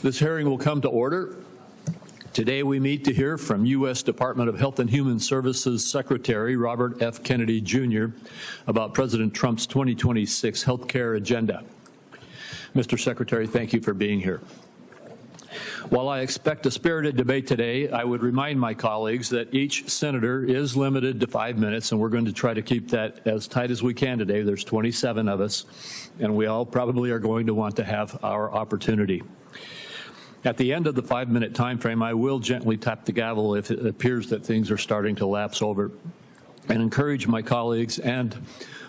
This hearing will come to order. Today we meet to hear from U.S. Department of Health and Human Services Secretary Robert F. Kennedy, Jr. about President Trump's 2026 health care agenda. Mr. Secretary, thank you for being here. While I expect a spirited debate today, I would remind my colleagues that each senator is limited to 5 minutes, and we're going to try to keep that as tight as we can today. There's 27 of us, and we all probably are going to want to have our opportunity. At the end of the 5-minute time frame, I will gently tap the gavel if it appears that things are starting to lapse over, and encourage my colleagues and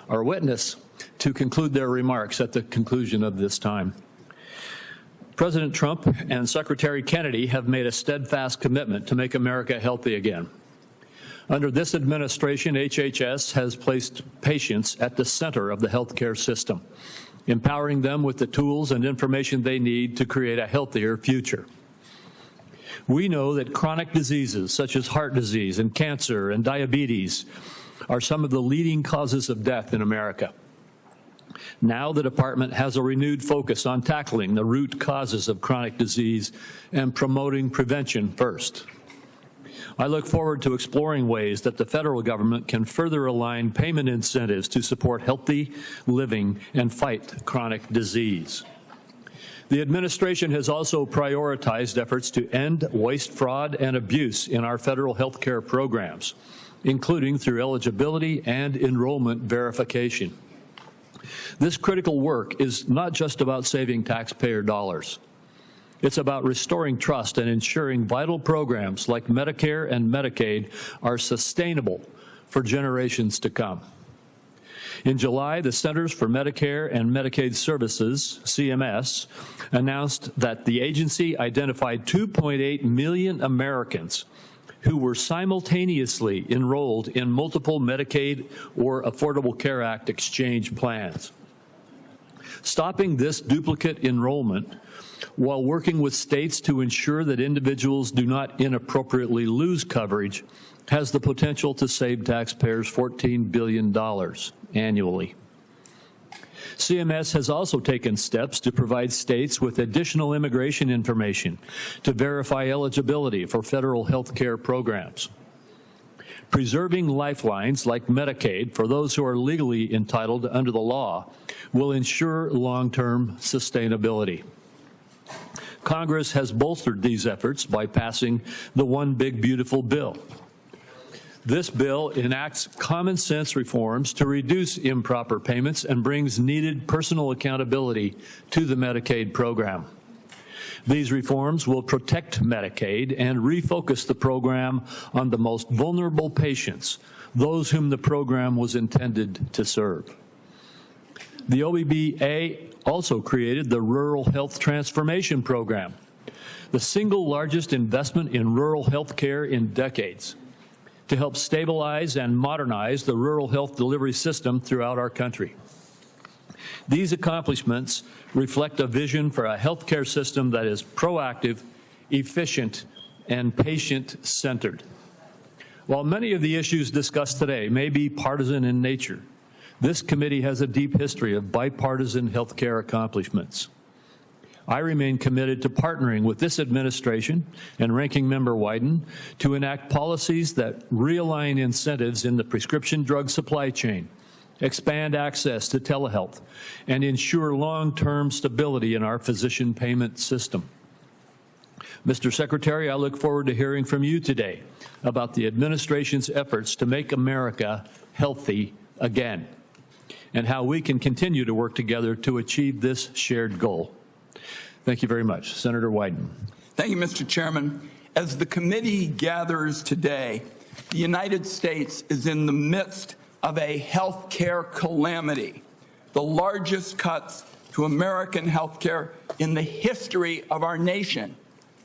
our witness to conclude their remarks at the conclusion of this time. President Trump and Secretary Kennedy have made a steadfast commitment to make America healthy again. Under this administration, HHS has placed patients at the center of the healthcare system, empowering them with the tools and information they need to create a healthier future. We know that chronic diseases such as heart disease and cancer and diabetes are some of the leading causes of death in America. Now the department has a renewed focus on tackling the root causes of chronic disease and promoting prevention first. I look forward to exploring ways that the federal government can further align payment incentives to support healthy living and fight chronic disease. The administration has also prioritized efforts to end waste, fraud, and abuse in our federal health care programs, including through eligibility and enrollment verification. This critical work is not just about saving taxpayer dollars. It's about restoring trust and ensuring vital programs like Medicare and Medicaid are sustainable for generations to come. In July, the Centers for Medicare and Medicaid Services, CMS, announced that the agency identified 2.8 million Americans who were simultaneously enrolled in multiple Medicaid or Affordable Care Act exchange plans. Stopping this duplicate enrollment while working with states to ensure that individuals do not inappropriately lose coverage has the potential to save taxpayers $14 billion annually. CMS has also taken steps to provide states with additional immigration information to verify eligibility for federal health care programs. Preserving lifelines like Medicaid for those who are legally entitled under the law will ensure long-term sustainability. Congress has bolstered these efforts by passing the One Big Beautiful Bill. This bill enacts common sense reforms to reduce improper payments and brings needed personal accountability to the Medicaid program. These reforms will protect Medicaid and refocus the program on the most vulnerable patients, those whom the program was intended to serve. The OBBA also created the Rural Health Transformation Program, the single largest investment in rural health care in decades, to help stabilize and modernize the rural health delivery system throughout our country. These accomplishments reflect a vision for a healthcare system that is proactive, efficient, and patient-centered. While many of the issues discussed today may be partisan in nature, this committee has a deep history of bipartisan healthcare accomplishments. I remain committed to partnering with this administration and Ranking Member Wyden to enact policies that realign incentives in the prescription drug supply chain, expand access to telehealth, and ensure long-term stability in our physician payment system. Mr. Secretary, I look forward to hearing from you today about the administration's efforts to make America healthy again and how we can continue to work together to achieve this shared goal. Thank you very much. Senator Wyden. Thank you, Mr. Chairman. As the committee gathers today, the United States is in the midst of a health care calamity, the largest cuts to American health care in the history of our nation,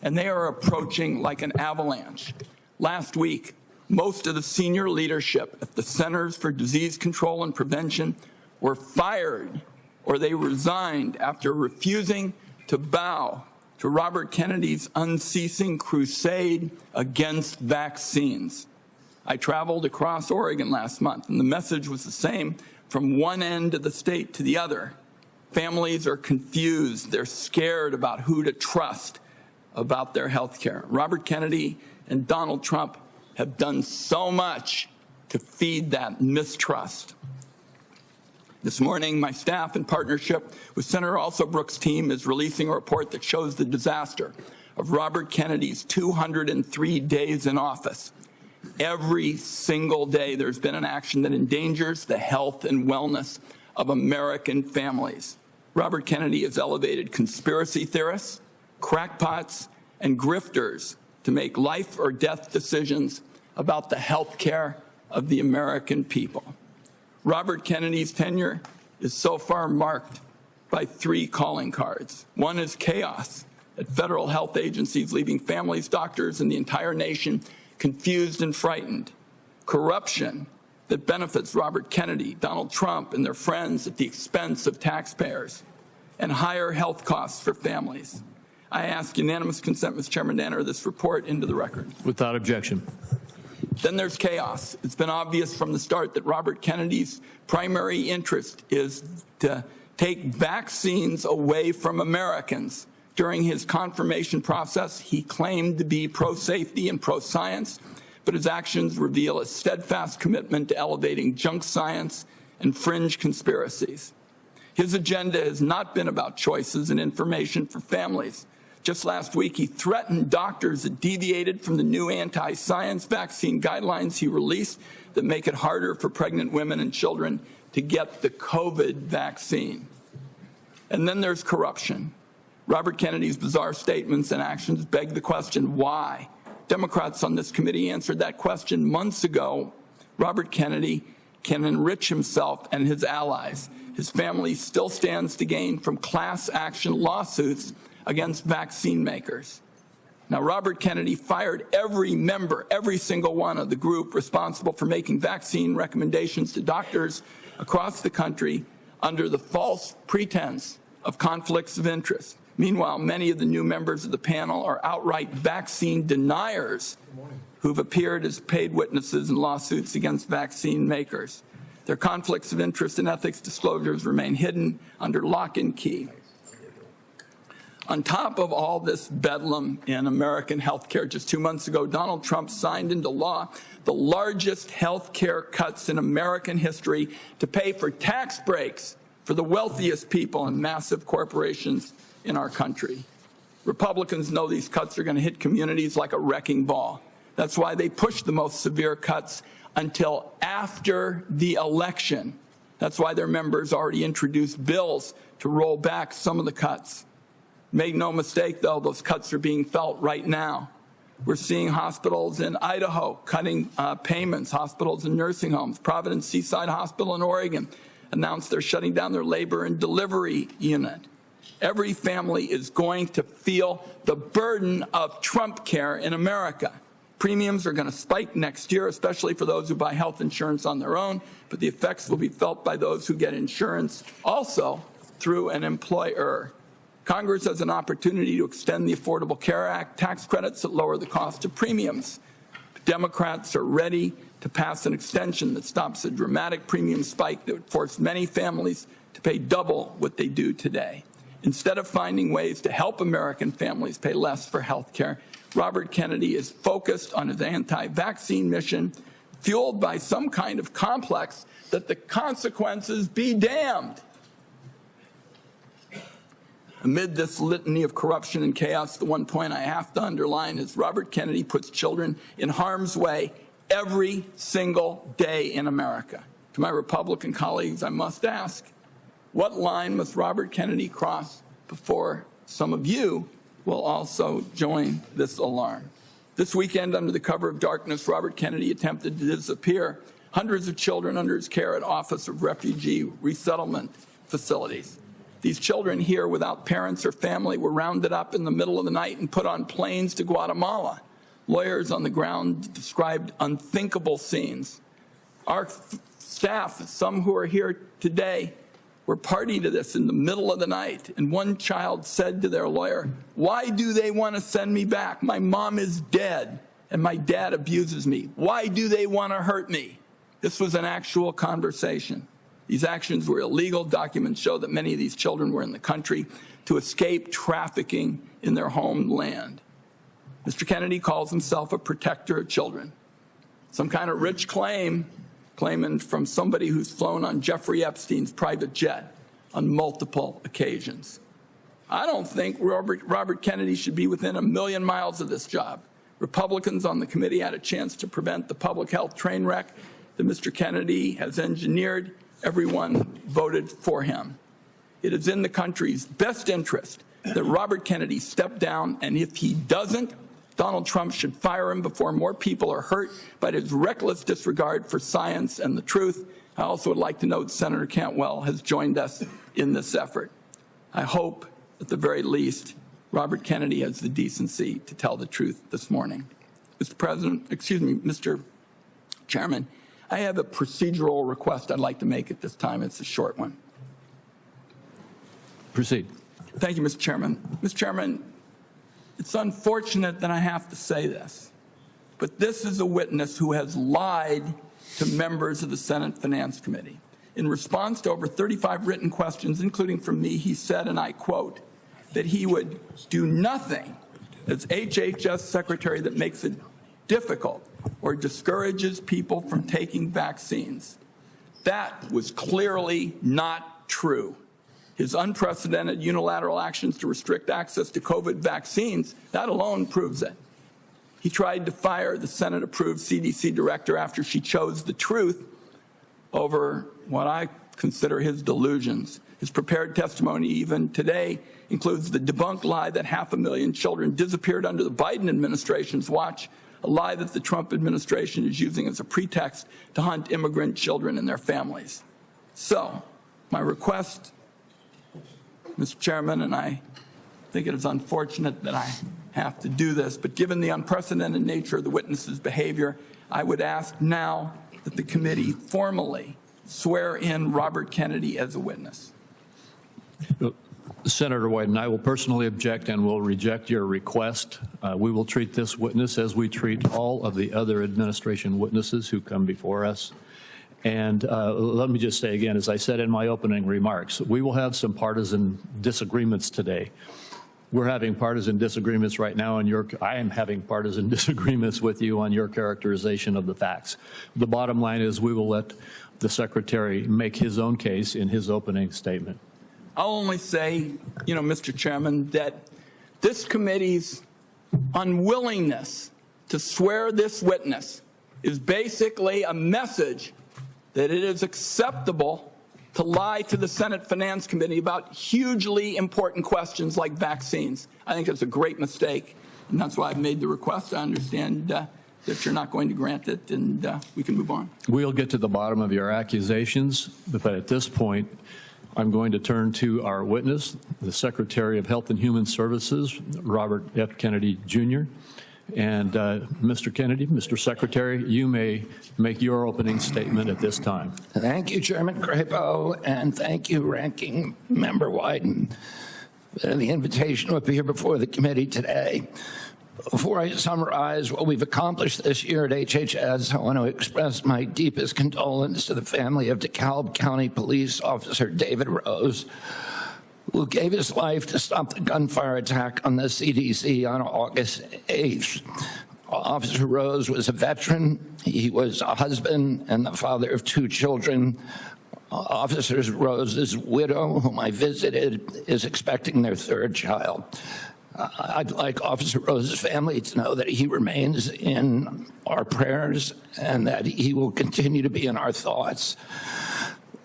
and they are approaching like an avalanche. Last week, most of the senior leadership at the Centers for Disease Control and Prevention were fired or they resigned after refusing to bow to Robert Kennedy's unceasing crusade against vaccines. I traveled across Oregon last month, and the message was the same from one end of the state to the other. Families are confused. They're scared about who to trust about their health care. Robert Kennedy and Donald Trump have done so much to feed that mistrust. This morning, my staff, in partnership with Senator Alsobrooks' team, is releasing a report that shows the disaster of Robert Kennedy's 203 days in office. Every single day, there's been an action that endangers the health and wellness of American families. Robert Kennedy has elevated conspiracy theorists, crackpots, and grifters to make life or death decisions about the health care of the American people. Robert Kennedy's tenure is so far marked by 3 calling cards. One is chaos at federal health agencies, leaving families, doctors, and the entire nation confused and frightened. Corruption that benefits Robert Kennedy, Donald Trump, and their friends at the expense of taxpayers. And higher health costs for families. I ask unanimous consent, Mr. Chairman, to enter this report into the record. Without objection. Then there's chaos. It's been obvious from the start that Robert Kennedy's primary interest is to take vaccines away from Americans. During his confirmation process, he claimed to be pro-safety and pro-science, but his actions reveal a steadfast commitment to elevating junk science and fringe conspiracies. His agenda has not been about choices and information for families. Just last week, he threatened doctors that deviated from the new anti-science vaccine guidelines he released that make it harder for pregnant women and children to get the COVID vaccine. And then there's corruption. Robert Kennedy's bizarre statements and actions beg the question, why? Democrats on this committee answered that question months ago. Robert Kennedy can enrich himself and his allies. His family still stands to gain from class action lawsuits against vaccine makers. Now, Robert Kennedy fired every member, every single one of the group responsible for making vaccine recommendations to doctors across the country under the false pretense of conflicts of interest. Meanwhile, many of the new members of the panel are outright vaccine deniers who've appeared as paid witnesses in lawsuits against vaccine makers. Their conflicts of interest and ethics disclosures remain hidden under lock and key. On top of all this bedlam in American health care, just 2 months ago, Donald Trump signed into law the largest health care cuts in American history to pay for tax breaks for the wealthiest people and massive corporations in our country. Republicans know these cuts are going to hit communities like a wrecking ball. That's why they pushed the most severe cuts until after the election. That's why their members already introduced bills to roll back some of the cuts. Make no mistake, though, those cuts are being felt right now. We're seeing hospitals in Idaho cutting payments, hospitals and nursing homes. Providence Seaside Hospital in Oregon announced they're shutting down their labor and delivery unit. Every family is going to feel the burden of Trump care in America. Premiums are going to spike next year, especially for those who buy health insurance on their own, but the effects will be felt by those who get insurance also through an employer. Congress has an opportunity to extend the Affordable Care Act tax credits that lower the cost of premiums. Democrats are ready to pass an extension that stops a dramatic premium spike that would force many families to pay double what they do today. Instead of finding ways to help American families pay less for health care, Robert Kennedy is focused on his anti-vaccine mission, fueled by some kind of complex that the consequences be damned. Amid this litany of corruption and chaos, the one point I have to underline is Robert Kennedy puts children in harm's way every single day in America. To my Republican colleagues, I must ask, what line must Robert Kennedy cross before some of you will also join this alarm? This weekend, under the cover of darkness, Robert Kennedy attempted to disappear hundreds of children under his care at Office of Refugee Resettlement facilities. These children here without parents or family were rounded up in the middle of the night and put on planes to Guatemala. Lawyers on the ground described unthinkable scenes. Our staff, some who are here today, were party to this in the middle of the night. And one child said to their lawyer, "Why do they want to send me back? My mom is dead and my dad abuses me. Why do they want to hurt me?" This was an actual conversation. These actions were illegal. Documents show that many of these children were in the country to escape trafficking in their homeland. Mr. Kennedy calls himself a protector of children. Some kind of rich claiming from somebody who's flown on Jeffrey Epstein's private jet on multiple occasions. I don't think Robert Kennedy should be within 1,000,000 miles of this job. Republicans on the committee had a chance to prevent the public health train wreck that Mr. Kennedy has engineered. Everyone voted for him. It is in the country's best interest that Robert Kennedy step down, and if he doesn't, Donald Trump should fire him before more people are hurt by his reckless disregard for science and the truth. I also would like to note Senator Cantwell has joined us in this effort. I hope, at the very least, Robert Kennedy has the decency to tell the truth this morning. Mr. Chairman, I have a procedural request I'd like to make at this time. It's a short one. Proceed. Thank you, Mr. Chairman. Mr. Chairman, it's unfortunate that I have to say this, but this is a witness who has lied to members of the Senate Finance Committee. In response to over 35 written questions, including from me, he said, and I quote, that he would do nothing as HHS Secretary that makes it difficult or discourages people from taking vaccines. That was clearly not true. His unprecedented unilateral actions to restrict access to COVID vaccines, that alone proves it. He tried to fire the Senate-approved CDC director after she chose the truth over what I consider his delusions. His prepared testimony even today includes the debunked lie that 500,000 children disappeared under the Biden administration's watch, a lie that the Trump administration is using as a pretext to hunt immigrant children and their families. So, my request, Mr. Chairman, and I think it is unfortunate that I have to do this, but given the unprecedented nature of the witness's behavior, I would ask now that the committee formally swear in Robert Kennedy as a witness. Senator White and I will personally object and will reject your request. We will treat this witness as we treat all of the other administration witnesses who come before us. And let me just say again, as I said in my opening remarks, we will have some partisan disagreements today. We're having partisan disagreements right now, and I am having partisan disagreements with you on your characterization of the facts. The bottom line is we will let the Secretary make his own case in his opening statement. I'll only say, Mr. Chairman, that this committee's unwillingness to swear this witness is basically a message that it is acceptable to lie to the Senate Finance Committee about hugely important questions like vaccines. I think it's a great mistake, and that's why I've made the request. I understand that you're not going to grant it, and we can move on. We'll get to the bottom of your accusations, but at this point, I'm going to turn to our witness, the Secretary of Health and Human Services, Robert F. Kennedy, Jr. And Mr. Kennedy, Mr. Secretary, you may make your opening statement at this time. Thank you, Chairman Crapo, and thank you, Ranking Member Wyden, for the invitation to appear before the committee today. Before I summarize what we've accomplished this year at HHS, I want to express my deepest condolence to the family of DeKalb County Police Officer David Rose, who gave his life to stop the gunfire attack on the CDC on August 8th. Officer Rose was a veteran. He was a husband and the father of 2 children. Officer Rose's widow, whom I visited, is expecting their 3rd child. I'd like Officer Rose's family to know that he remains in our prayers and that he will continue to be in our thoughts.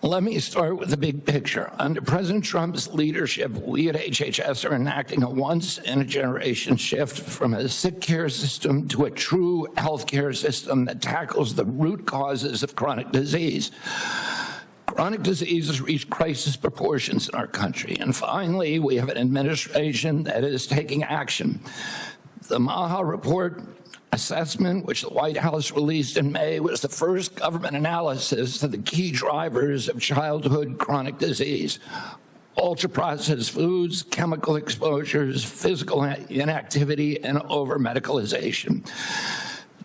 Let me start with the big picture. Under President Trump's leadership, we at HHS are enacting a once-in-a-generation shift from a sick care system to a true health care system that tackles the root causes of chronic disease. Chronic diseases reach crisis proportions in our country. And finally, we have an administration that is taking action. The Maha Report assessment, which the White House released in May, was the first government analysis of the key drivers of childhood chronic disease: ultra-processed foods, chemical exposures, physical inactivity, and over-medicalization.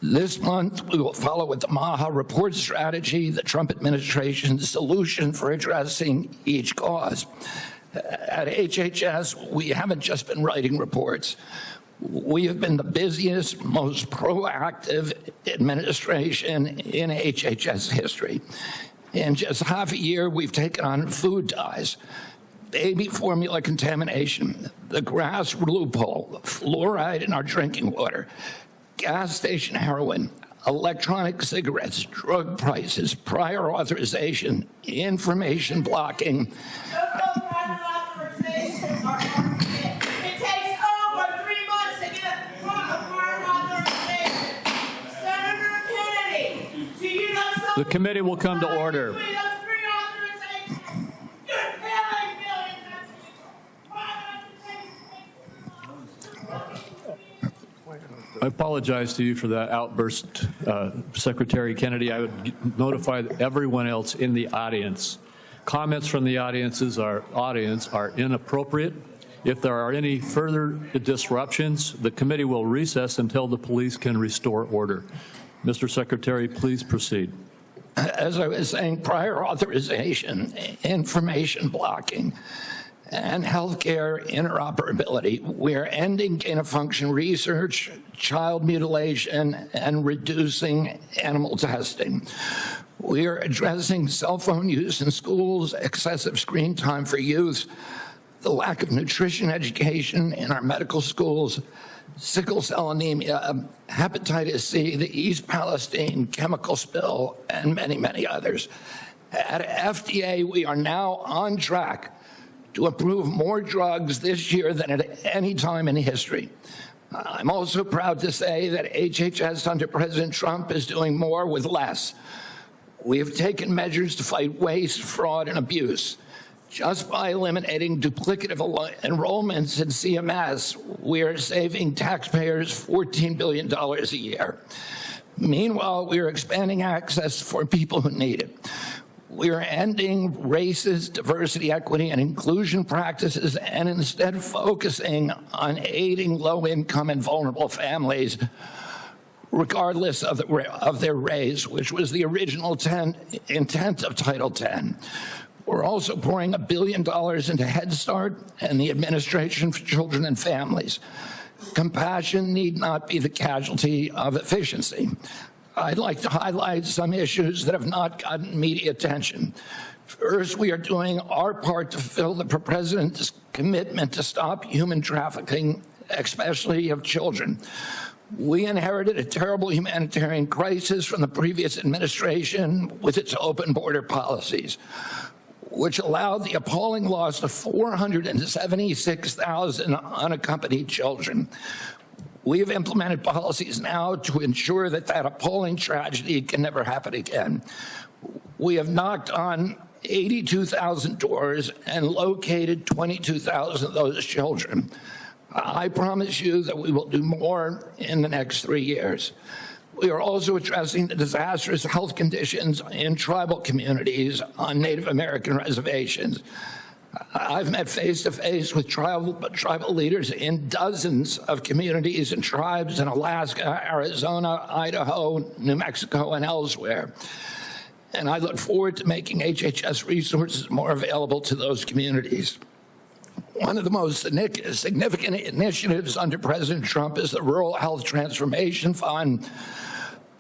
This month, we will follow with the MAHA report strategy, the Trump administration's solution for addressing each cause. At HHS, we haven't just been writing reports. We have been the busiest, most proactive administration in HHS history. In just half a year, we've taken on food dyes, baby formula contamination, the grass loophole, fluoride in our drinking water, gas station heroin, electronic cigarettes, drug prices, prior authorization, information blocking. The committee will come to order. I apologize to you for that outburst, Secretary Kennedy. I would notify everyone else in the audience. Comments from the audience are inappropriate. If there are any further disruptions, the committee will recess until the police can restore order. Mr. Secretary, please proceed. As I was saying, prior authorization, information blocking, and healthcare interoperability. We're ending gain-of-function research, child mutilation, and reducing animal testing. We are addressing cell phone use in schools, excessive screen time for youth, the lack of nutrition education in our medical schools, sickle cell anemia, hepatitis C, the East Palestine chemical spill, and many, many others. At FDA, we are now on track to approve more drugs this year than at any time in history. I'm also proud to say that HHS under President Trump is doing more with less. We have taken measures to fight waste, fraud, and abuse. Just by eliminating duplicative enrollments in CMS, we are saving taxpayers $14 billion a year. Meanwhile, we are expanding access for people who need it. We are ending racist diversity, equity, and inclusion practices and instead focusing on aiding low-income and vulnerable families, regardless of their race, which was the original intent of Title X. We're also pouring $1 billion into Head Start and the Administration for Children and Families. Compassion need not be the casualty of efficiency. I'd like to highlight some issues that have not gotten media attention. First, we are doing our part to fulfill the President's commitment to stop human trafficking, especially of children. We inherited a terrible humanitarian crisis from the previous administration with its open border policies, which allowed the appalling loss of 476,000 unaccompanied children. We have implemented policies now to ensure that that appalling tragedy can never happen again. We have knocked on 82,000 doors and located 22,000 of those children. I promise you that we will do more in the next 3 years. We are also addressing the disastrous health conditions in tribal communities on Native American reservations. I've met face-to-face with tribal leaders in dozens of communities and tribes in Alaska, Arizona, Idaho, New Mexico, and elsewhere. And I look forward to making HHS resources more available to those communities. One of the most significant initiatives under President Trump is the Rural Health Transformation Fund,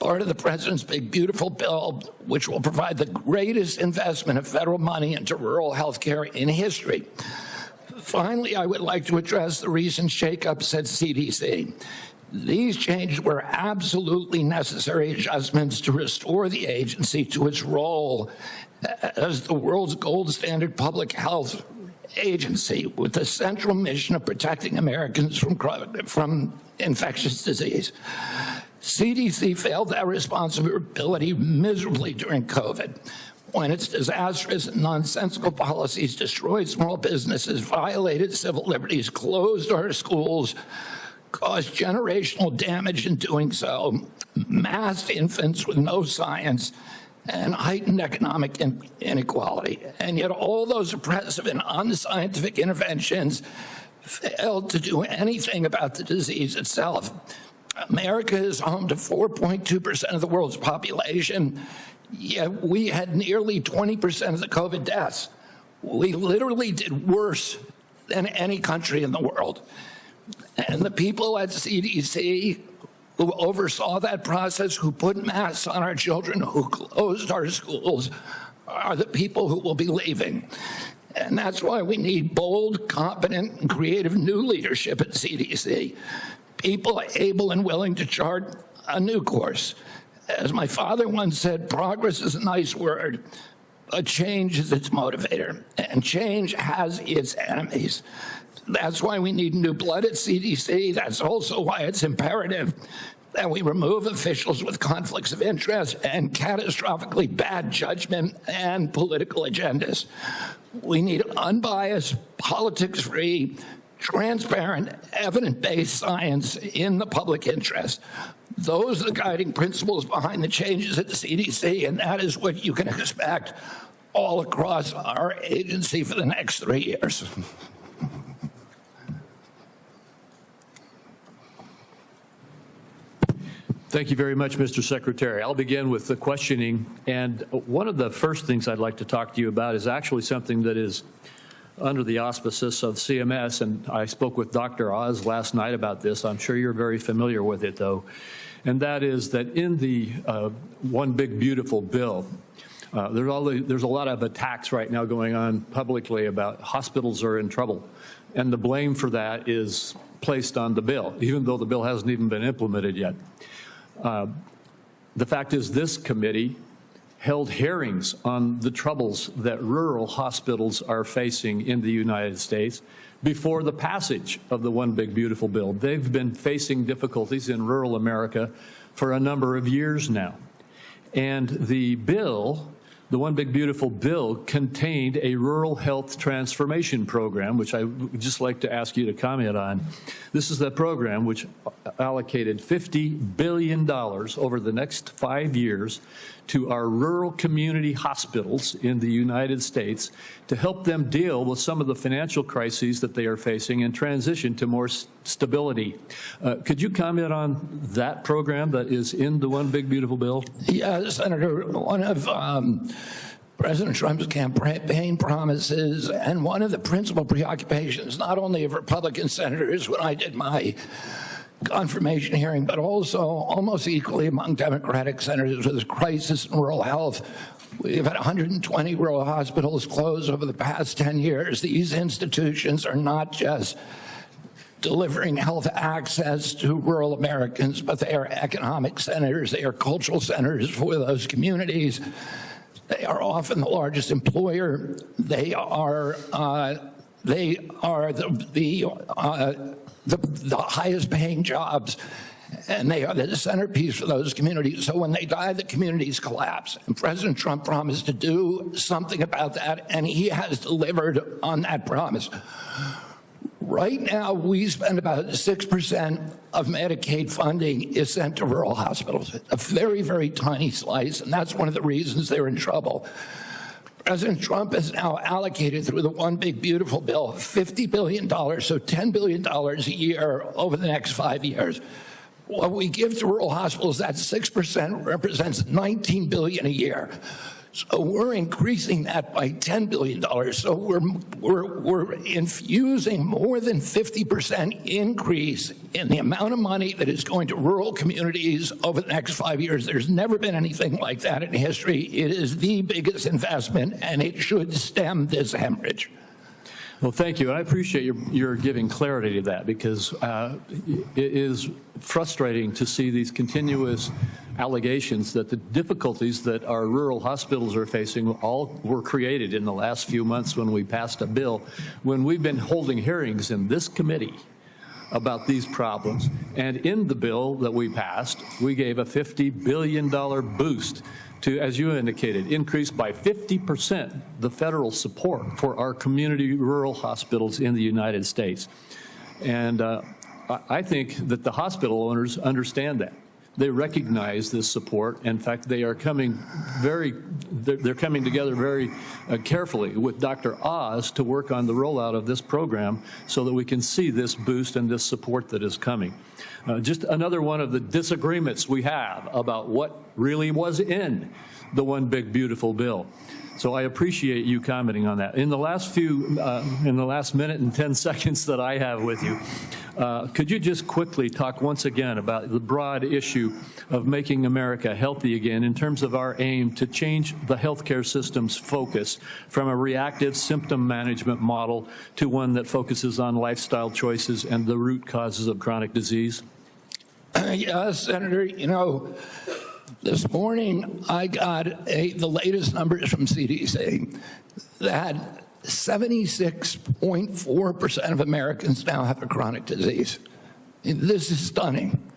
part of the President's Big Beautiful Bill, which will provide the greatest investment of federal money into rural health care in history. Finally, I would like to address the recent shakeups at CDC. These changes were absolutely necessary adjustments to restore the agency to its role as the world's gold standard public health agency with the central mission of protecting Americans from infectious disease. CDC failed that responsibility miserably during COVID, when its disastrous and nonsensical policies destroyed small businesses, violated civil liberties, closed our schools, caused generational damage in doing so, massed infants with no science, and heightened economic inequality. And yet all those oppressive and unscientific interventions failed to do anything about the disease itself. America is home to 4.2% of the world's population, yet we had nearly 20% of the COVID deaths. We literally did worse than any country in the world. And the people at CDC who oversaw that process, who put masks on our children, who closed our schools, are the people who will be leaving. And that's why we need bold, competent, and creative new leadership at CDC. People able and willing to chart a new course. As my father once said, progress is a nice word, but change is its motivator, and change has its enemies. That's why we need new blood at CDC. That's also why it's imperative that we remove officials with conflicts of interest and catastrophically bad judgment and political agendas. We need unbiased, politics-free, transparent, evidence-based science in the public interest. Those are the guiding principles behind the changes at the CDC, and that is what you can expect all across our agency for the next 3 years. Thank you very much, Mr. Secretary. I'll begin with the questioning. And one of the first things I'd like to talk to you about is actually something that is under the auspices of CMS. And I spoke with Dr. Oz last night about this. I'm sure you're very familiar with it, though. And that is that in the One Big Beautiful Bill, there's a lot of attacks right now going on publicly about hospitals are in trouble. And the blame for that is placed on the bill, even though the bill hasn't even been implemented yet. The fact is this committee held hearings on the troubles that rural hospitals are facing in the United States before the passage of the One Big Beautiful Bill. They've been facing difficulties in rural America for a number of years now. And the bill, the One Big Beautiful Bill, contained a rural health transformation program, which I would just like to ask you to comment on. This is the program which allocated $50 billion over the next 5 years to our rural community hospitals in the United States to help them deal with some of the financial crises that they are facing and transition to more stability. Could you comment on that program that is in the One Big Beautiful Bill? Yeah, Senator, one of President Trump's campaign promises and one of the principal preoccupations, not only of Republican senators when I did my confirmation hearing, but also almost equally among Democratic senators, with the crisis in rural health. We've had 120 rural hospitals close over the past 10 years. These institutions are not just delivering health access to rural Americans, but they are economic centers, they are cultural centers for those communities. They are often the largest employer. They are the highest paying jobs, and they are the centerpiece for those communities. So when they die, the communities collapse. And President Trump promised to do something about that, and he has delivered on that promise. Right now, we spend about 6% of Medicaid funding is sent to rural hospitals, a very, very tiny slice, and that's one of the reasons they're in trouble. President Trump has now allocated through the One Big Beautiful Bill $50 billion, so $10 billion a year over the next 5 years. What we give to rural hospitals, that 6% represents $19 billion a year. So we're increasing that by $10 billion. So we're infusing more than 50% increase in the amount of money that is going to rural communities over the next 5 years. There's never been anything like that in history. It is the biggest investment, and it should stem this hemorrhage. Well, thank you. I appreciate your giving clarity to that, because it is frustrating to see these continuous allegations that the difficulties that our rural hospitals are facing all were created in the last few months when we passed a bill, when we've been holding hearings in this committee about these problems. And in the bill that we passed, we gave a $50 billion boost to, as you indicated, increase by 50% the federal support for our community rural hospitals in the United States. And I think that the hospital owners understand that. They recognize this support. In fact, they are coming they're coming together very carefully with Dr. Oz to work on the rollout of this program so that we can see this boost and this support that is coming. Just another one of the disagreements we have about what really was in the One Big Beautiful Bill. So I appreciate you commenting on that. In the last minute and 10 seconds that I have with you, could you just quickly talk once again about the broad issue of making America healthy again in terms of our aim to change the healthcare system's focus from a reactive symptom management model to one that focuses on lifestyle choices and the root causes of chronic disease? Yes, Senator, you know, this morning I got the latest numbers from CDC that 76.4% of Americans now have a chronic disease. This is stunning.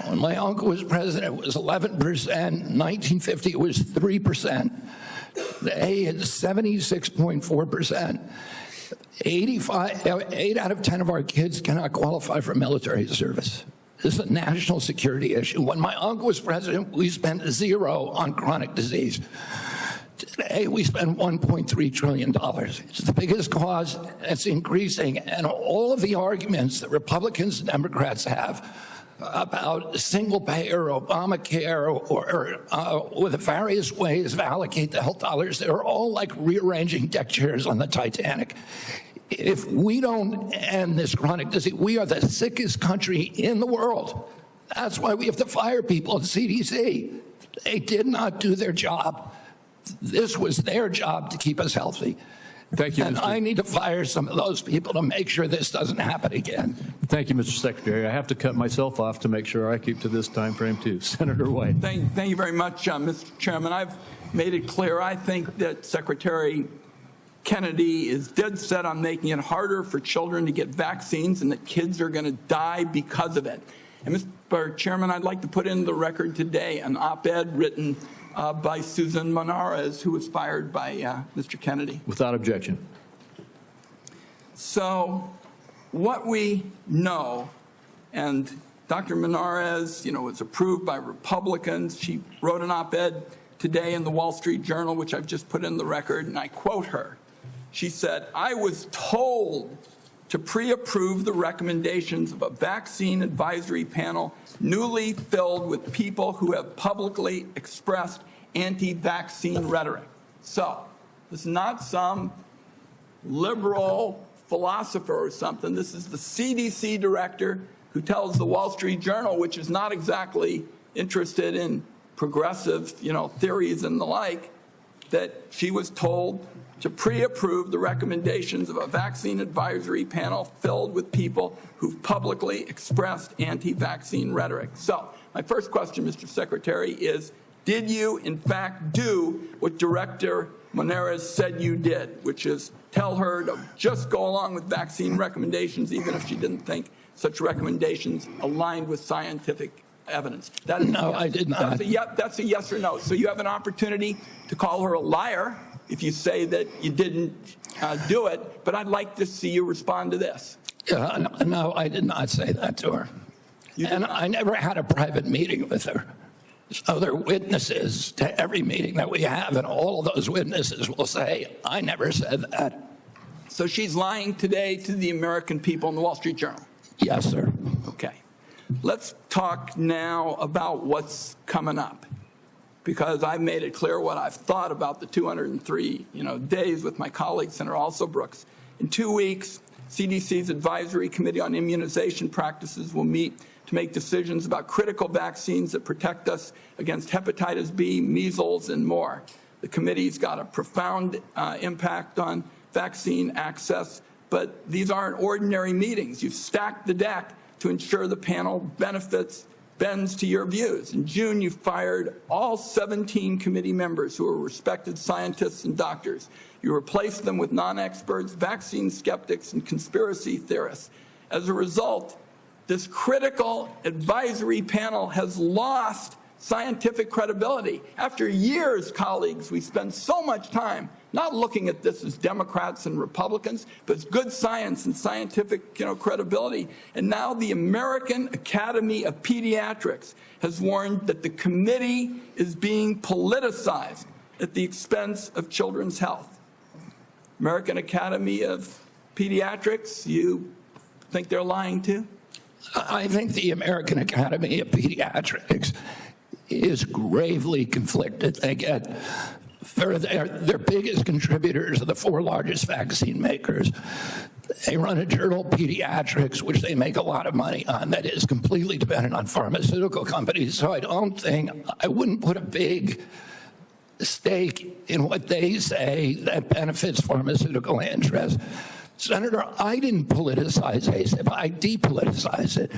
When my uncle was president, it was 11%. In 1950, it was 3%. Today, it's 76.4%. 8 out of 10 of our kids cannot qualify for military service. This is a national security issue. When my uncle was president, we spent $0 on chronic disease. Today, we spend $1.3 trillion. It's the biggest cause. It's increasing. And all of the arguments that Republicans and Democrats have about single payer, Obamacare, or the various ways to allocate the health dollars, they're all like rearranging deck chairs on the Titanic. If we don't end this chronic disease, we are the sickest country in the world. That's why we have to fire people at CDC. They did not do their job. This was their job to keep us healthy. Thank you, and I need to fire some of those people to make sure this doesn't happen again. Thank you, Mr. Secretary. I have to cut myself off to make sure I keep to this time frame, too. Senator White. Thank you very much, Mr. Chairman. I've made it clear I think that Secretary Kennedy is dead set on making it harder for children to get vaccines and that kids are going to die because of it. And, Mr. Chairman, I'd like to put in the record today an op-ed written by Susan Monarez, who was fired by Mr. Kennedy. Without objection. So what we know, and Dr. Monarez, was approved by Republicans. She wrote an op-ed today in the Wall Street Journal, which I've just put in the record, and I quote her. She said, "I was told to pre-approve the recommendations of a vaccine advisory panel newly filled with people who have publicly expressed anti-vaccine rhetoric." So this is not some liberal philosopher or something. This is the CDC director who tells the Wall Street Journal, which is not exactly interested in progressive, theories and the like, that she was told to pre-approve the recommendations of a vaccine advisory panel filled with people who've publicly expressed anti-vaccine rhetoric. So my first question, Mr. Secretary, is did you, in fact, do what Director Monarez said you did, which is tell her to just go along with vaccine recommendations, even if she didn't think such recommendations aligned with scientific evidence? That is no, I did not. That's a yes or no. So you have an opportunity to call her a liar if you say that you didn't do it, but I'd like to see you respond to this. No, I did not say that to her. And I never had a private meeting with her. So there are witnesses to every meeting that we have, and all of those witnesses will say, I never said that. So she's lying today to the American people in the Wall Street Journal? Yes, sir. Okay. Let's talk now about what's coming up, because I've made it clear what I've thought about the 203 days with my colleague, Senator Also Brooks. In 2 weeks, CDC's Advisory Committee on Immunization Practices will meet to make decisions about critical vaccines that protect us against hepatitis B, measles, and more. The committee's got a profound impact on vaccine access, but these aren't ordinary meetings. You've stacked the deck to ensure the panel bends to your views. In June, you fired all 17 committee members who are respected scientists and doctors. You replaced them with non-experts, vaccine skeptics, and conspiracy theorists. As a result, this critical advisory panel has lost scientific credibility. After years, colleagues, we spend so much time not looking at this as Democrats and Republicans, but as good science and scientific credibility. And now the American Academy of Pediatrics has warned that the committee is being politicized at the expense of children's health. American Academy of Pediatrics, you think they're lying too? I think the American Academy of Pediatrics is gravely conflicted. They get their biggest contributors are the 4 largest vaccine makers. They run a journal, Pediatrics, which they make a lot of money on, that is completely dependent on pharmaceutical companies. So I wouldn't put a big stake in what they say that benefits pharmaceutical interests. Senator, I didn't politicize ASAP. I depoliticized it.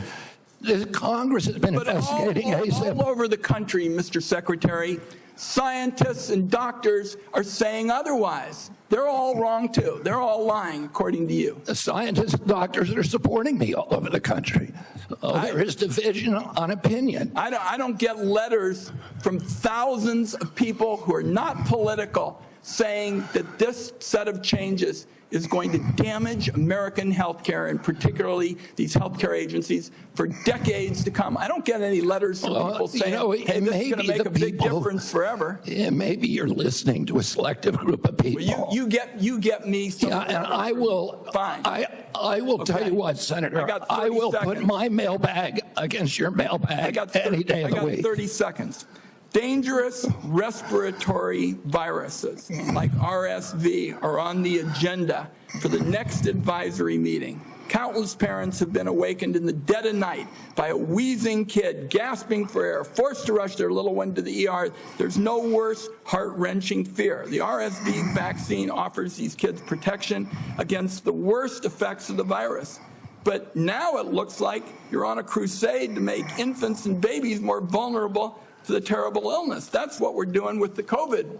The Congress has been investigating ASAP. All over the country, Mr. Secretary, scientists and doctors are saying otherwise. They're all wrong, too. They're all lying, according to you. The scientists and doctors are supporting me all over the country. There is division on opinion. I don't get letters from thousands of people who are not political saying that this set of changes is going to damage American healthcare, and particularly these healthcare agencies, for decades to come. I don't get any letters from people saying, hey, this is going to make a big difference forever. Yeah, maybe you're listening to a selective group of people. Well, you get me. Yeah, and I will. Fine. I will tell you what, Senator. I will put my mailbag against your mailbag any day of the week. I got 30 seconds. Dangerous respiratory viruses like RSV are on the agenda for the next advisory meeting. Countless parents have been awakened in the dead of night by a wheezing kid gasping for air, forced to rush their little one to the ER. There's no worse heart-wrenching fear. The RSV vaccine offers these kids protection against the worst effects of the virus. But now it looks like you're on a crusade to make infants and babies more vulnerable to the terrible illness. That's what we're doing with the COVID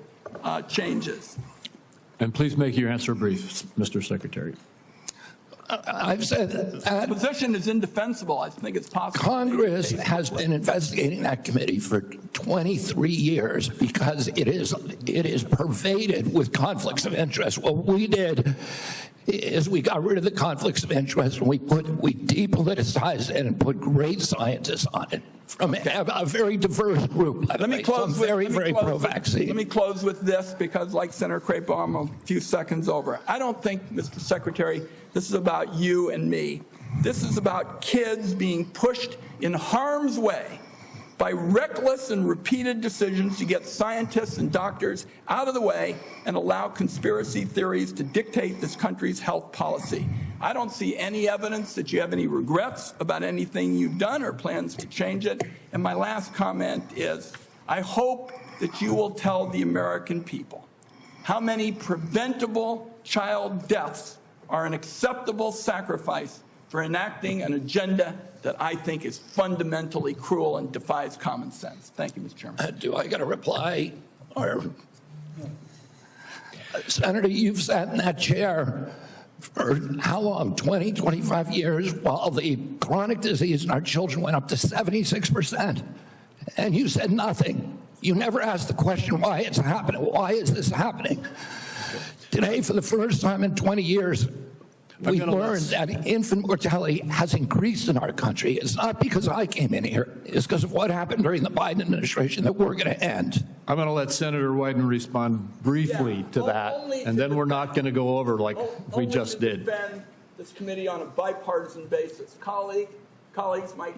changes. And please make your answer brief, Mr. Secretary. I've said that the position is indefensible. I think it's possible. Congress has been investigating that committee for 23 years because it is pervaded with conflicts of interest. What we did is we got rid of the conflicts of interest and we depoliticized it and put great scientists on it from a very diverse group. Let me close with very pro-vaccine. Let me close with this because, like Senator Crapo, I'm a few seconds over. I don't think, Mr. Secretary, this is about you and me. This is about kids being pushed in harm's way by reckless and repeated decisions to get scientists and doctors out of the way and allow conspiracy theories to dictate this country's health policy. I don't see any evidence that you have any regrets about anything you've done or plans to change it. And my last comment is, I hope that you will tell the American people how many preventable child deaths are an acceptable sacrifice for enacting an agenda that I think is fundamentally cruel and defies common sense. Thank you, Mr. Chairman. Do I get a reply? Or, Senator, you've sat in that chair for how long? 20, 25 years, while the chronic disease in our children went up to 76%. And you said nothing. You never asked the question why it's happening. Why is this happening? Today, for the first time in 20 years, we learned that infant mortality has increased in our country. It's not because I came in here. It's because of what happened during the Biden administration that we're going to end. I'm going to let Senator Wyden respond briefly to that, and then we're not going to go over like we just did. Defend this committee on a bipartisan basis. Colleagues, my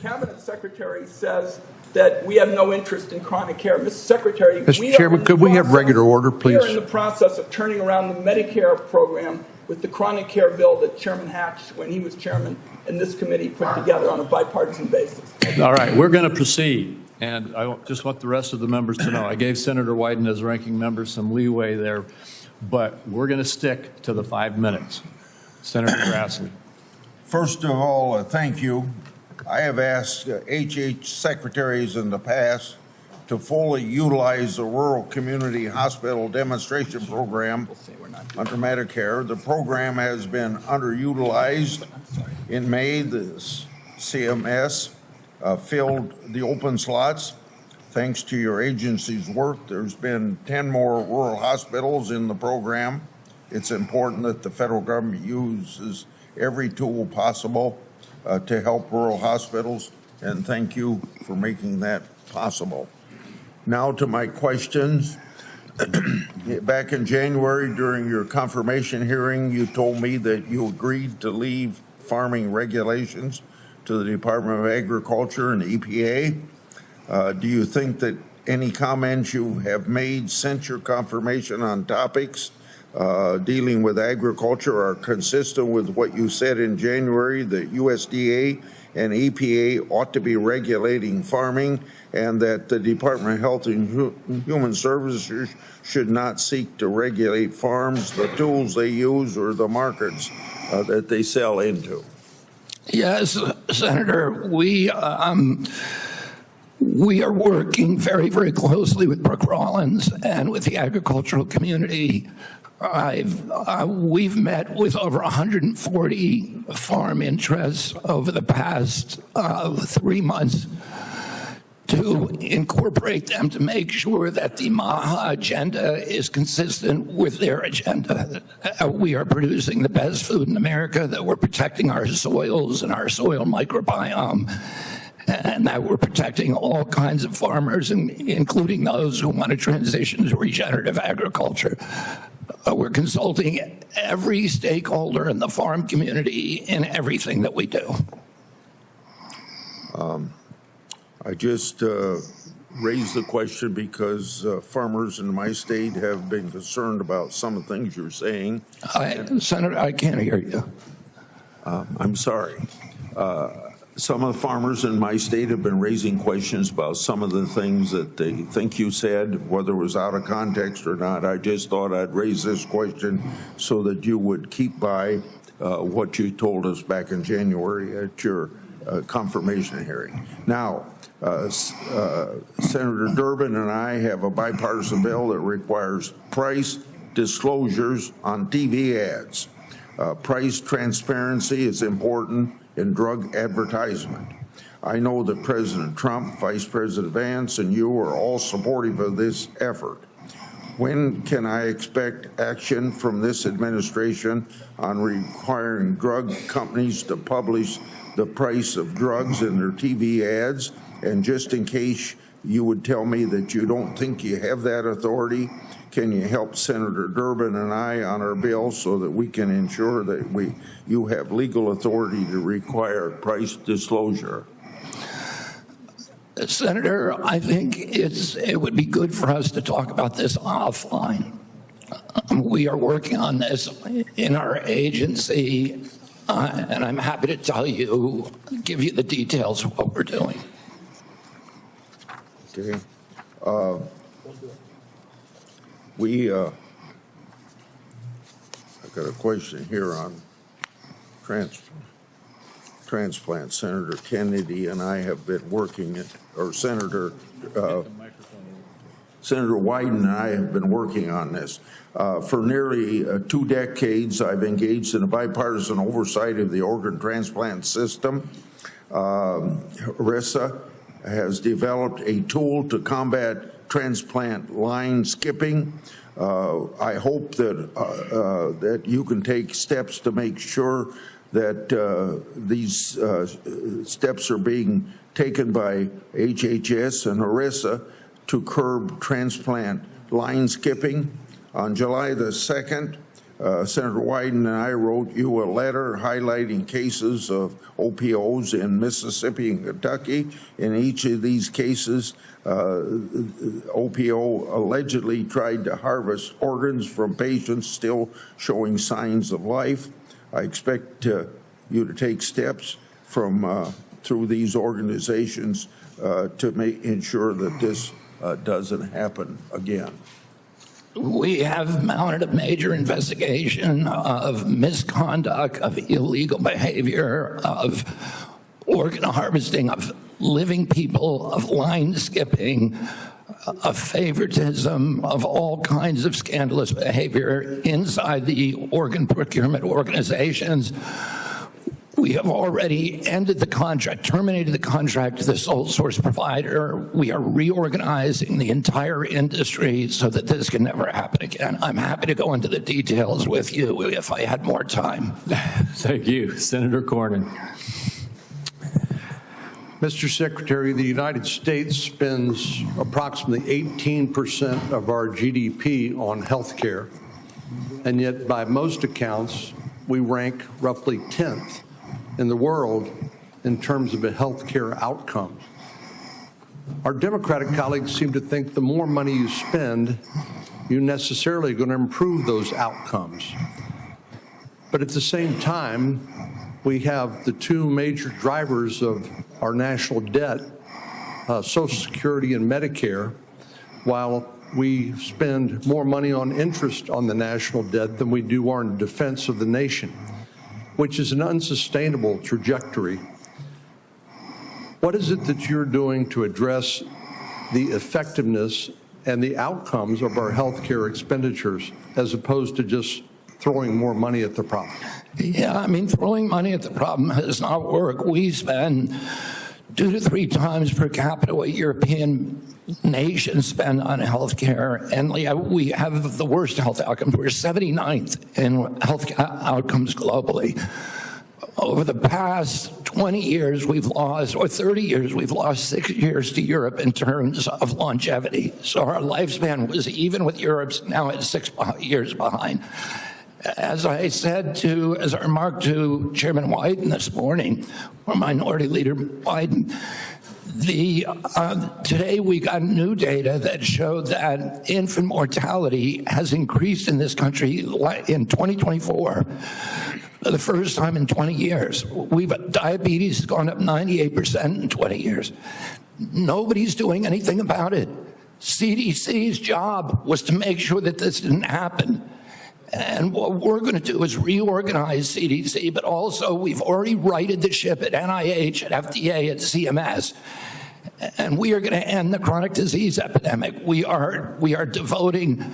cabinet secretary says that we have no interest in chronic care. Mr. Secretary, Mr. Chairman, could we have regular order, please? We are in the process of turning around the Medicare program with the chronic care bill that Chairman Hatch, when he was chairman, and this committee put together on a bipartisan basis. All right, we're going to proceed. And I just want the rest of the members to know, I gave Senator Wyden as ranking member some leeway there, but we're going to stick to the 5 minutes. Senator Grassley. First of all, thank you. I have asked HH secretaries in the past to fully utilize the Rural Community Hospital Demonstration Program under Medicare. The program has been underutilized. In May, the CMS filled the open slots. Thanks to your agency's work, there's been 10 more rural hospitals in the program. It's important that the federal government uses every tool possible to help rural hospitals, and thank you for making that possible. Now to my questions. Back in January, during your confirmation hearing, you told me that you agreed to leave farming regulations to the Department of Agriculture and EPA. Do you think that any comments you have made since your confirmation on topics dealing with agriculture are consistent with what you said in January, that USDA and EPA ought to be regulating farming, and that the Department of Health and Human Services should not seek to regulate farms, the tools they use, or the markets that they sell into? Yes, Senator, we are working very, very closely with Brooke Rollins and with the agricultural community. We've met with over 140 farm interests over the past 3 months to incorporate them to make sure that the MAHA agenda is consistent with their agenda. We are producing the best food in America, that we're protecting our soils and our soil microbiome, and that we're protecting all kinds of farmers, including those who want to transition to regenerative agriculture. We're consulting every stakeholder in the farm community in everything that we do. I just raised the question because farmers in my state have been concerned about some of the things you're saying. Senator, I can't hear you. I'm sorry. Some of the farmers in my state have been raising questions about some of the things that they think you said, whether it was out of context or not. I just thought I'd raise this question so that you would keep by what you told us back in January at your confirmation hearing. Now, Senator Durbin and I have a bipartisan bill that requires price disclosures on TV ads. Price transparency is important in drug advertisement. I know that President Trump, Vice President Vance, and you are all supportive of this effort. When can I expect action from this administration on requiring drug companies to publish the price of drugs in their TV ads? And just in case you would tell me that you don't think you have that authority, can you help Senator Durbin and I on our bill so that we can ensure that you have legal authority to require price disclosure? Senator, I think it would be good for us to talk about this offline. We are working on this in our agency, and I'm happy to give you the details of what we're doing. Okay. I've got a question here on transplant. Senator Kennedy and I have been working, or Senator Wyden and I have been working on this. For nearly 2 decades, I've engaged in a bipartisan oversight of the organ transplant system. RISA has developed a tool to combat transplant line skipping. I hope that you can take steps to make sure that these steps are being taken by HHS and ERISA to curb transplant line skipping. On July the 2nd, Senator Wyden and I wrote you a letter highlighting cases of OPOs in Mississippi and Kentucky. In each of these cases, OPO allegedly tried to harvest organs from patients still showing signs of life. I expect you to take steps from through these organizations to ensure that this doesn't happen again. We have mounted a major investigation of misconduct, of illegal behavior, of organ harvesting, of living people, of line skipping, of favoritism, of all kinds of scandalous behavior inside the organ procurement organizations. We have already ended the contract, terminated the contract to the sole source provider. We are reorganizing the entire industry so that this can never happen again. I'm happy to go into the details with you if I had more time. Thank you. Senator Cornyn. Mr. Secretary, the United States spends approximately 18% of our GDP on health care, and yet by most accounts, we rank roughly 10th in the world in terms of health care outcomes. Our Democratic colleagues seem to think the more money you spend, you're necessarily going to improve those outcomes. But at the same time, we have the two major drivers of our national debt, Social Security and Medicare, while we spend more money on interest on the national debt than we do on defense of the nation, which is an unsustainable trajectory. What is it that you're doing to address the effectiveness and the outcomes of our health care expenditures as opposed to just throwing more money at the problem? Yeah, I mean, throwing money at the problem does not work. We spend 2 to 3 times per capita what European nations spend on health care, and we have the worst health outcomes. We're 79th in health outcomes globally. Over the past 20 years, we've lost, or 30 years, we've lost 6 years to Europe in terms of longevity. So our lifespan was even with Europe's, now it's 6 years behind. As I remarked to Chairman Wyden this morning, or Minority Leader Wyden, today we got new data that showed that infant mortality has increased in this country in 2024 for the first time in 20 years. Diabetes has gone up 98% in 20 years. Nobody's doing anything about it. CDC's job was to make sure that this didn't happen. And what we're going to do is reorganize CDC, but also we've already righted the ship at NIH, at FDA, at CMS. And we are going to end the chronic disease epidemic. We are devoting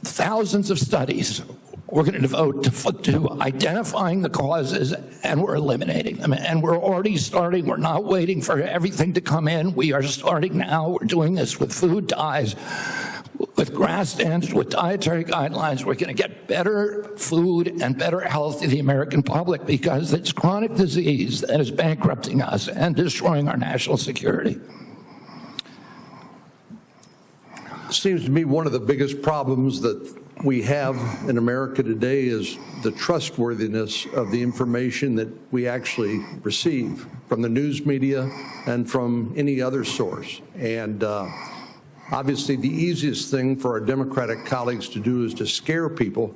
thousands of studies. We're going to devote to identifying the causes, and we're eliminating them. And we're already starting. We're not waiting for everything to come in. We are starting now. We're doing this with food dyes, with GRAS standards, with dietary guidelines. We're going to get better food and better health to the American public because it's chronic disease that is bankrupting us and destroying our national security. It seems to me one of the biggest problems that we have in America today is the trustworthiness of the information that we actually receive from the news media and from any other source. And obviously, the easiest thing for our Democratic colleagues to do is to scare people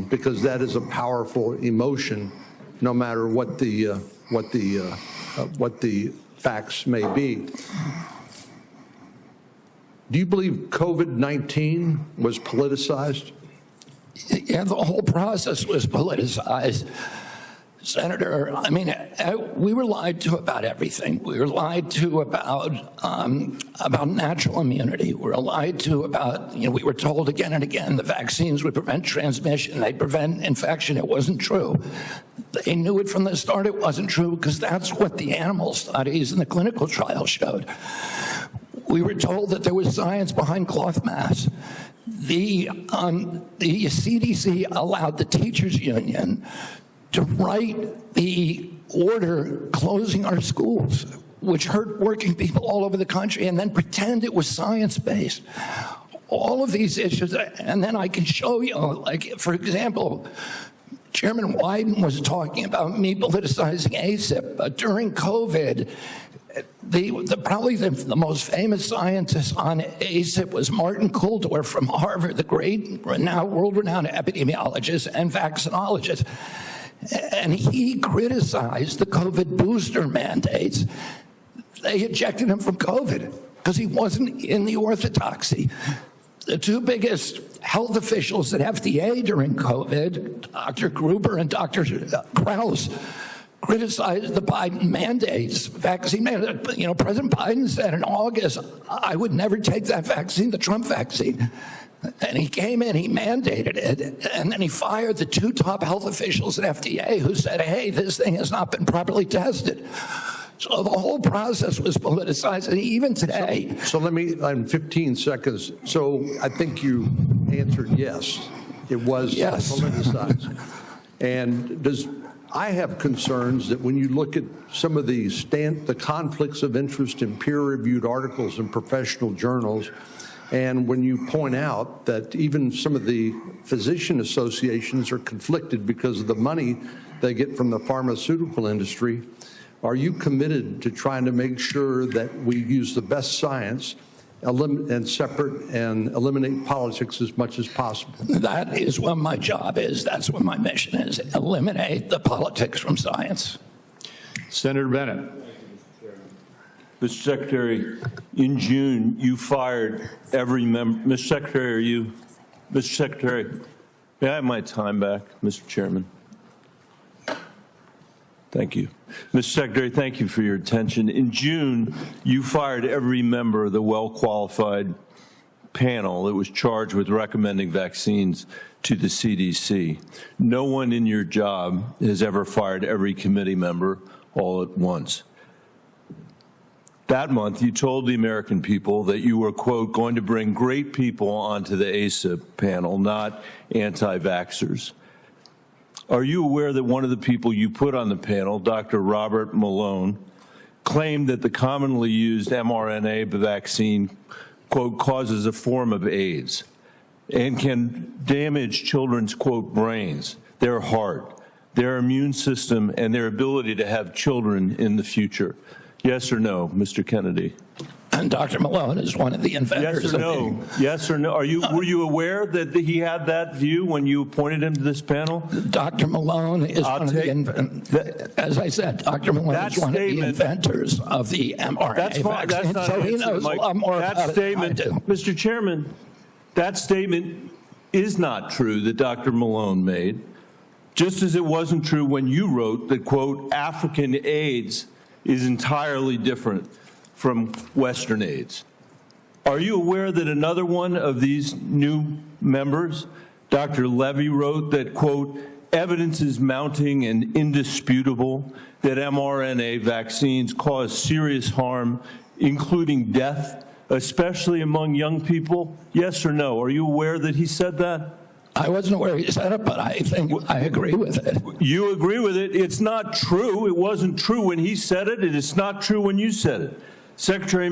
because that is a powerful emotion, no matter what the facts may be. Do you believe COVID-19 was politicized? Yeah, the whole process was politicized. Senator, I mean, we were lied to about everything. We were lied to about natural immunity. We were lied to about, we were told again and again the vaccines would prevent transmission, they'd prevent infection. It wasn't true. They knew it from the start it wasn't true because that's what the animal studies and the clinical trials showed. We were told that there was science behind cloth masks. The CDC allowed the teachers union to write the order closing our schools, which hurt working people all over the country, and then pretend it was science-based. All of these issues, and then I can show you, like, for example, Chairman Wyden was talking about me politicizing ACIP, but during COVID, probably the most famous scientist on ACIP was Martin Kulldorff from Harvard, the great world-renowned epidemiologist and vaccinologist. And he criticized the COVID booster mandates. They ejected him from COVID because he wasn't in the orthodoxy. The two biggest health officials at FDA during COVID, Dr. Gruber and Dr. Krause, criticized the Biden mandates, vaccine mandates. President Biden said in August, I would never take that vaccine, the Trump vaccine. And he came in, he mandated it, and then he fired the 2 top health officials at FDA who said, hey, this thing has not been properly tested. So the whole process was politicized, and even today. So let me, in 15 seconds, so I think you answered yes. It was politicized. And I have concerns that when you look at some of the conflicts of interest in peer-reviewed articles in professional journals, and when you point out that even some of the physician associations are conflicted because of the money they get from the pharmaceutical industry, are you committed to trying to make sure that we use the best science and separate and eliminate politics as much as possible? That is what my job is. That's what my mission is, eliminate the politics from science. Senator Bennett. Mr. Secretary, in June, you fired every member. Mr. Secretary, are you? Mr. Secretary, may I have my time back, Mr. Chairman? Thank you. Mr. Secretary, thank you for your attention. In June, you fired every member of the well-qualified panel that was charged with recommending vaccines to the CDC. No one in your job has ever fired every committee member all at once. That month, you told the American people that you were, quote, going to bring great people onto the ACIP panel, not anti-vaxxers. Are you aware that one of the people you put on the panel, Dr. Robert Malone, claimed that the commonly used mRNA vaccine, quote, causes a form of AIDS and can damage children's, quote, brains, their heart, their immune system, and their ability to have children in the future? Yes or no, Mr. Kennedy? And Dr. Malone is one of the inventors. Yes or no? Yes or no? Were you aware that he had that view when you appointed him to this panel? Dr. Malone is one of the inventors. As I said, Dr. Malone is one of the inventors of the mRNA vaccine, so he knows a lot more about it than I do. Mr. Chairman, that statement is not true that Dr. Malone made, just as it wasn't true when you wrote that, quote, African AIDS is entirely different from Western AIDS. Are you aware that another one of these new members, Dr. Levy, wrote that, quote, evidence is mounting and indisputable that mRNA vaccines cause serious harm, including death, especially among young people? Yes or no? Are you aware that he said that? I wasn't aware he said it, but I think I agree with it. You agree with it? It's not true. It wasn't true when he said it, and it's not true when you said it. Secretary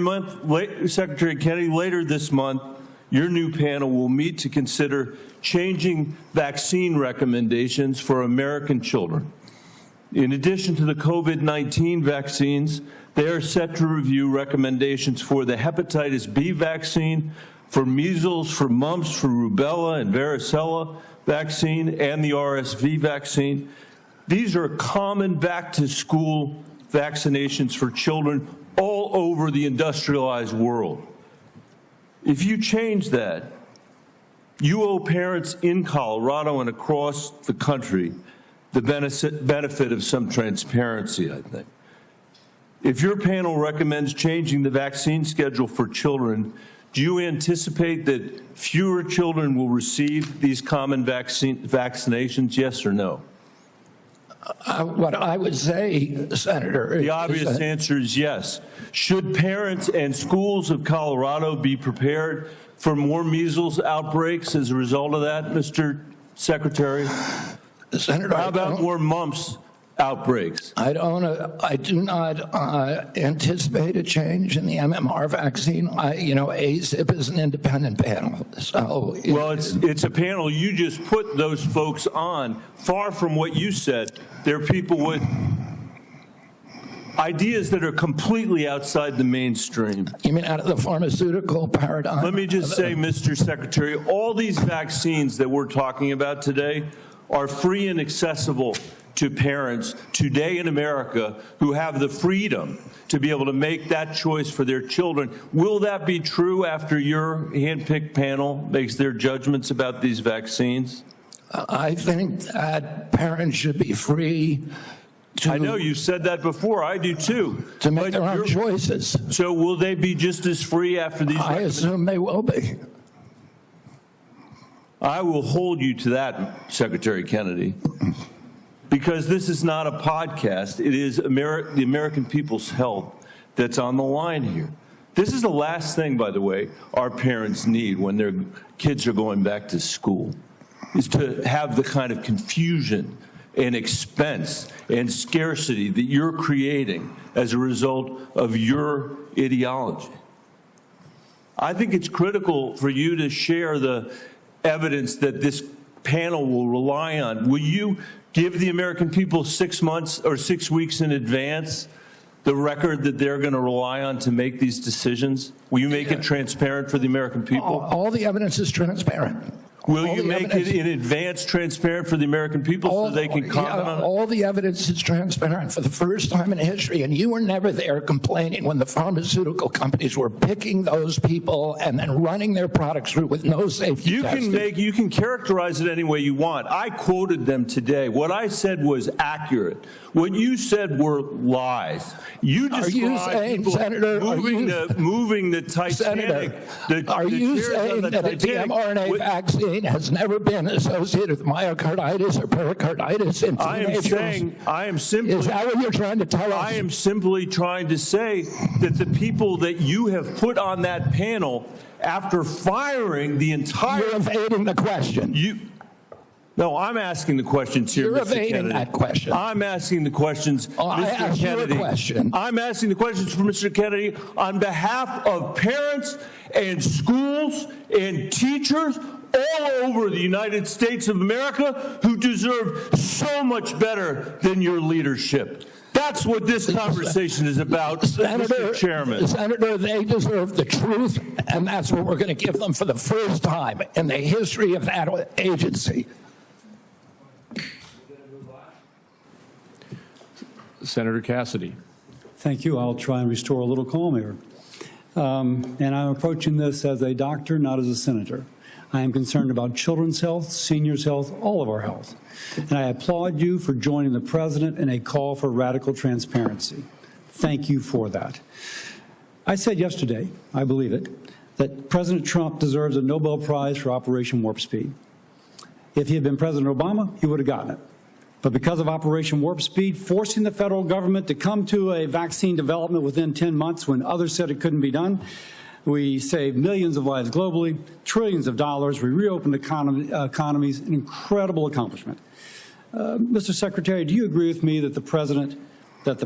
Kennedy, later this month, your new panel will meet to consider changing vaccine recommendations for American children. In addition to the COVID-19 vaccines, they are set to review recommendations for the hepatitis B vaccine, for measles, for mumps, for rubella and varicella vaccine, and the RSV vaccine. These are common back-to-school vaccinations for children all over the industrialized world. If you change that, you owe parents in Colorado and across the country the benefit of some transparency, I think. If your panel recommends changing the vaccine schedule for children, do you anticipate that fewer children will receive these common vaccinations, yes or no? What I would say, Senator, the obvious answer is yes. Should parents and schools of Colorado be prepared for more measles outbreaks as a result of that, Mr. Secretary? Senator, how about more mumps outbreaks? I do not anticipate a change in the MMR vaccine. ACIP is an independent panel. So well, it's a panel. You just put those folks on. Far from what you said, they're people with ideas that are completely outside the mainstream. You mean out of the pharmaceutical paradigm? Let me just say, Mr. Secretary, all these vaccines that we're talking about today are free and accessible to parents today in America who have the freedom to be able to make that choice for their children. Will that be true after your handpicked panel makes their judgments about these vaccines? I think that parents should be free to... I know you said that before. I do too. To make their own choices. So will they be just as free after these? I assume they will be. I will hold you to that, Secretary Kennedy, because this is not a podcast. It is the American people's health that's on the line here. This is the last thing, by the way, our parents need when their kids are going back to school, is to have the kind of confusion and expense and scarcity that you're creating as a result of your ideology. I think it's critical for you to share the evidence that this panel will rely on. Will you give the American people 6 months or 6 weeks in advance the record that they're going to rely on to make these decisions? Will you make it transparent for the American people? All the evidence is transparent. Will you make it in advance transparent for the American people so they can comment on it? All the evidence is transparent for the first time in history, and you were never there complaining when the pharmaceutical companies were picking those people and then running their products through with no safety testing. You can characterize it any way you want. I quoted them today. What I said was accurate. What you said were lies. You described people moving the Titanic. Senator, are you saying that the mRNA vaccine has never been associated with myocarditis or pericarditis in teenagers? I am simply. Is that what you're trying to tell us? I am simply trying to say that the people that you have put on that panel, after firing the entire. You're evading the question. No, I'm asking the questions here, You're Mr. Kennedy. evading that question. I'm asking the questions, I Mr. asked Kennedy. You a question. I'm asking the questions for Mr. Kennedy on behalf of parents and schools and teachers all over the United States of America who deserve so much better than your leadership. That's what this conversation is about, Mr. Chairman. Senator, they deserve the truth, and that's what we're going to give them for the first time in the history of that agency. Senator Cassidy. Thank you. I'll try and restore a little calm here. And I'm approaching this as a doctor, not as a senator. I am concerned about children's health, seniors' health, all of our health. And I applaud you for joining the President in a call for radical transparency. Thank you for that. I said yesterday, I believe it, that President Trump deserves a Nobel Prize for Operation Warp Speed. If he had been President Obama, he would have gotten it. But because of Operation Warp Speed, forcing the federal government to come to a vaccine development within 10 months when others said it couldn't be done, we saved millions of lives globally, trillions of dollars. We reopened economies, an incredible accomplishment. Mr. Secretary, do you agree with me that the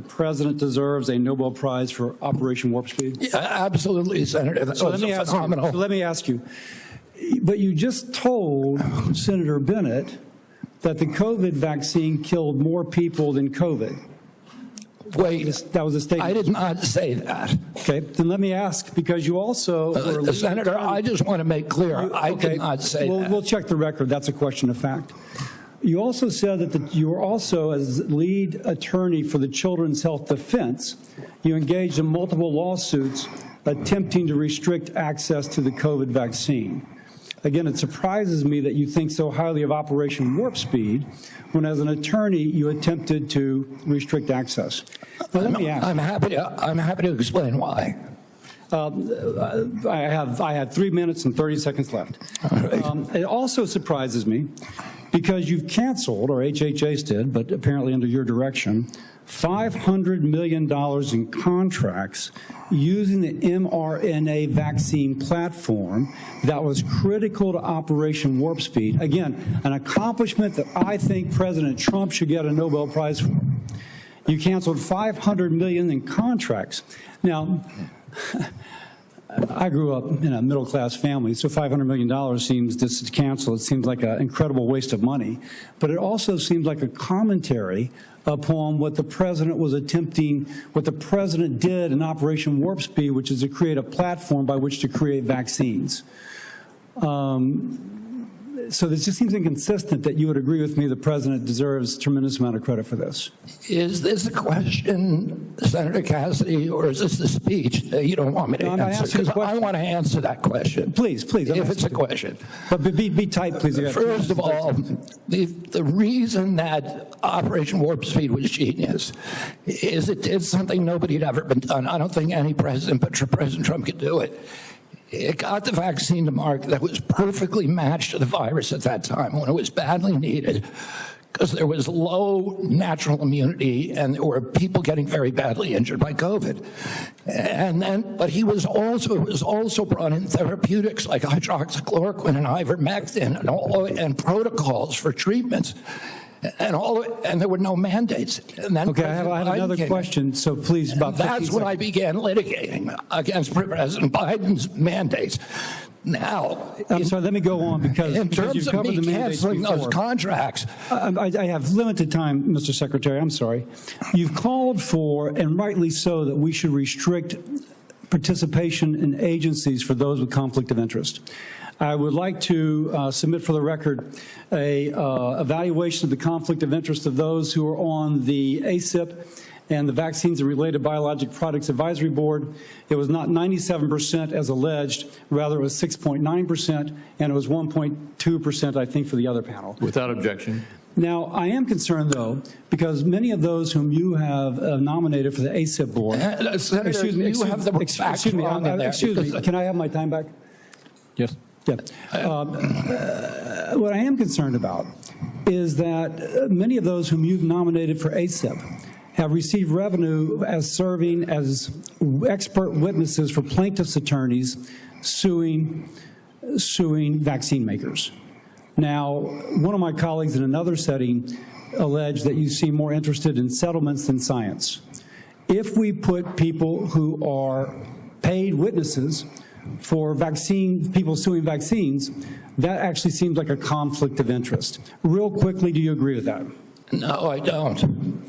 President deserves a Nobel Prize for Operation Warp Speed? Yeah, absolutely, Senator. That was phenomenal. Let me ask you, but you just told Senator Bennett that the COVID vaccine killed more people than COVID. Wait, that was a statement. I did not say that. Okay, then let me ask, because you also were Senator, I just want to make clear, I did not say that. We'll check the record. That's a question of fact. You also said that you were also, as lead attorney for the Children's Health Defense, you engaged in multiple lawsuits attempting to restrict access to the COVID vaccine. Again, it surprises me that you think so highly of Operation Warp Speed when, as an attorney, you attempted to restrict access. Now, let me ask. I'm happy to explain why. I had 3 minutes and 30 seconds left. Right. It also surprises me because you've canceled, or HHS did, but apparently under your direction, $500 million in contracts using the mRNA vaccine platform that was critical to Operation Warp Speed. Again, an accomplishment that I think President Trump should get a Nobel Prize for. You canceled $500 million in contracts. Now, I grew up in a middle-class family, so $500 million seems, just to cancel, it seems like an incredible waste of money. But it also seems like a commentary upon what the President was attempting, what the President did in Operation Warp Speed, which is to create a platform by which to create vaccines. So this just seems inconsistent that you would agree with me the President deserves a tremendous amount of credit for this. Is this a question, Senator Cassidy, or is this a speech that you don't want me to answer? Because I want to answer that question. Please, please. If it's a question. But be tight, please. First of all, the reason that Operation Warp Speed was genius is it did something nobody had ever been done. I don't think any president but President Trump could do it. It got the vaccine to market that was perfectly matched to the virus at that time when it was badly needed, because there was low natural immunity and there were people getting very badly injured by COVID. But it was also brought in therapeutics like hydroxychloroquine and ivermectin and protocols for treatments. And there were no mandates. And then Okay, I have another question, so please, about 15 that's when I seconds. began litigating against President Biden's mandates. Now, I'm sorry, let me go on because in you've terms of covered me the mandates canceling those before. contracts, I have limited time, Mr. Secretary, I'm sorry. You've called for, and rightly so, that we should restrict participation in agencies for those with conflict of interest. I would like to submit for the record a evaluation of the conflict of interest of those who are on the ACIP and the Vaccines and Related Biologic Products Advisory Board. It was not 97% as alleged, rather it was 6.9%, and it was 1.2%, I think, for the other panel. Without objection. Now, I am concerned, though, because many of those whom you have nominated for the ACIP board, Senator, excuse me, can I have my time back? Yes. Yeah. What I am concerned about is that many of those whom you've nominated for ACIP have received revenue as serving as expert witnesses for plaintiffs' attorneys suing vaccine makers. Now, one of my colleagues in another setting alleged that you seem more interested in settlements than science. If we put people who are paid witnesses for people suing vaccines, that actually seems like a conflict of interest. Real quickly, do you agree with that? no, I don't.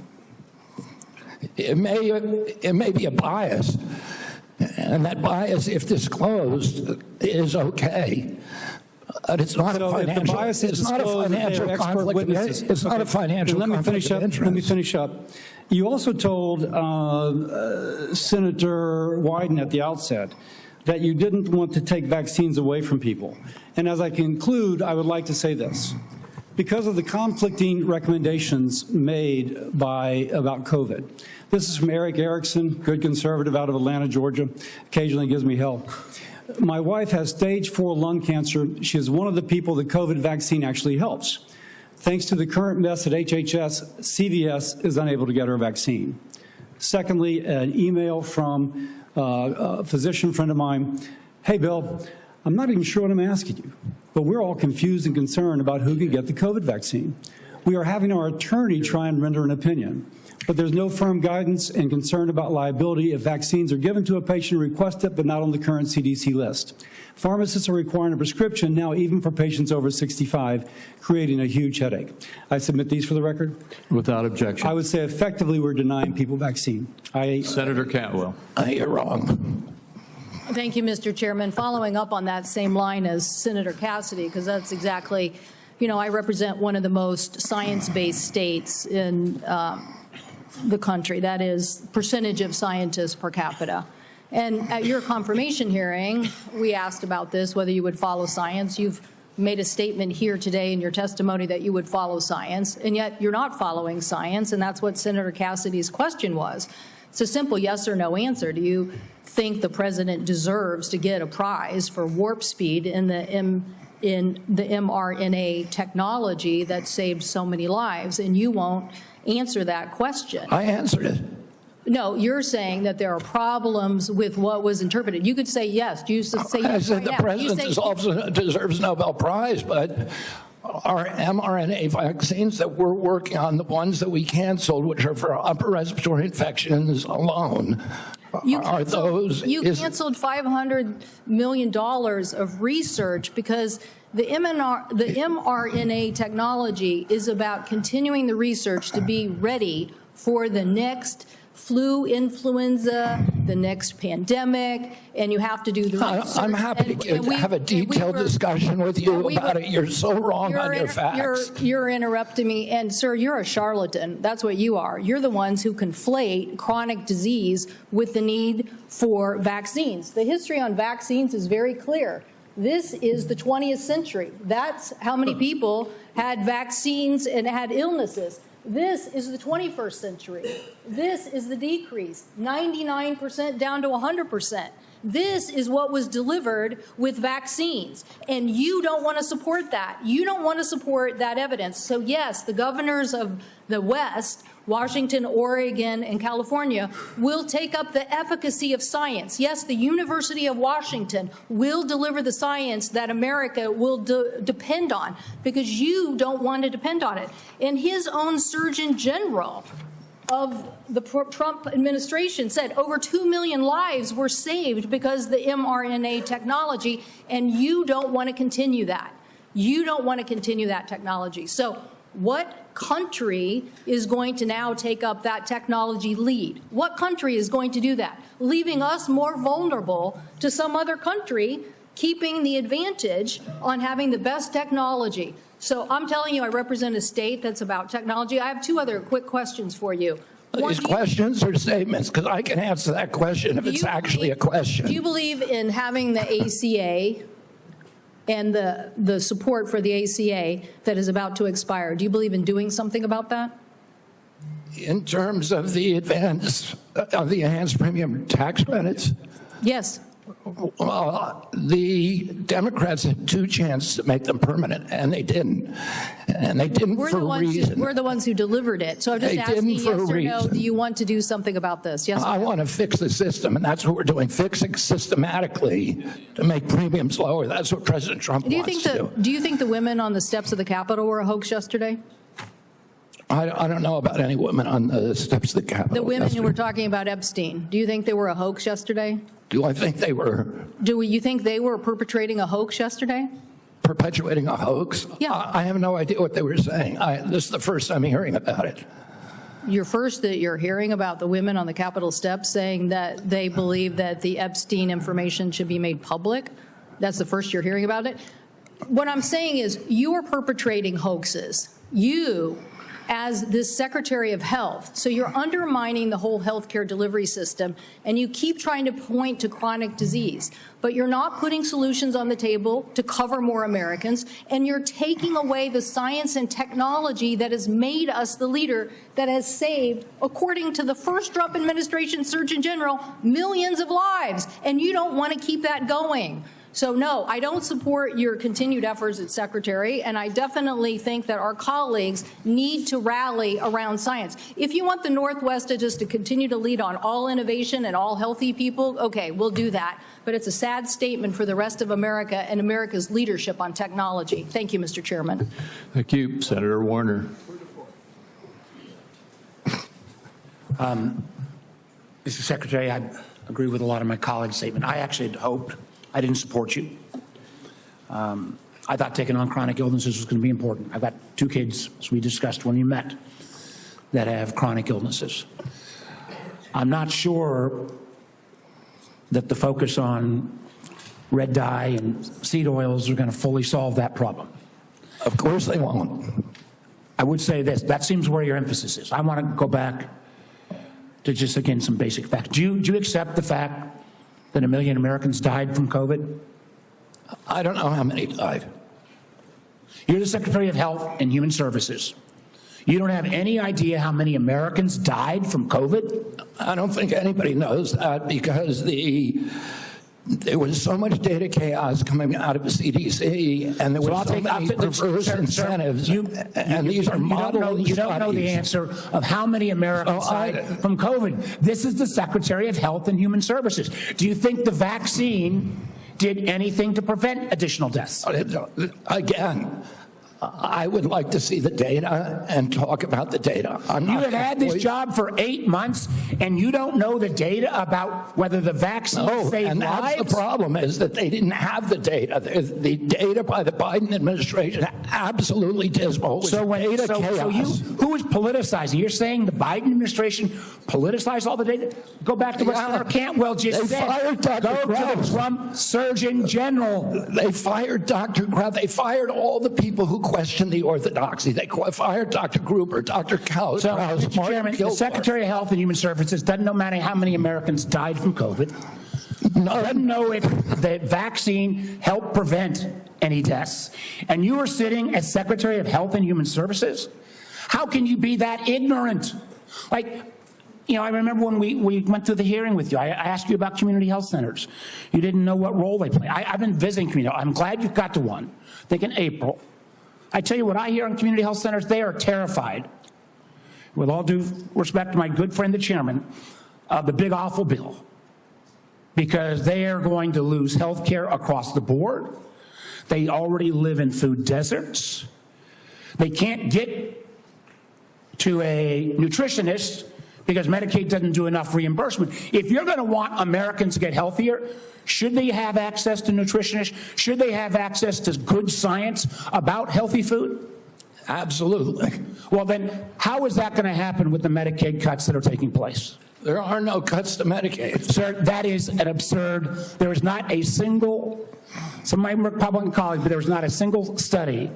It may be a bias, and that bias, if disclosed, is okay. But it's not So a if the financial. bias is It's not a disclosed, that they are financial expert conflict. witnesses. It's not a Okay. financial Let me conflict finish of up. interest. Let me finish up. You also told Senator Wyden at the outset that you didn't want to take vaccines away from people. And as I conclude, I would like to say this. Because of the conflicting recommendations made about COVID. This is from Eric Erickson, good conservative out of Atlanta, Georgia, occasionally gives me hell. My wife has stage 4 lung cancer. She is one of the people the COVID vaccine actually helps. Thanks to the current mess at HHS, CVS is unable to get her vaccine. Secondly, an email from a physician friend of mine. Hey, Bill, I'm not even sure what I'm asking you, but we're all confused and concerned about who can get the COVID vaccine. We are having our attorney try and render an opinion, but there's no firm guidance and concern about liability if vaccines are given to a patient who requests it but not on the current CDC list. Pharmacists are requiring a prescription now even for patients over 65, creating a huge headache. I submit these for the record. Without objection. I would say effectively we're denying people vaccine. Senator Cantwell. You're wrong. Thank you, Mr. Chairman. Following up on that same line as Senator Cassidy, because that's exactly, I represent one of the most science-based states in the country. That is percentage of scientists per capita. And at your confirmation hearing, we asked about this, whether you would follow science. You've made a statement here today in your testimony that you would follow science, and yet you're not following science, and that's what Senator Cassidy's question was. It's a simple yes or no answer. Do you think the president deserves to get a prize for warp speed in the mRNA technology that saved so many lives? And you won't answer that question. I answered it. No, you're saying that there are problems with what was interpreted. You could say yes. You should say yes. I said the right now. president also deserves a Nobel Prize, but our mRNA vaccines that we're working on, the ones that we canceled, which are for upper respiratory infections alone, You are those. canceled $500 million of research because the mRNA technology is about continuing the research to be ready for the next flu, influenza, the next pandemic, and you have to do the research. I'm happy to have a detailed discussion with you about it. You're so wrong on your facts. You're interrupting me, and sir, you're a charlatan. That's what you are. You're the ones who conflate chronic disease with the need for vaccines. The history on vaccines is very clear. This is the 20th century. That's how many people had vaccines and had illnesses. This is the 21st century. This is the decrease, 99% down to 100%. This is what was delivered with vaccines, and you don't want to support that. You don't want to support that evidence. So yes, the governors of the West, Washington, Oregon, and California, will take up the efficacy of science. Yes, the University of Washington will deliver the science that America will depend on, because you don't want to depend on it. And his own Surgeon General of the Trump administration said over 2 million lives were saved because of the mRNA technology, and you don't want to continue that. You don't want to continue that technology. So what country is going to now take up that technology lead? What country is going to do that, leaving us more vulnerable to some other country keeping the advantage on having the best technology? So I'm telling you, I represent a state that's about technology. I have two other quick questions for you. These questions or statements? Because I can answer that question if it's actually a question. Do you believe in having the ACA and the support for the ACA that is about to expire? Do you believe in doing something about that? In terms of the enhanced premium tax credits? Yes. Well, the Democrats had two chances to make them permanent, and they didn't. And they didn't for a reason. We're the ones who delivered it. So I'm just asking, yes or no, do you want to do something about this? Yes or no? I want to fix the system, and that's what we're doing, fixing systematically to make premiums lower. That's what President Trump wants to do. Do you think the women on the steps of the Capitol were a hoax yesterday? I don't know about any women on the steps of the Capitol. The women who were talking about Epstein, do you think they were a hoax yesterday? Do I think they were? Do you think they were perpetrating a hoax yesterday? Perpetuating a hoax? Yeah. I have no idea what they were saying. This is the first I'm hearing about it. You're hearing about the women on the Capitol steps saying that they believe that the Epstein information should be made public? That's the first you're hearing about it? What I'm saying is you are perpetrating hoaxes. You, as this Secretary of Health. So you're undermining the whole healthcare delivery system, and you keep trying to point to chronic disease, but you're not putting solutions on the table to cover more Americans, and you're taking away the science and technology that has made us the leader that has saved, according to the first Trump administration Surgeon General, millions of lives, and you don't want to keep that going. So no, I don't support your continued efforts as Secretary, and I definitely think that our colleagues need to rally around science. If you want the Northwest to continue to lead on all innovation and all healthy people, okay, we'll do that. But it's a sad statement for the rest of America and America's leadership on technology. Thank you, Mr. Chairman. Thank you. Senator Warner. Mr. Secretary, I agree with a lot of my colleagues' statement. I actually had hoped I didn't support you. I thought taking on chronic illnesses was going to be important. I've got 2 kids, as we discussed when you met, that have chronic illnesses. I'm not sure that the focus on red dye and seed oils are going to fully solve that problem. Of course they won't. I would say this, that seems where your emphasis is. I want to go back to just, again, some basic facts. Do you accept the fact that 1 million Americans died from COVID? I don't know how many died. You're the Secretary of Health and Human Services. You don't have any idea how many Americans died from COVID? I don't think anybody knows that because there was so much data chaos coming out of the CDC, and there was so many perverse incentives. And these are model studies. You don't know the answer of how many Americans died from COVID. This is the Secretary of Health and Human Services. Do you think the vaccine did anything to prevent additional deaths? Again, I would like to see the data and talk about the data. You have had this job for 8 months, and you don't know the data about whether the vaccine saved lives? And that's the problem, is that they didn't have the data. The data by the Biden administration absolutely dismal. So who is politicizing? You're saying the Biden administration politicized all the data? Go back to what Senator Cantwell just said. Fired Dr. Go to the Trump Surgeon General. They fired Dr. Kraft. They fired all the people who questioned the orthodoxy. They fired Dr. Gruber, Dr. Kraus. So, Mr. Chairman, the Secretary of Health and Human Services doesn't know how many Americans died from COVID. Doesn't know if the vaccine helped prevent any deaths. And you are sitting as Secretary of Health and Human Services? How can you be that ignorant? Like, You know, I remember when we went through the hearing with you, I asked you about community health centers. You didn't know what role they play. I've been visiting community. I'm glad you got to one, I think in April. I tell you what I hear on community health centers, they are terrified, with all due respect to my good friend, the chairman, of the big awful bill, because they are going to lose health care across the board. They already live in food deserts. They can't get to a nutritionist because Medicaid doesn't do enough reimbursement. If you're going to want Americans to get healthier, should they have access to nutritionists? Should they have access to good science about healthy food? Absolutely. Well, then how is that going to happen with the Medicaid cuts that are taking place? There are no cuts to Medicaid. Sir, that is an absurd. There is not a single, some of my Republican colleagues, but there is not a single study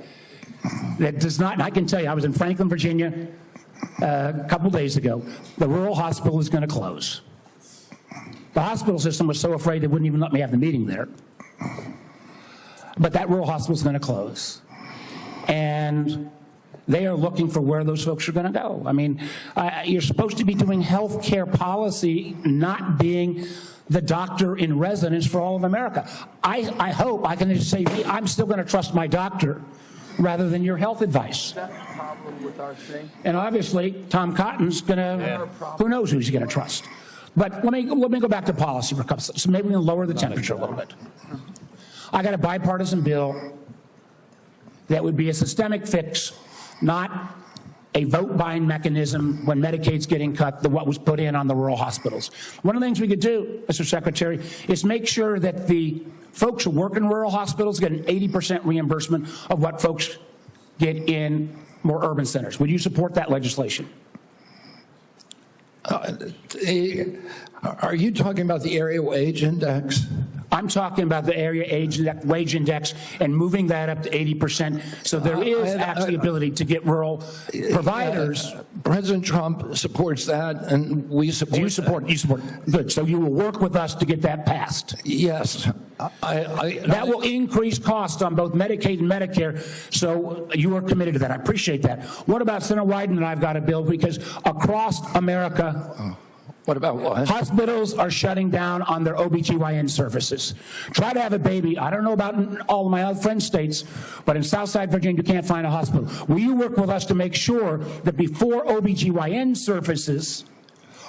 that does not, and I can tell you, I was in Franklin, Virginia a couple days ago. The rural hospital is going to close. The hospital system was so afraid they wouldn't even let me have the meeting there. But that rural hospital is going to close. And they are looking for where those folks are going to go. I mean, you're supposed to be doing health care policy, not being the doctor in residence for all of America. I hope I can just say, I'm still going to trust my doctor rather than your health advice. Is that a problem with our thing? And obviously, Tom Cotton's going to, who knows who he's going to trust. But let me go back to policy for a couple, so maybe we can lower the temperature a little bit. I got a bipartisan bill that would be a systemic fix, not a vote-buying mechanism when Medicaid's getting cut, what was put in on the rural hospitals. One of the things we could do, Mr. Secretary, is make sure that the folks who work in rural hospitals get an 80% reimbursement of what folks get in more urban centers. Would you support that legislation? Are you talking about the area wage index? I'm talking about the area wage index and moving that up to 80%. So there is actually ability to get rural providers. President Trump supports that, and we support. You support. You support. Good. So you will work with us to get that passed. Yes. That will increase costs on both Medicaid and Medicare. So you are committed to that. I appreciate that. What about Senator Wyden and I've got a bill because across America. What about what? Hospitals are shutting down on their OBGYN services. Try to have a baby. I don't know about all of my other friend states, but in Southside Virginia, you can't find a hospital. Will you work with us to make sure that before OBGYN services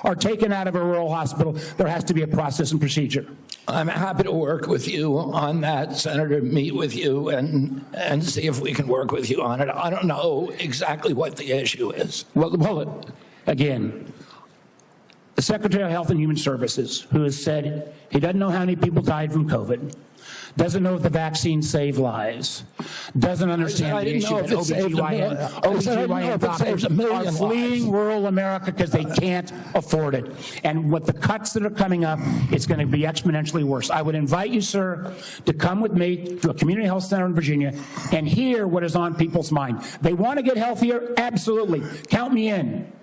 are taken out of a rural hospital, there has to be a process and procedure? I'm happy to work with you on that, Senator, meet with you and see if we can work with you on it. I don't know exactly what the issue is. Well, again, the Secretary of Health and Human Services, who has said he doesn't know how many people died from COVID, doesn't know if the vaccine saved lives, doesn't understand the issue that OBGYN doctors are fleeing rural America because they can't afford it. And with the cuts that are coming up, it's going to be exponentially worse. I would invite you, sir, to come with me to a community health center in Virginia and hear what is on people's mind. They want to get healthier? Absolutely. Count me in.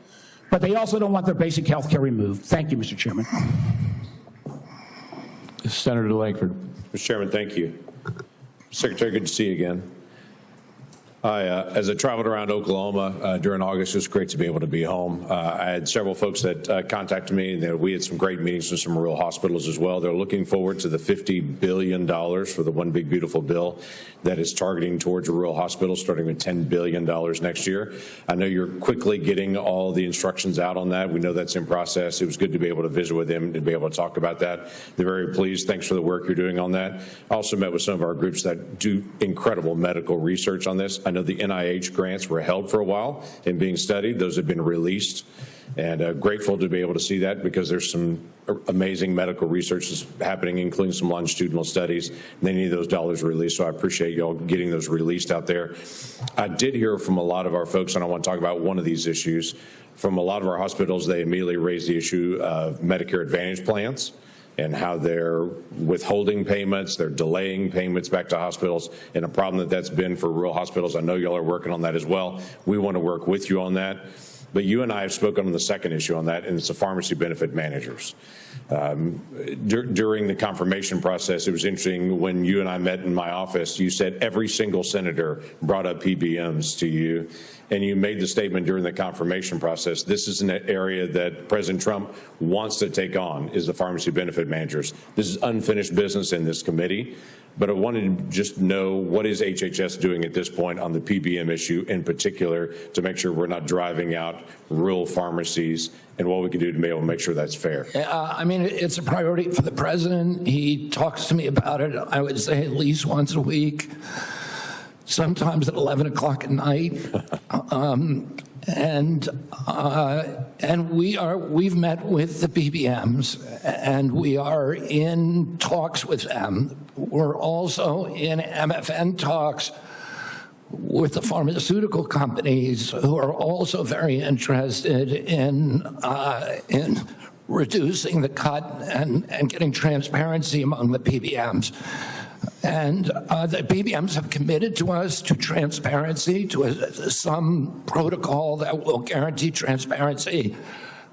But they also don't want their basic health care removed. Thank you, Mr. Chairman. Senator Langford. Mr. Chairman, thank you. Secretary, good to see you again. As I traveled around Oklahoma during August, it was great to be able to be home. I had several folks that contacted me, and we had some great meetings with some rural hospitals as well. They're looking forward to the $50 billion for the One Big Beautiful Bill that is targeting towards rural hospitals, starting with $10 billion next year. I know you're quickly getting all the instructions out on that. We know that's in process. It was good to be able to visit with them and be able to talk about that. They're very pleased. Thanks for the work you're doing on that. I also met with some of our groups that do incredible medical research on this. I know the NIH grants were held for a while and being studied. Those have been released, and grateful to be able to see that because there's some amazing medical research that's happening, including some longitudinal studies. And they need those dollars released, so I appreciate y'all getting those released out there. I did hear from a lot of our folks, and I want to talk about one of these issues. From a lot of our hospitals, they immediately raised the issue of Medicare Advantage plans and how they're withholding payments, they're delaying payments back to hospitals, and a problem that's been for rural hospitals. I know y'all are working on that as well. We want to work with you on that. But you and I have spoken on the second issue on that, and it's the pharmacy benefit managers. During the confirmation process, it was interesting when you and I met in my office, you said every single senator brought up PBMs to you, and you made the statement during the confirmation process, this is an area that President Trump wants to take on, is the pharmacy benefit managers. This is unfinished business in this committee, but I wanted to just know, what is HHS doing at this point on the PBM issue in particular to make sure we're not driving out rural pharmacies, and what we can do to be able to make sure that's fair? I mean, it's a priority for the president. He talks to me about it, I would say, at least once a week, sometimes at 11 o'clock at night. And we've met with the PBMs, and we are in talks with them. We're also in MFN talks with the pharmaceutical companies, who are also very interested in reducing the cut and getting transparency among the PBMs. And the PBMs have committed to us to transparency, to some protocol that will guarantee transparency.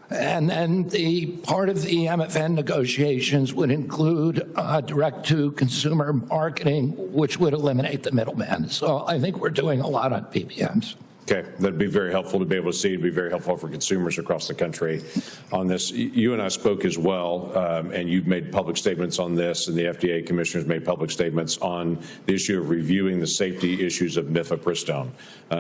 And then the part of the MFN negotiations would include direct-to-consumer marketing, which would eliminate the middleman. So I think we're doing a lot on PBMs. Okay, that'd be very helpful to be able to see. It'd be very helpful for consumers across the country on this. You and I spoke as well, and you've made public statements on this, and the FDA commissioners made public statements on the issue of reviewing the safety issues of mifepristone.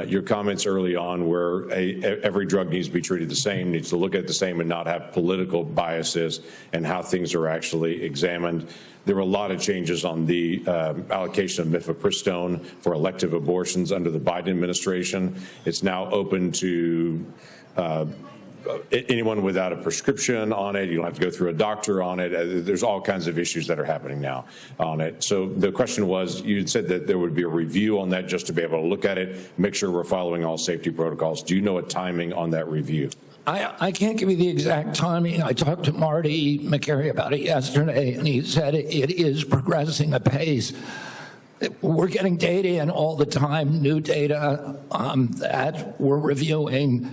Your comments early on were every drug needs to be treated the same, needs to look at the same, and not have political biases, and how things are actually examined. There were a lot of changes on the allocation of mifepristone for elective abortions under the Biden administration. It's now open to anyone without a prescription on it. You don't have to go through a doctor on it. There's all kinds of issues that are happening now on it. So the question was, you said that there would be a review on that just to be able to look at it, make sure we're following all safety protocols. Do you know a timing on that review? I can't give you the exact timing. I talked to Marty McCary about it yesterday, and he said it is progressing apace. We're getting data in all the time, new data that we're reviewing.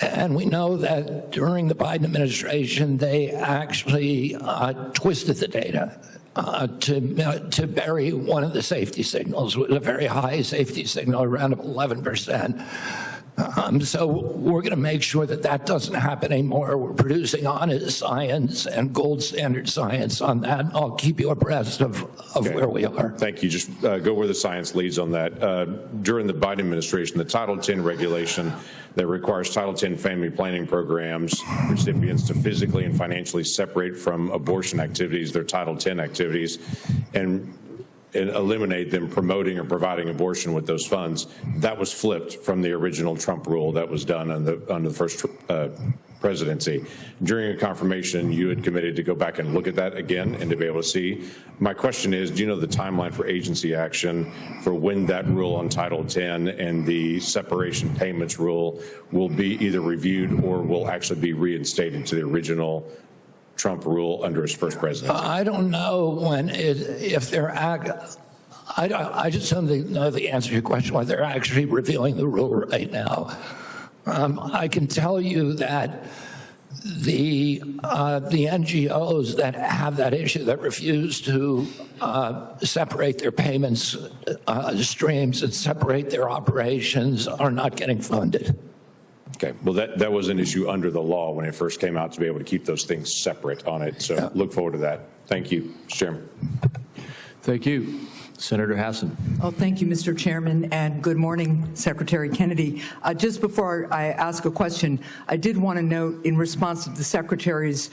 And we know that during the Biden administration, they actually twisted the data to bury one of the safety signals, with a very high safety signal, around 11%. So we're going to make sure that that doesn't happen anymore. We're producing honest science and gold standard science on that. I'll keep you abreast of where we are. Thank you. Just go where the science leads on that. During the Biden administration, the Title X regulation that requires Title X family planning programs recipients to physically and financially separate from abortion activities, their Title X activities, and eliminate them promoting or providing abortion with those funds. That was flipped from the original Trump rule that was done under the first presidency. During a confirmation, you had committed to go back and look at that again and to be able to see. My question is, do you know the timeline for agency action for when that rule on Title X and the separation payments rule will be either reviewed or will actually be reinstated to the original Trump rule under his first presidency? I don't know if they're I just don't know the answer to your question, whether they're actually reviewing the rule right now. I can tell you that the NGOs that have that issue, that refuse to separate their payments streams and separate their operations, are not getting funded. Okay, well, that was an issue under the law when it first came out, to be able to keep those things separate on it. So look forward to that. Thank you, Mr. Chairman. Thank you. Senator Hassan. Oh, thank you, Mr. Chairman, and good morning, Secretary Kennedy. Just before I ask a question, I did want to note, in response to the Secretary's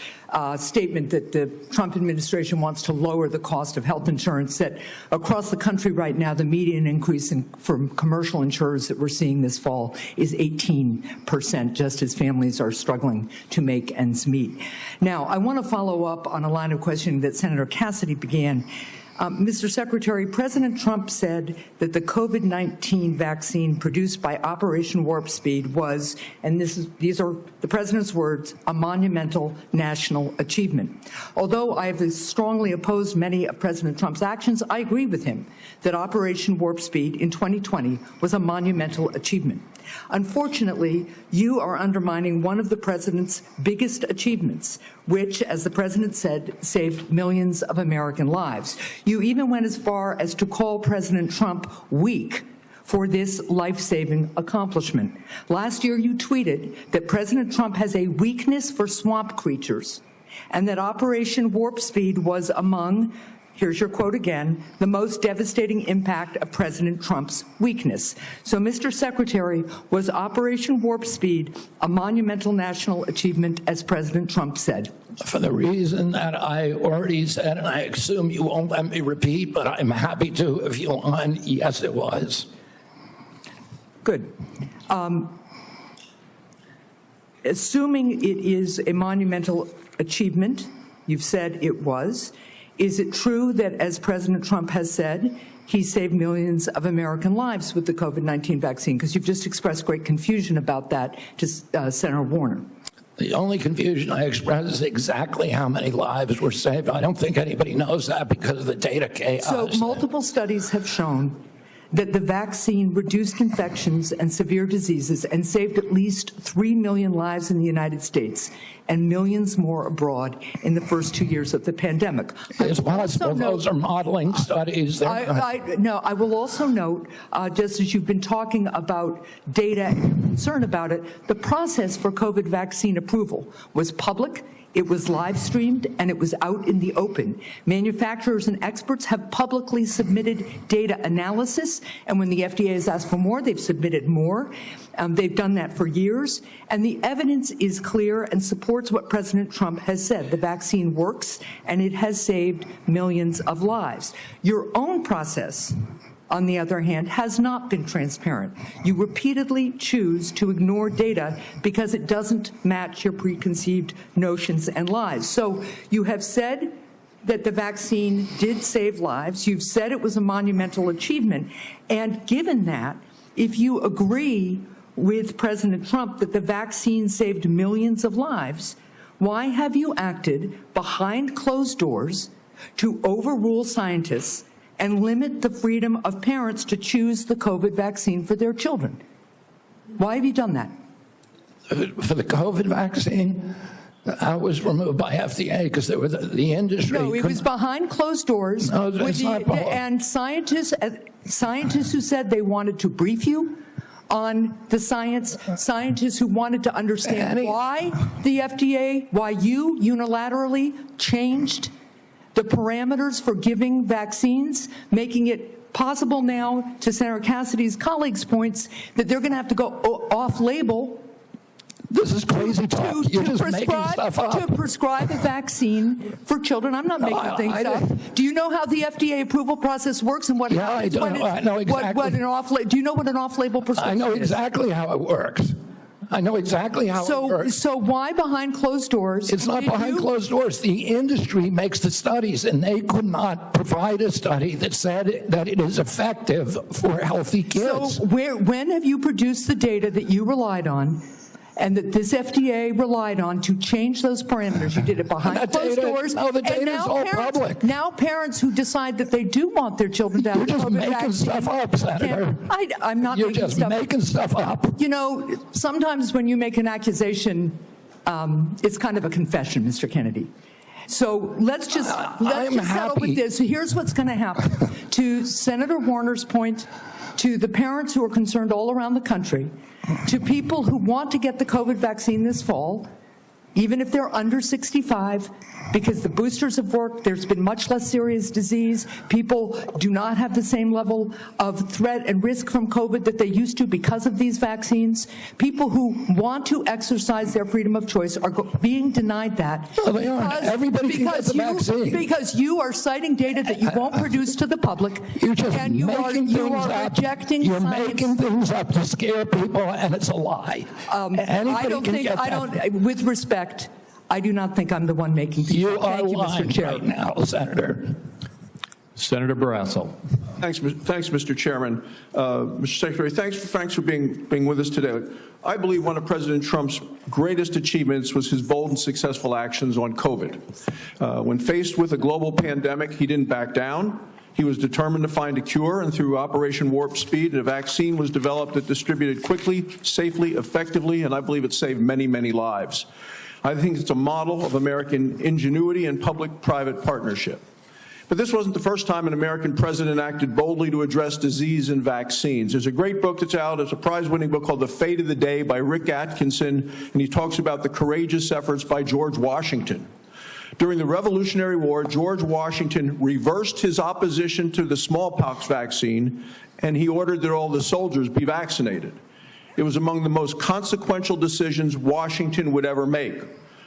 statement that the Trump administration wants to lower the cost of health insurance, that across the country right now, the median increase from commercial insurers that we're seeing this fall is 18%, just as families are struggling to make ends meet. Now, I want to follow up on a line of questioning that Senator Cassidy began. Mr. Secretary, President Trump said that the COVID-19 vaccine produced by Operation Warp Speed was, and these are the President's words, a monumental national achievement. Although I have strongly opposed many of President Trump's actions, I agree with him that Operation Warp Speed in 2020 was a monumental achievement. Unfortunately, you are undermining one of the president's biggest achievements, which, as the president said, saved millions of American lives. You even went as far as to call President Trump weak for this life-saving accomplishment. Last year, you tweeted that President Trump has a weakness for swamp creatures and that Operation Warp Speed was among, here's your quote again, the most devastating impact of President Trump's weakness. So, Mr. Secretary, was Operation Warp Speed a monumental national achievement, as President Trump said? For the reason that I already said, and I assume you won't let me repeat, but I'm happy to if you want, yes, it was. Good. Assuming it is a monumental achievement, you've said it was, is it true that, as President Trump has said, he saved millions of American lives with the COVID-19 vaccine? Because you've just expressed great confusion about that to Senator Warner. The only confusion I express is exactly how many lives were saved. I don't think anybody knows that because of the data chaos. So multiple studies have shown that the vaccine reduced infections and severe diseases and saved at least 3 million lives in the United States and millions more abroad in the first 2 years of the pandemic. It's possible those are modeling studies. I will also note, just as you've been talking about data and concern about it, the process for COVID vaccine approval was public, it was live streamed, and it was out in the open. Manufacturers and experts have publicly submitted data analysis, and when the FDA has asked for more, they've submitted more. They've done that for years, and the evidence is clear and supports what President Trump has said. The vaccine works, and it has saved millions of lives. Your own process, on the other hand, has not been transparent. You repeatedly choose to ignore data because it doesn't match your preconceived notions and lies. So you have said that the vaccine did save lives. You've said it was a monumental achievement. And given that, if you agree with President Trump that the vaccine saved millions of lives, why have you acted behind closed doors to overrule scientists and limit the freedom of parents to choose the COVID vaccine for their children? Why have you done that? For the COVID vaccine, I was removed by FDA because there was the industry. No, it was behind closed doors. No, it's not and scientists who said they wanted to brief you on the science, scientists who wanted to understand why the FDA, why you unilaterally changed the parameters for giving vaccines, making it possible now, to Senator Cassidy's colleagues' points, that they're going to have to go off-label. This is crazy talk. You're just making stuff up. To prescribe a vaccine for children. I'm not making things up. Do you know how the FDA approval process works and what happens? Yeah, I know exactly. Do you know what an off-label prescription is? I know exactly how it works. I know exactly how it works. So why behind closed doors? It's not behind closed doors. The industry makes the studies, and they could not provide a study that said that it is effective for healthy kids. So when have you produced the data that you relied on and that this FDA relied on to change those parameters? You did it behind closed doors. No, the data is all public. Now parents who decide that they do want their children to have You're just making stuff up, Senator. I'm not You're making just stuff making stuff up. You know, sometimes when you make an accusation, it's kind of a confession, Mr. Kennedy. So let's just settle with this. So here's what's going to happen. To Senator Warner's point, to the parents who are concerned all around the country, to people who want to get the COVID vaccine this fall, even if they're under 65, because the boosters have worked, there's been much less serious disease, people do not have the same level of threat and risk from COVID that they used to because of these vaccines. People who want to exercise their freedom of choice are being denied that. No, they aren't. Everybody can get the vaccine. Because you are citing data that you won't produce to the public. You're just and you are rejecting You're science. making things up to scare people, and it's a lie. With respect, I do not think I'm the one making things You up. are Thank you, lying Mr. Chair. right now, Senator. Senator Barrasso. Thanks, Mr. Chairman. Mr. Secretary, thanks for being with us today. I believe one of President Trump's greatest achievements was his bold and successful actions on COVID. When faced with a global pandemic, he didn't back down. He was determined to find a cure, and through Operation Warp Speed, a vaccine was developed that distributed quickly, safely, effectively, and I believe it saved many, many lives. I think it's a model of American ingenuity and public-private partnership. But this wasn't the first time an American president acted boldly to address disease and vaccines. There's a great book that's out. It's a prize-winning book called The Fate of the Day by Rick Atkinson, and he talks about the courageous efforts by George Washington. During the Revolutionary War, George Washington reversed his opposition to the smallpox vaccine, and he ordered that all the soldiers be vaccinated. It was among the most consequential decisions Washington would ever make.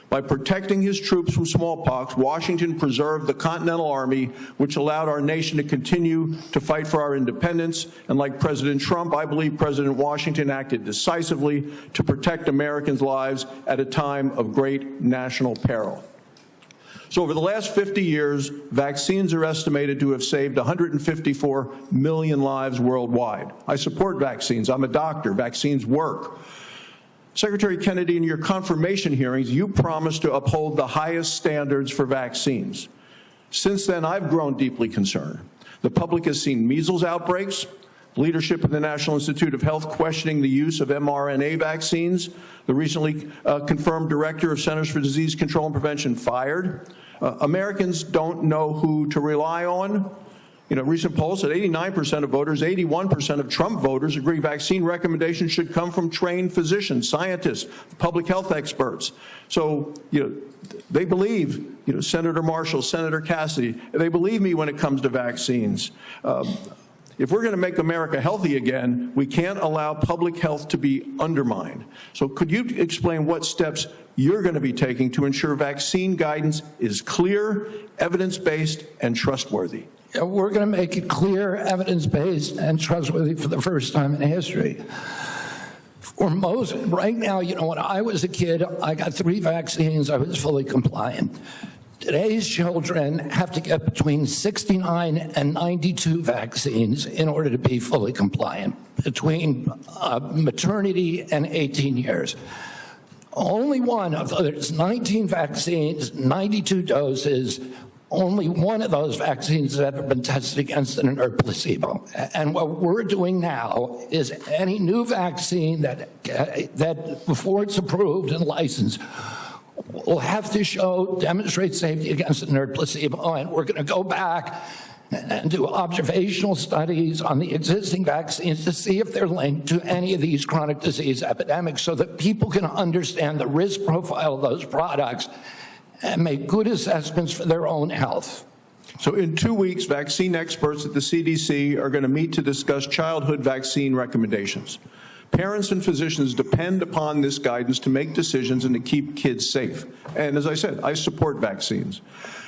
By protecting his troops from smallpox, Washington preserved the Continental Army, which allowed our nation to continue to fight for our independence. And like President Trump, I believe President Washington acted decisively to protect Americans' lives at a time of great national peril. So over the last 50 years, vaccines are estimated to have saved 154 million lives worldwide. I support vaccines. I'm a doctor. Vaccines work. Secretary Kennedy, in your confirmation hearings, you promised to uphold the highest standards for vaccines. Since then, I've grown deeply concerned. The public has seen measles outbreaks, leadership in the National Institute of Health questioning the use of mRNA vaccines, the recently confirmed director of Centers for Disease Control and Prevention fired. Americans don't know who to rely on. You know, recent polls said 89% of voters, 81% of Trump voters agree vaccine recommendations should come from trained physicians, scientists, public health experts. So, you know, they believe, you know, Senator Marshall, Senator Cassidy, they believe me when it comes to vaccines. If we're going to make America healthy again, we can't allow public health to be undermined. So could you explain what steps you're going to be taking to ensure vaccine guidance is clear, evidence-based, and trustworthy? Yeah, we're going to make it clear, evidence-based, and trustworthy for the first time in history. For most, right now, you know, when I was a kid, I got 3 vaccines. I was fully compliant. Today's children have to get between 69 and 92 vaccines in order to be fully compliant, between maternity and 18 years. Only one of those 19 vaccines, 92 doses, only one of those vaccines has ever been tested against an inert placebo. And what we're doing now is any new vaccine that before it's approved and licensed will have to demonstrate safety against an inert placebo. And we're going to go back and do observational studies on the existing vaccines to see if they're linked to any of these chronic disease epidemics so that people can understand the risk profile of those products and make good assessments for their own health. So in 2 weeks, vaccine experts at the CDC are going to meet to discuss childhood vaccine recommendations. Parents and physicians depend upon this guidance to make decisions and to keep kids safe. And as I said, I support vaccines.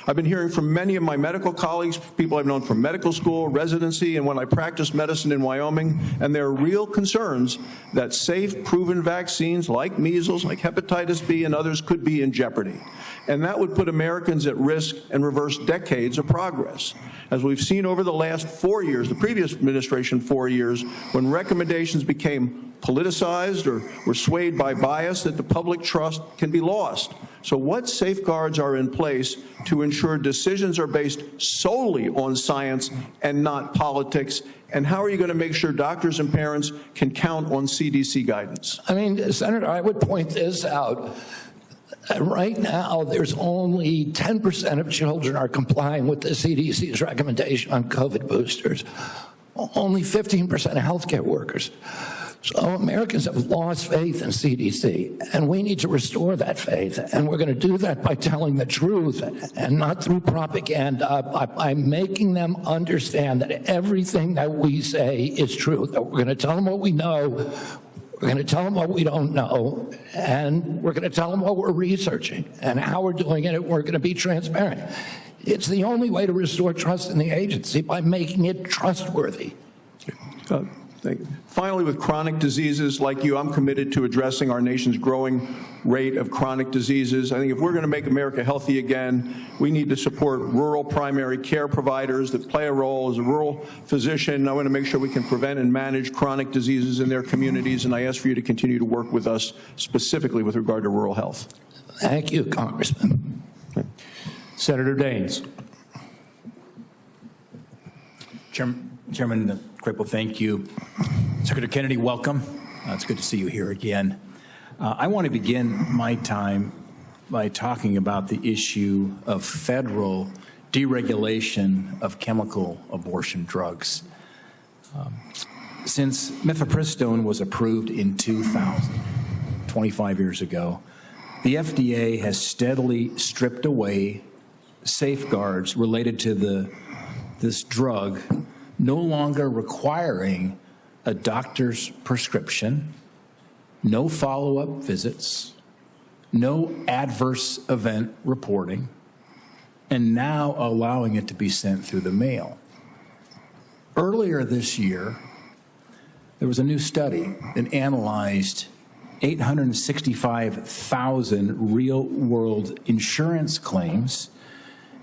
I've been hearing from many of my medical colleagues, people I've known from medical school, residency, and when I practiced medicine in Wyoming, and there are real concerns that safe, proven vaccines like measles, like hepatitis B, and others could be in jeopardy. And that would put Americans at risk and reverse decades of progress. As we've seen over the last 4 years, the previous administration 4 years, when recommendations became politicized or were swayed by bias, that the public trust can be lost. So what safeguards are in place to ensure decisions are based solely on science and not politics? And how are you going to make sure doctors and parents can count on CDC guidance? I mean, Senator, I would point this out. Right now, there's only 10% of children are complying with the CDC's recommendation on COVID boosters. Only 15% of healthcare workers. So Americans have lost faith in CDC, and we need to restore that faith. And we're going to do that by telling the truth and not through propaganda, by making them understand that everything that we say is true, that we're going to tell them what we know, we're going to tell them what we don't know, and we're going to tell them what we're researching and how we're doing it, and we're going to be transparent. It's the only way to restore trust in the agency, by making it trustworthy. Thank you. Finally, with chronic diseases like you, I'm committed to addressing our nation's growing rate of chronic diseases. I think if we're going to make America healthy again, we need to support rural primary care providers that play a role. As a rural physician, I want to make sure we can prevent and manage chronic diseases in their communities, and I ask for you to continue to work with us specifically with regard to rural health. Thank you, Congressman. Senator Daines. Chairman Crapo, thank you. Secretary Kennedy, welcome. It's good to see you here again. I want to begin my time by talking about the issue of federal deregulation of chemical abortion drugs. Since mifepristone was approved in 2000, 25 years ago, the FDA has steadily stripped away safeguards related to this drug, no longer requiring a doctor's prescription, no follow-up visits, no adverse event reporting, and now allowing it to be sent through the mail. Earlier this year, there was a new study that analyzed 865,000 real-world insurance claims,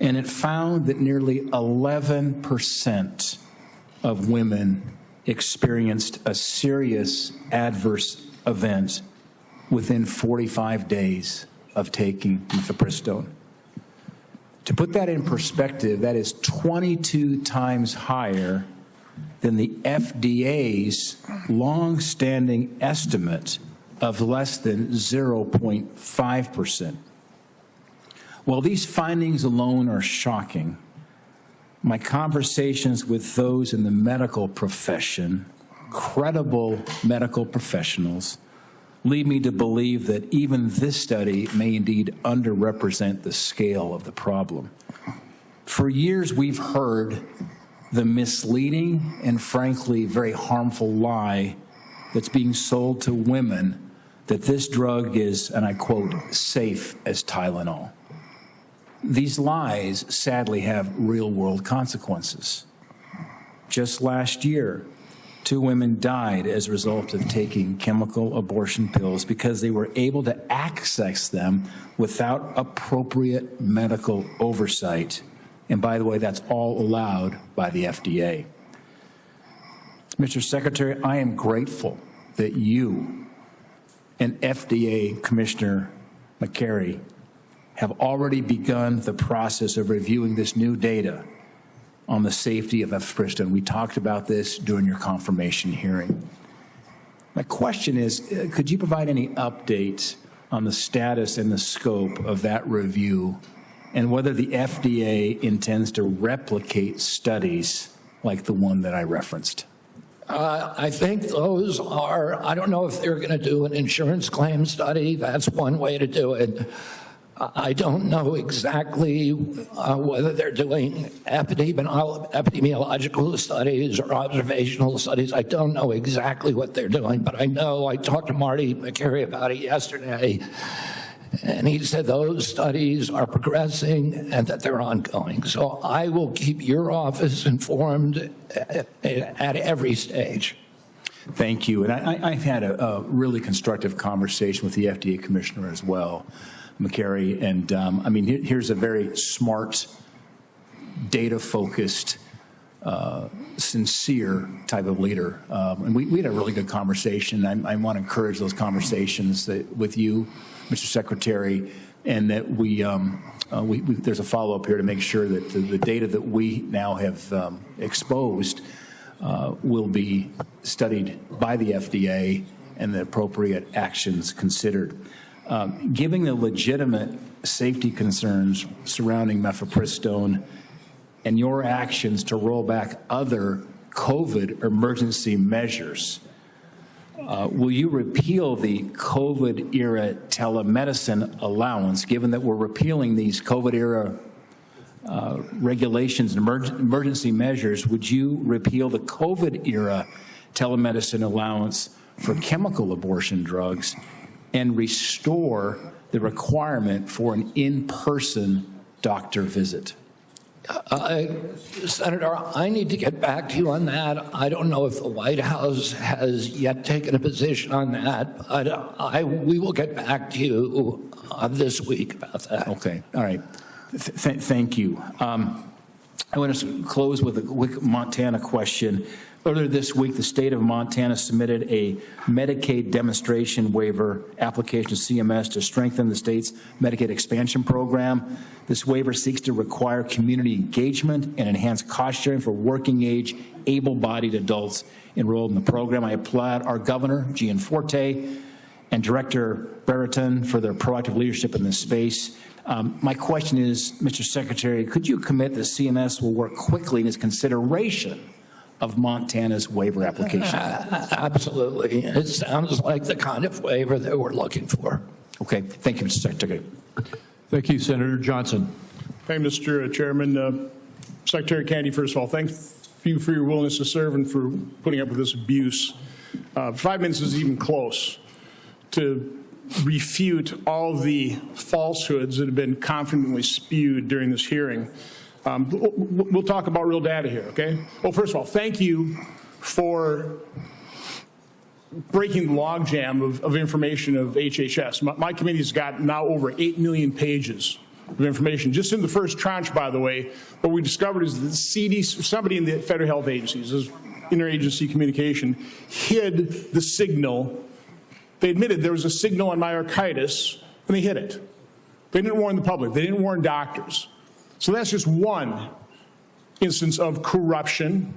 and it found that nearly 11% of women experienced a serious adverse event within 45 days of taking mifepristone. To put that in perspective, that is 22 times higher than the FDA's long-standing estimate of less than 0.5%. While these findings alone are shocking, my conversations with those in the medical profession, credible medical professionals, lead me to believe that even this study may indeed underrepresent the scale of the problem. For years, we've heard the misleading and frankly very harmful lie that's being sold to women that this drug is, and I quote, safe as Tylenol. These lies sadly have real-world consequences. Just last year, 2 women died as a result of taking chemical abortion pills because they were able to access them without appropriate medical oversight. And by the way, that's all allowed by the FDA. Mr. Secretary, I am grateful that you and FDA Commissioner McCary have already begun the process of reviewing this new data on the safety of mifepristone. We talked about this during your confirmation hearing. My question is, could you provide any updates on the status and the scope of that review and whether the FDA intends to replicate studies like the one that I referenced? I think those are, I don't know if they're going to do an insurance claim study. That's one way to do it. I don't know exactly whether they're doing epidemiological studies or observational studies. I don't know exactly what they're doing, but I know I talked to Marty McCary about it yesterday, and he said those studies are progressing and that they're ongoing. So I will keep your office informed at every stage. Thank you. And I've had a really constructive conversation with the FDA Commissioner as well, McCary, and I mean, here's a very smart, data-focused, sincere type of leader. And we had a really good conversation. I want to encourage those conversations with you, Mr. Secretary, and that there's a follow-up here to make sure that the data that we now have exposed will be studied by the FDA and the appropriate actions considered. Given the legitimate safety concerns surrounding mifepristone and your actions to roll back other COVID emergency measures, will you repeal the COVID-era telemedicine allowance, given that we're repealing these COVID-era regulations and emergency measures? Would you repeal the COVID-era telemedicine allowance for chemical abortion drugs and restore the requirement for an in-person doctor visit? Senator, I need to get back to you on that. I don't know if the White House has yet taken a position on that, but we will get back to you this week about that. Okay, all right. Thank you. I want to close with a quick Montana question. Earlier this week, the state of Montana submitted a Medicaid demonstration waiver application to CMS to strengthen the state's Medicaid expansion program. This waiver seeks to require community engagement and enhance cost sharing for working-age, able-bodied adults enrolled in the program. I applaud our governor, Gianforte, and Director Brereton for their proactive leadership in this space. My question is, Mr. Secretary, could you commit that CMS will work quickly in its consideration of Montana's waiver application? Absolutely. It sounds like the kind of waiver that we're looking for. Okay. Thank you, Mr. Secretary. Thank you, Senator Johnson. Thank you, Mr. Chairman. Secretary Kennedy, first of all, thank you for your willingness to serve and for putting up with this abuse. 5 minutes is even close to refute all the falsehoods that have been confidently spewed during this hearing. We'll talk about real data here, okay? Well, first of all, thank you for breaking the logjam of information of HHS. My committee's got now over 8 million pages of information. Just in the first tranche, by the way, what we discovered is that the CDC, somebody in the federal health agencies, this interagency communication, hid the signal. They admitted there was a signal on myocarditis, and they hid it. They didn't warn the public. They didn't warn doctors. So that's just one instance of corruption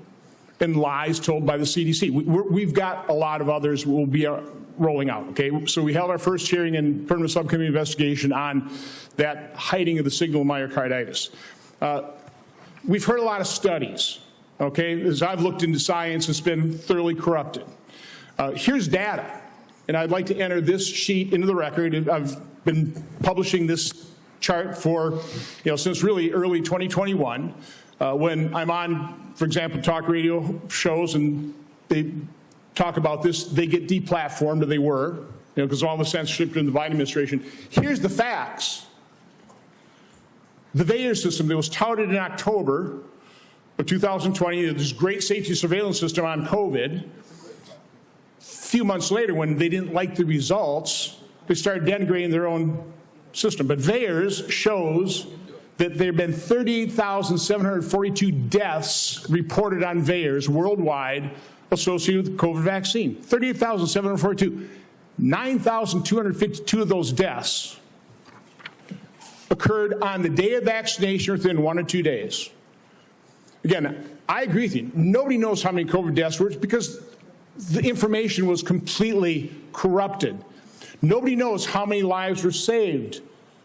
and lies told by the CDC. We've got a lot of others we'll be rolling out, okay? So we held our first hearing in permanent subcommittee investigation on that hiding of the signal of myocarditis. We've heard a lot of studies, okay? As I've looked into science, it's been thoroughly corrupted. Here's data, and I'd like to enter this sheet into the record. I've been publishing this chart for, since really early 2021, when I'm on, for example, talk radio shows and they talk about this, they get deplatformed, or they were, because all the censorship in the Biden administration. Here's the facts. The VAERS system that was touted in October of 2020, this great safety surveillance system on COVID, a few months later, when they didn't like the results, they started denigrating their own system. But VAERS shows that there have been 38,742 deaths reported on VAERS worldwide associated with the COVID vaccine. 38,742. 9,252 of those deaths occurred on the day of vaccination within 1 or 2 days. Again, I agree with you. Nobody knows how many COVID deaths were because the information was completely corrupted. Nobody knows how many lives were saved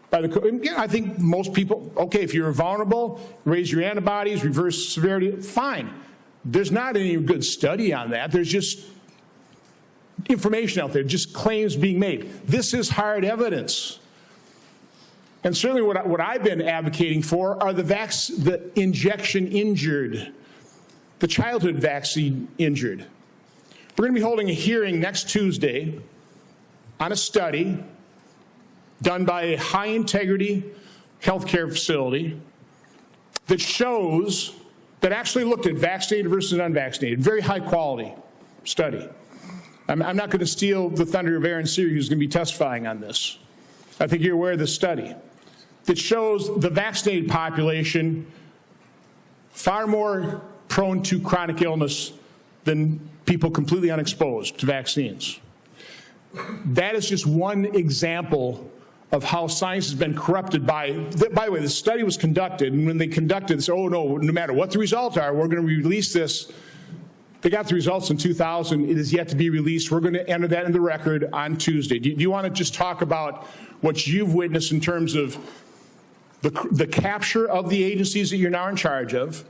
by the COVID. I think most people, okay, if you're vulnerable, raise your antibodies, reverse severity, fine. There's not any good study on that. There's just information out there, just claims being made. This is hard evidence. And certainly what I've been advocating for are the injection injured, the childhood vaccine injured. We're going to be holding a hearing next Tuesday on a study done by a high-integrity healthcare facility that shows, that actually looked at vaccinated versus unvaccinated, very high-quality study. I'm not going to steal the thunder of Aaron Seary, who's going to be testifying on this. I think you're aware of this study that shows the vaccinated population far more prone to chronic illness than people completely unexposed to vaccines. That is just one example of how science has been corrupted by the way, the study was conducted, and when they conducted this, oh no, no matter what the results are, we're going to release this. They got the results in 2000. It is yet to be released. We're going to enter that in the record on Tuesday. Do you want to just talk about what you've witnessed in terms of the capture of the agencies that you're now in charge of,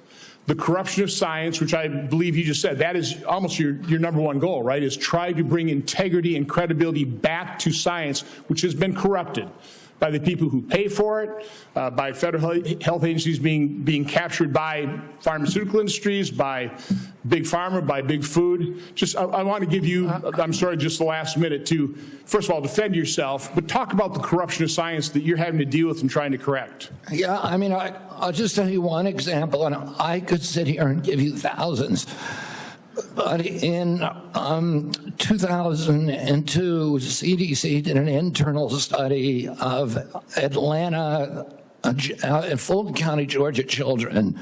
the corruption of science, which I believe you just said, that is almost your number one goal, right, is try to bring integrity and credibility back to science, which has been corrupted by the people who pay for it, by federal health agencies being captured by pharmaceutical industries, by big pharma, by big food. Just, I want to give you, I'm sorry, just the last minute to, first of all, defend yourself, but talk about the corruption of science that you're having to deal with and trying to correct. Yeah, I mean, I'll just tell you one example, and I could sit here and give you thousands. But in 2002, CDC did an internal study of Atlanta and Fulton County, Georgia children.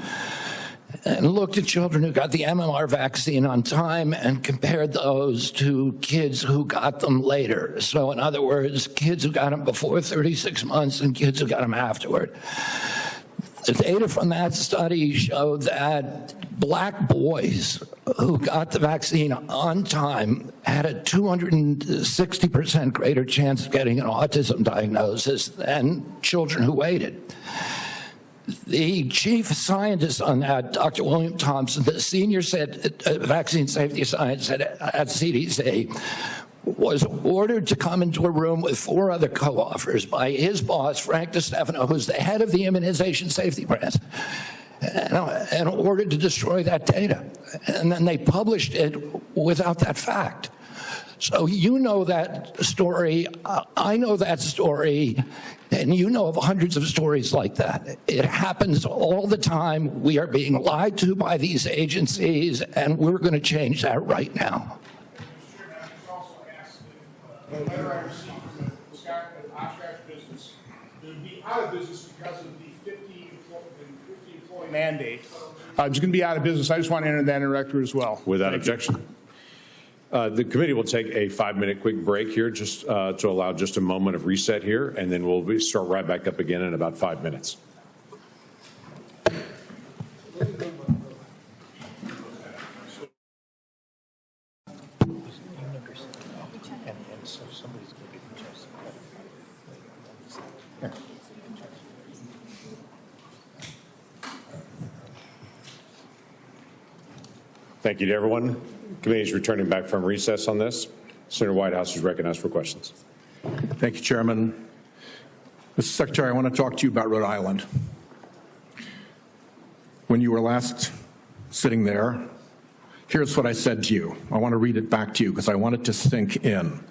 and looked at children who got the MMR vaccine on time and compared those to kids who got them later. So in other words, kids who got them before 36 months and kids who got them afterward. The data from that study showed that black boys who got the vaccine on time had a 260% greater chance of getting an autism diagnosis than children who waited. The chief scientist on that, Dr. William Thompson, the senior vaccine safety scientist at CDC, was ordered to come into a room with 4 other co-authors by his boss, Frank DiStefano, who's the head of the immunization safety branch, and ordered to destroy that data. And then they published it without that fact. So you know that story, I know that story, and you know of hundreds of stories like that. It happens all the time. We are being lied to by these agencies, and we're going to change that right now. The letter I received from the Oshkosh business, they would be out of business because of the 50 employee mandate. It's going to be out of business. I just want to enter that in record as well. Without objection. The committee will take a 5-minute quick break here just to allow just a moment of reset here, and then we'll start right back up again in about 5 minutes. Thank you to everyone. The committee is returning back from recess on this. Senator Whitehouse is recognized for questions. Thank you, Chairman. Mr. Secretary, I want to talk to you about Rhode Island. When you were last sitting there, here's what I said to you. I want to read it back to you because I want it to sink in.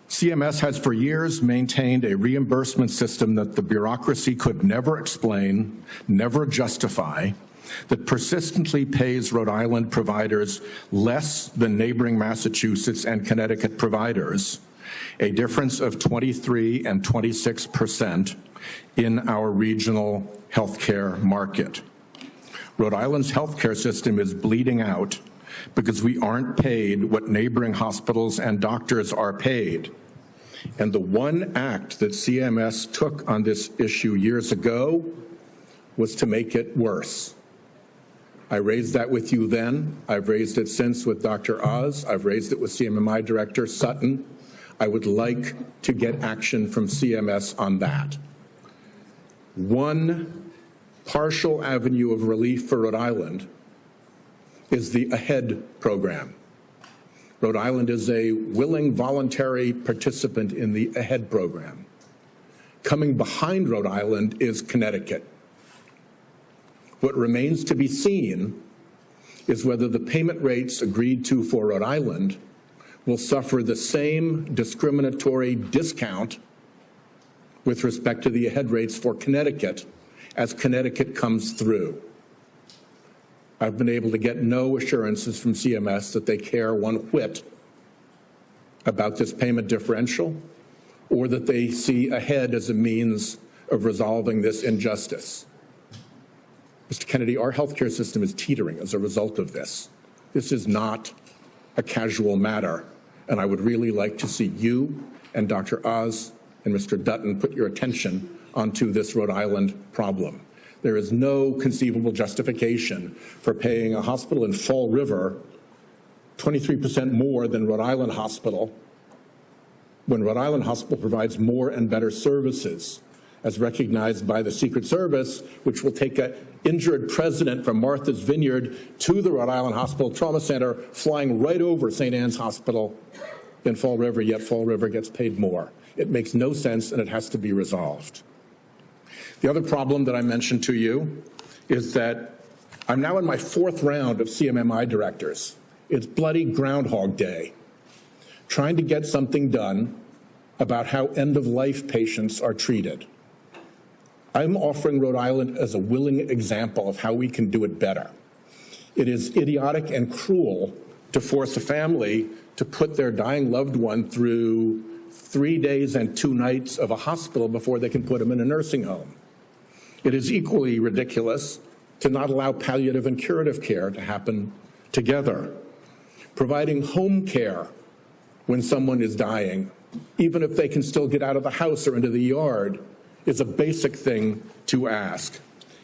CMS has for years maintained a reimbursement system that the bureaucracy could never explain, never justify, that persistently pays Rhode Island providers less than neighboring Massachusetts and Connecticut providers, a difference of 23 and 26% in our regional healthcare market. Rhode Island's healthcare system is bleeding out because we aren't paid what neighboring hospitals and doctors are paid. And the one act that CMS took on this issue years ago was to make it worse. I raised that with you then. I've raised it since with Dr. Oz. I've raised it with CMMI Director Sutton. I would like to get action from CMS on that. One partial avenue of relief for Rhode Island is the AHEAD program. Rhode Island is a willing voluntary participant in the AHEAD program. Coming behind Rhode Island is Connecticut. What remains to be seen is whether the payment rates agreed to for Rhode Island will suffer the same discriminatory discount with respect to the AHEAD rates for Connecticut as Connecticut comes through. I've been able to get no assurances from CMS that they care one whit about this payment differential or that they see AHEAD as a means of resolving this injustice. Mr. Kennedy, our healthcare system is teetering as a result of this. This is not a casual matter, and I would really like to see you and Dr. Oz and Mr. Dutton put your attention onto this Rhode Island problem. There is no conceivable justification for paying a hospital in Fall River 23% more than Rhode Island Hospital when Rhode Island Hospital provides more and better services, as recognized by the Secret Service, which will take an injured president from Martha's Vineyard to the Rhode Island Hospital Trauma Center, flying right over St. Anne's Hospital in Fall River, yet Fall River gets paid more. It makes no sense, and it has to be resolved. The other problem that I mentioned to you is that I'm now in my 4th round of CMMI directors. It's bloody Groundhog Day, trying to get something done about how end-of-life patients are treated. I'm offering Rhode Island as a willing example of how we can do it better. It is idiotic and cruel to force a family to put their dying loved one through 3 days and 2 nights of a hospital before they can put them in a nursing home. It is equally ridiculous to not allow palliative and curative care to happen together, providing home care when someone is dying, even if they can still get out of the house or into the yard, is a basic thing to ask.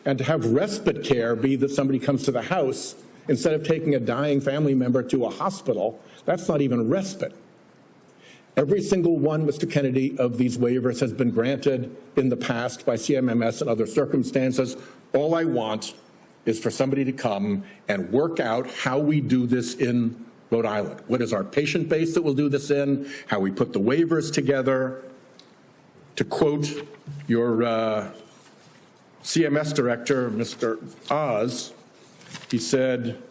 And to have respite care be that somebody comes to the house instead of taking a dying family member to a hospital, that's not even respite. Every single one, Mr. Kennedy, of these waivers has been granted in the past by CMMS and other circumstances. All I want is for somebody to come and work out how we do this in Rhode Island. What is our patient base that we'll do this in, how we put the waivers together. To quote your CMS director, Mr. Oz, he said,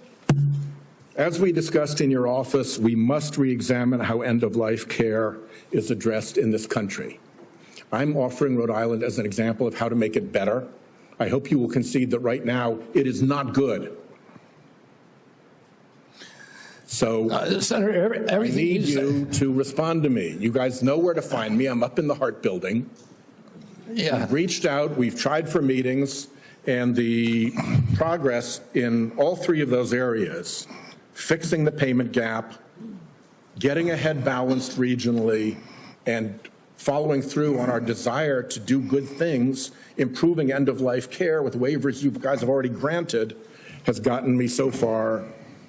as we discussed in your office, we must re-examine how end-of-life care is addressed in this country. I'm offering Rhode Island as an example of how to make it better. I hope you will concede that right now it is not good. So Senator, I need you to respond to me. You guys know where to find me. I'm up in the Hart Building. Yeah. We've reached out, we've tried for meetings, and the progress in all three of those areas, fixing the payment gap, getting ahead balanced regionally, and following through on our desire to do good things, improving end-of-life care with waivers you guys have already granted, has gotten me so far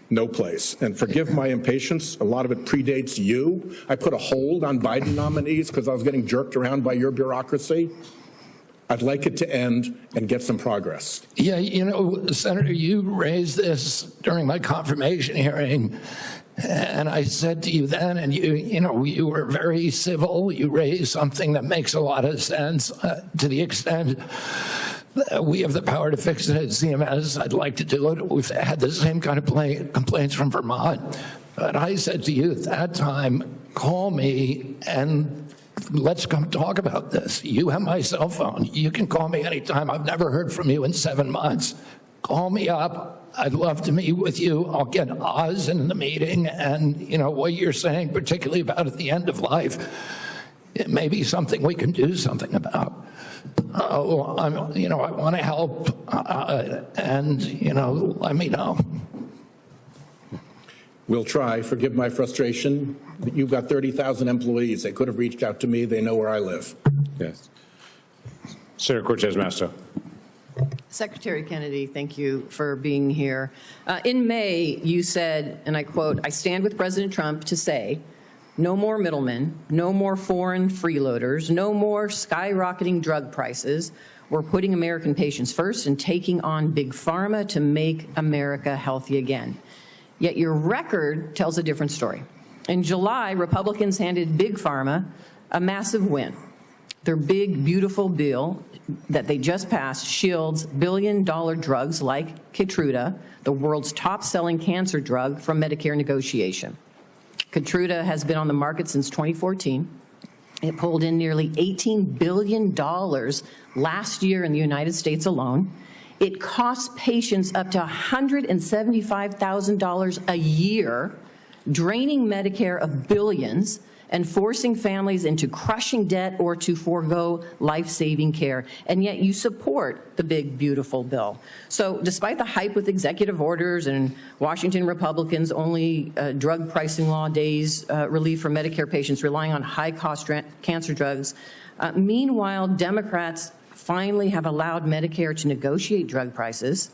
no place. And forgive my impatience, a lot of it predates you. I put a hold on Biden nominees because I was getting jerked around by your bureaucracy. I'd like it to end and get some progress. Yeah, you know, Senator, you raised this during my confirmation hearing, and I said to you then, and you were very civil. You raised something that makes a lot of sense to the extent that we have the power to fix it at CMS. I'd like to do it. We've had the same kind of complaints from Vermont. But I said to you at that time, call me and let's come talk about this. You have my cell phone. You can call me anytime. I've never heard from you in 7 months. Call me up. I'd love to meet with you. I'll get Oz in the meeting, and what you're saying, particularly about at the end of life, it may be something we can do something about. I want to help, and let me know. We'll try. Forgive my frustration. You've got 30,000 employees. They could have reached out to me. They know where I live. Yes. Senator Cortez Masto. Secretary Kennedy, thank you for being here. In May, you said, and I quote, "I stand with President Trump to say, no more middlemen, no more foreign freeloaders, no more skyrocketing drug prices. We're putting American patients first and taking on big pharma to make America healthy again." Yet your record tells a different story. In July, Republicans handed big pharma a massive win. Their big, beautiful bill that they just passed shields billion-dollar drugs like Keytruda, the world's top-selling cancer drug, from Medicare negotiation. Keytruda has been on the market since 2014. It pulled in nearly $18 billion last year in the United States alone. It costs patients up to $175,000 a year, draining Medicare of billions and forcing families into crushing debt or to forego life-saving care. And yet you support the big, beautiful bill. So despite the hype with executive orders and Washington Republicans only drug pricing law days relief for Medicare patients relying on high-cost cancer drugs, meanwhile, Democrats finally have allowed Medicare to negotiate drug prices.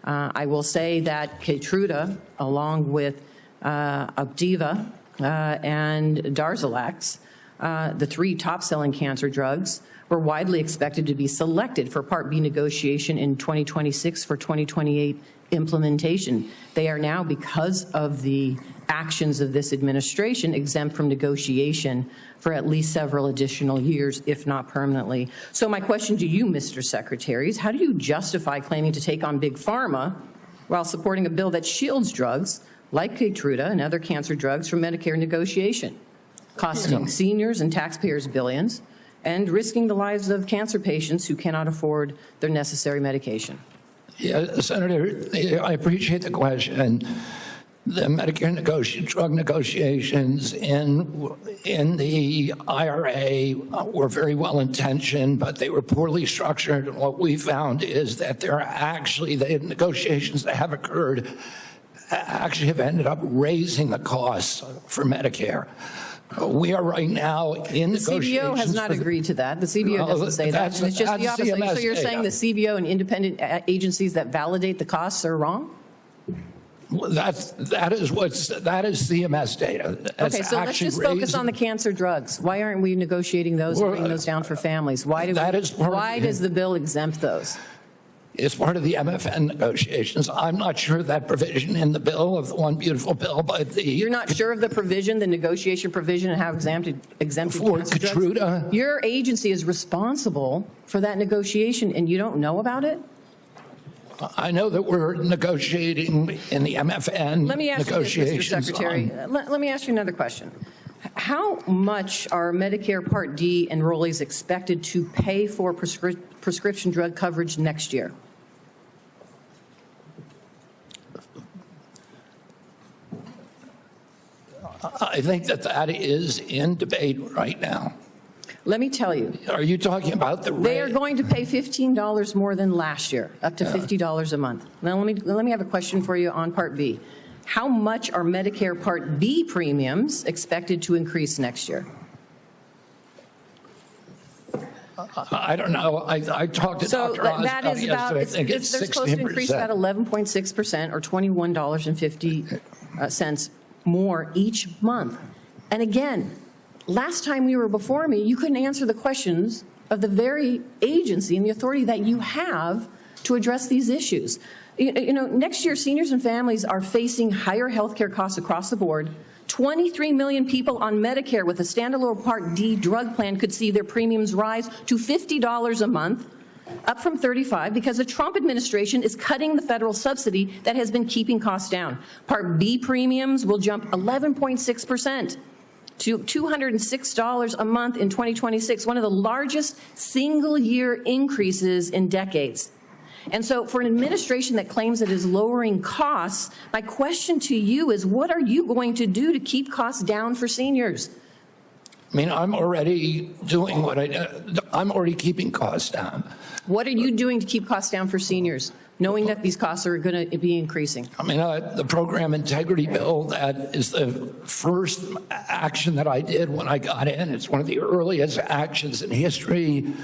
I will say that Keytruda, along with Opdivo and Darzalex, the three top-selling cancer drugs, were widely expected to be selected for Part B negotiation in 2026 for 2028 implementation. They are now, because of the actions of this administration, exempt from negotiation for at least several additional years, if not permanently. So my question to you, Mr. Secretary, is how do you justify claiming to take on big pharma while supporting a bill that shields drugs like Keytruda and other cancer drugs from Medicare negotiation, costing seniors and taxpayers billions and risking the lives of cancer patients who cannot afford their necessary medication? Yeah, Senator, I appreciate the question. the Medicare drug negotiations in the IRA were very well intentioned, but they were poorly structured. And what we found is that there are actually, the negotiations that have occurred actually have ended up raising the costs for Medicare. We are right now in negotiations. The CBO has not agreed to that. The CBO doesn't say that. And it's just the opposite. So you're saying the CBO and independent agencies that validate the costs are wrong? Well, that is CMS data. That's okay, so let's just focus on the cancer drugs. Why aren't we negotiating those and bringing those down for families? Why does the bill exempt those? It's part of the MFN negotiations. I'm not sure of that provision in the bill, of the one beautiful bill, but the... You're not sure of the provision, the negotiation provision, and how exempted for cancer drugs? Your agency is responsible for that negotiation, and you don't know about it? I know that we're negotiating in the MFN Let me ask you this, Mr. Secretary. Let me ask you another question. How much are Medicare Part D enrollees expected to pay for prescription drug coverage next year? I think that is in debate right now. Let me tell you. Are you talking about the rate? They are going to pay $15 more than last year, up to $50 a month. Now, let me have a question for you on Part B. How much are Medicare Part B premiums expected to increase next year? I don't know. I talked to Dr. Oz that is about, I think it's they're supposed to increase about 11.6% or $21.50 more each month. And again, last time we were before me, you couldn't answer the questions of the very agency and the authority that you have to address these issues. You know, next year, seniors and families are facing higher health care costs across the board. 23 million people on Medicare with a standalone Part D drug plan could see their premiums rise to $50 a month, up from $35, because the Trump administration is cutting the federal subsidy that has been keeping costs down. Part B premiums will jump 11.6% to $206 a month in 2026, one of the largest single-year increases in decades. And so for an administration that claims it is lowering costs, my question to you is, what are you going to do to keep costs down for seniors? I mean, I'm already doing what I'm already keeping costs down. What are you doing to keep costs down for seniors, knowing that these costs are going to be increasing? I mean, the program integrity bill, that is the first action that I did when I got in. It's one of the earliest actions in history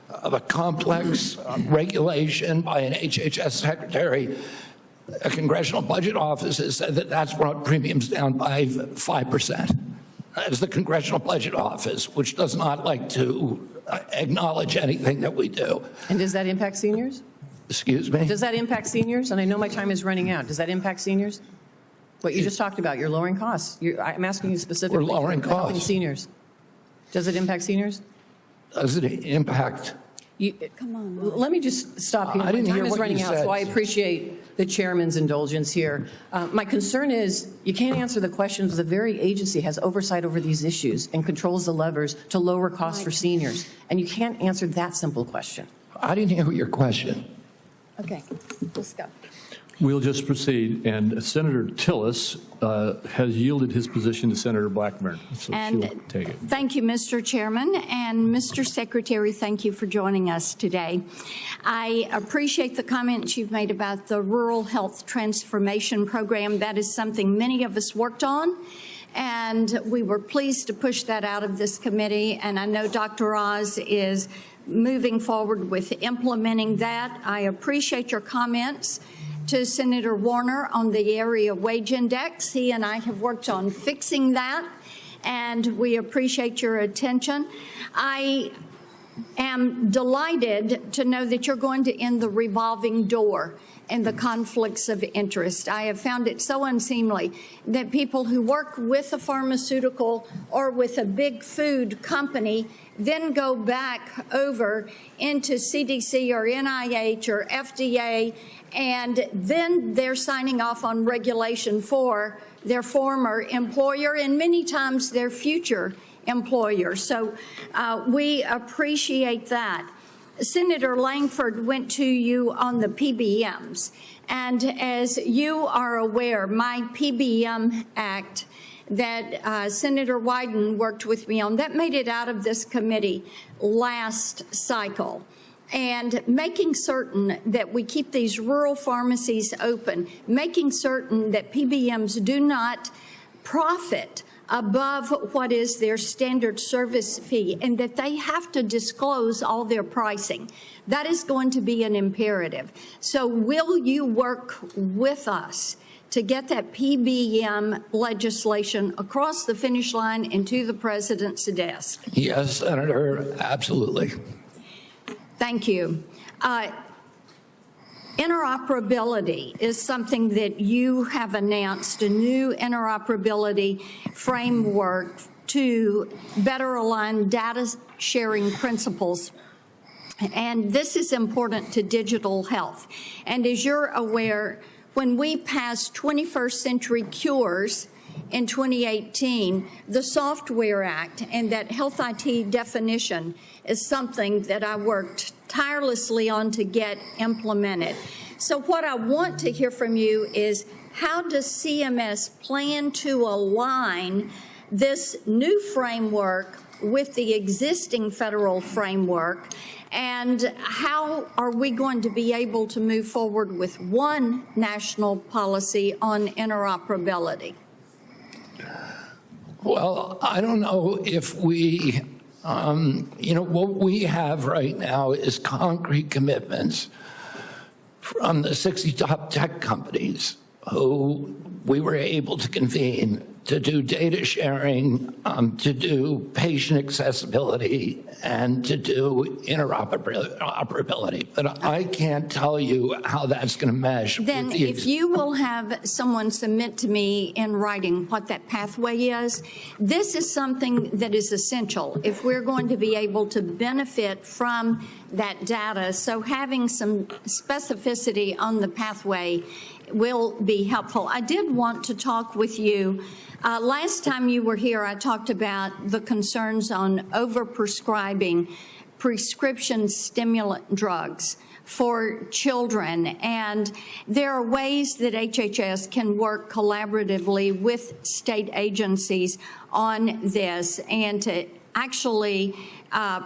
of a complex regulation by an HHS secretary. A Congressional Budget Office has said that that's brought premiums down by 5%. That is the Congressional Budget Office, which does not like to acknowledge anything that we do. And does that impact seniors? Excuse me? Does that impact seniors? And I know my time is running out. Does that impact seniors? What you just talked about, you're lowering costs. I'm asking you specifically. We're lowering for helping costs. Seniors. Does it impact seniors? Does it impact? Come on. Let me just stop here. I didn't hear My time is what running you out, said. so I appreciate the chairman's indulgence here. My concern is you can't answer the questions. The very agency has oversight over these issues and controls the levers to lower costs for seniors. And you can't answer that simple question. I didn't hear your question. Okay, let's go. We'll just proceed. And Senator Tillis has yielded his position to Senator Blackburn, so she'll take it. Thank you, Mr. Chairman. And Mr. Secretary, thank you for joining us today. I appreciate the comments you've made about the Rural Health Transformation Program. That is something many of us worked on, and we were pleased to push that out of this committee. And I know Dr. Oz is moving forward with implementing that. I appreciate your comments to Senator Warner on the area wage index. He and I have worked on fixing that, and we appreciate your attention. I am delighted to know that you're going to end the revolving door and the conflicts of interest. I have found it so unseemly that people who work with a pharmaceutical or with a big food company then go back over into CDC or NIH or FDA, and then they're signing off on regulation for their former employer and many times their future employer. So we appreciate that. Senator Langford went to you on the PBMs, And as you are aware, my PBM Act that Senator Wyden worked with me on, that made it out of this committee last cycle. And making certain that we keep these rural pharmacies open, making certain that PBMs do not profit above what is their standard service fee, and that they have to disclose all their pricing. That is going to be an imperative. So will you work with us to get that PBM legislation across the finish line and to the president's desk? Yes, Senator, absolutely. Thank you. Interoperability is something that you have announced, a new interoperability framework to better align data sharing principles. And this is important to digital health. And as you're aware, when we passed 21st Century Cures in 2018, the Software Act and that health IT definition is something that I worked tirelessly on to get implemented. So what I want to hear from you is, how does CMS plan to align this new framework with the existing federal framework, and how are we going to be able to move forward with one national policy on interoperability? Well, I don't know if we, what we have right now is concrete commitments from the 60 top tech companies who we were able to convene to do data sharing, to do patient accessibility, and to do interoperability. But I can't tell you how that's going to mesh. Then if you will have someone submit to me in writing what that pathway is, this is something that is essential if we're going to be able to benefit from that data. So having some specificity on the pathway will be helpful. I did want to talk with you. Last time you were here, I talked about the concerns on overprescribing prescription stimulant drugs for children. And there are ways that HHS can work collaboratively with state agencies on this and to actually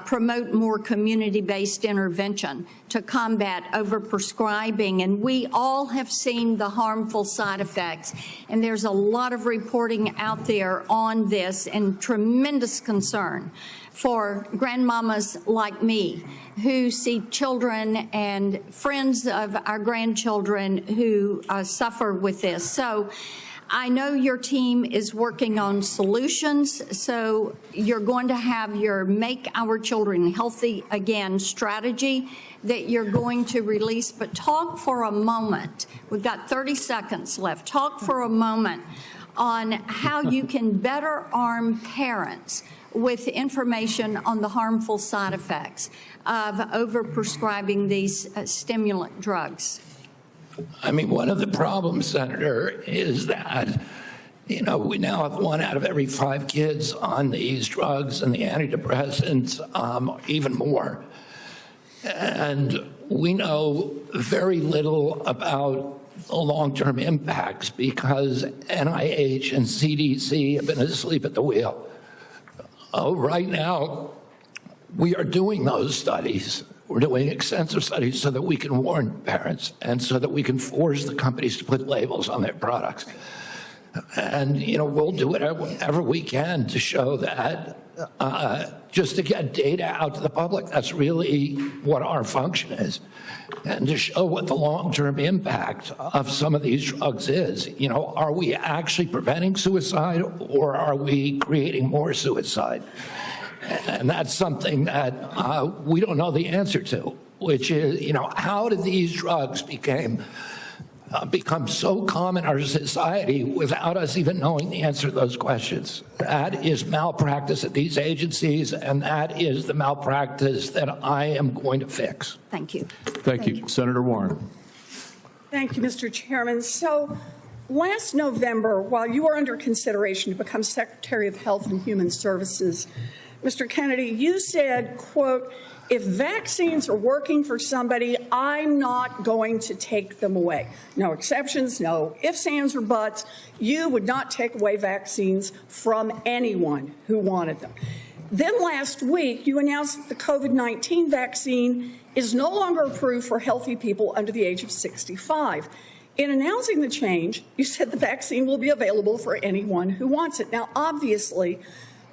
promote more community-based intervention to combat overprescribing. And we all have seen the harmful side effects. And there's a lot of reporting out there on this, and tremendous concern for grandmamas like me who see children and friends of our grandchildren who suffer with this. So I know your team is working on solutions, so you're going to have your Make Our Children Healthy Again strategy that you're going to release. But talk for a moment, we've got 30 seconds left, talk for a moment on how you can better arm parents with information on the harmful side effects of overprescribing these stimulant drugs. I mean, one of the problems, Senator, is that, we now have 1 out of every 5 kids on these drugs and the antidepressants, even more. And we know very little about the long-term impacts because NIH and CDC have been asleep at the wheel. Right now, we are doing those studies. We're doing extensive studies so that we can warn parents and so that we can force the companies to put labels on their products. And, we'll do whatever we can to show that, just to get data out to the public. That's really what our function is. And to show what the long-term impact of some of these drugs is. Are we actually preventing suicide, or are we creating more suicide? And that's something that we don't know the answer to, which is, how did these drugs become so common in our society without us even knowing the answer to those questions? That is malpractice at these agencies, and that is the malpractice that I am going to fix. Thank you. Thank you. Senator Warren. Thank you, Mr. Chairman. So last November, while you were under consideration to become Secretary of Health and Human Services, Mr. Kennedy, you said, quote, if vaccines are working for somebody, I'm not going to take them away. No exceptions, no ifs, ands, or buts. You would not take away vaccines from anyone who wanted them. Then last week, you announced that the COVID-19 vaccine is no longer approved for healthy people under the age of 65. In announcing the change, you said the vaccine will be available for anyone who wants it. Now, obviously,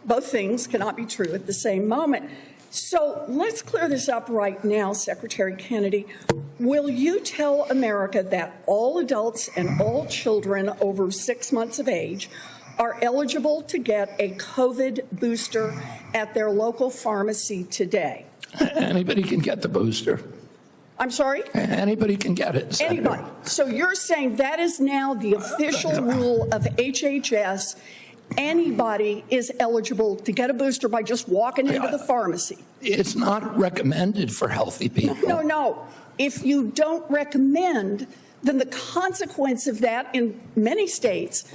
both things cannot be true at the same moment. So let's clear this up right now, Secretary Kennedy. Will you tell America that all adults and all children over 6 months of age are eligible to get a COVID booster at their local pharmacy today? Anybody can get the booster. I'm sorry? Anybody can get it, Senator. Anybody. So you're saying that is now the official rule of HHS. Anybody is eligible to get a booster by just walking into the pharmacy. It's not recommended for healthy people. No. If you don't recommend, then the consequence of that in many states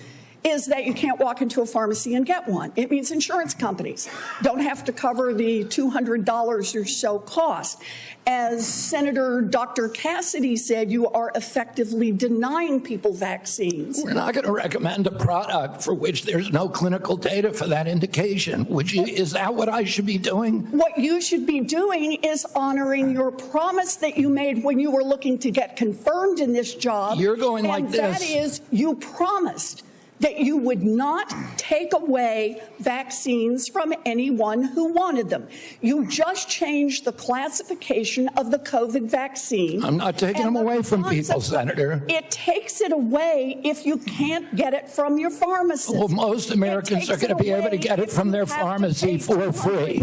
is that you can't walk into a pharmacy and get one. It means insurance companies don't have to cover the $200 or so cost. As Senator Dr. Cassidy said, you are effectively denying people vaccines. We're not going to recommend a product for which there's no clinical data for that indication. Is that what I should be doing? What you should be doing is honoring your promise that you made when you were looking to get confirmed in this job. You're going like this. And that is, you promised that you would not take away vaccines from anyone who wanted them. You just changed the classification of the COVID vaccine. I'm not taking them away from people, Senator. It takes it away if you can't get it from your pharmacist. Well, most Americans are going to be able to get it from their pharmacy for free.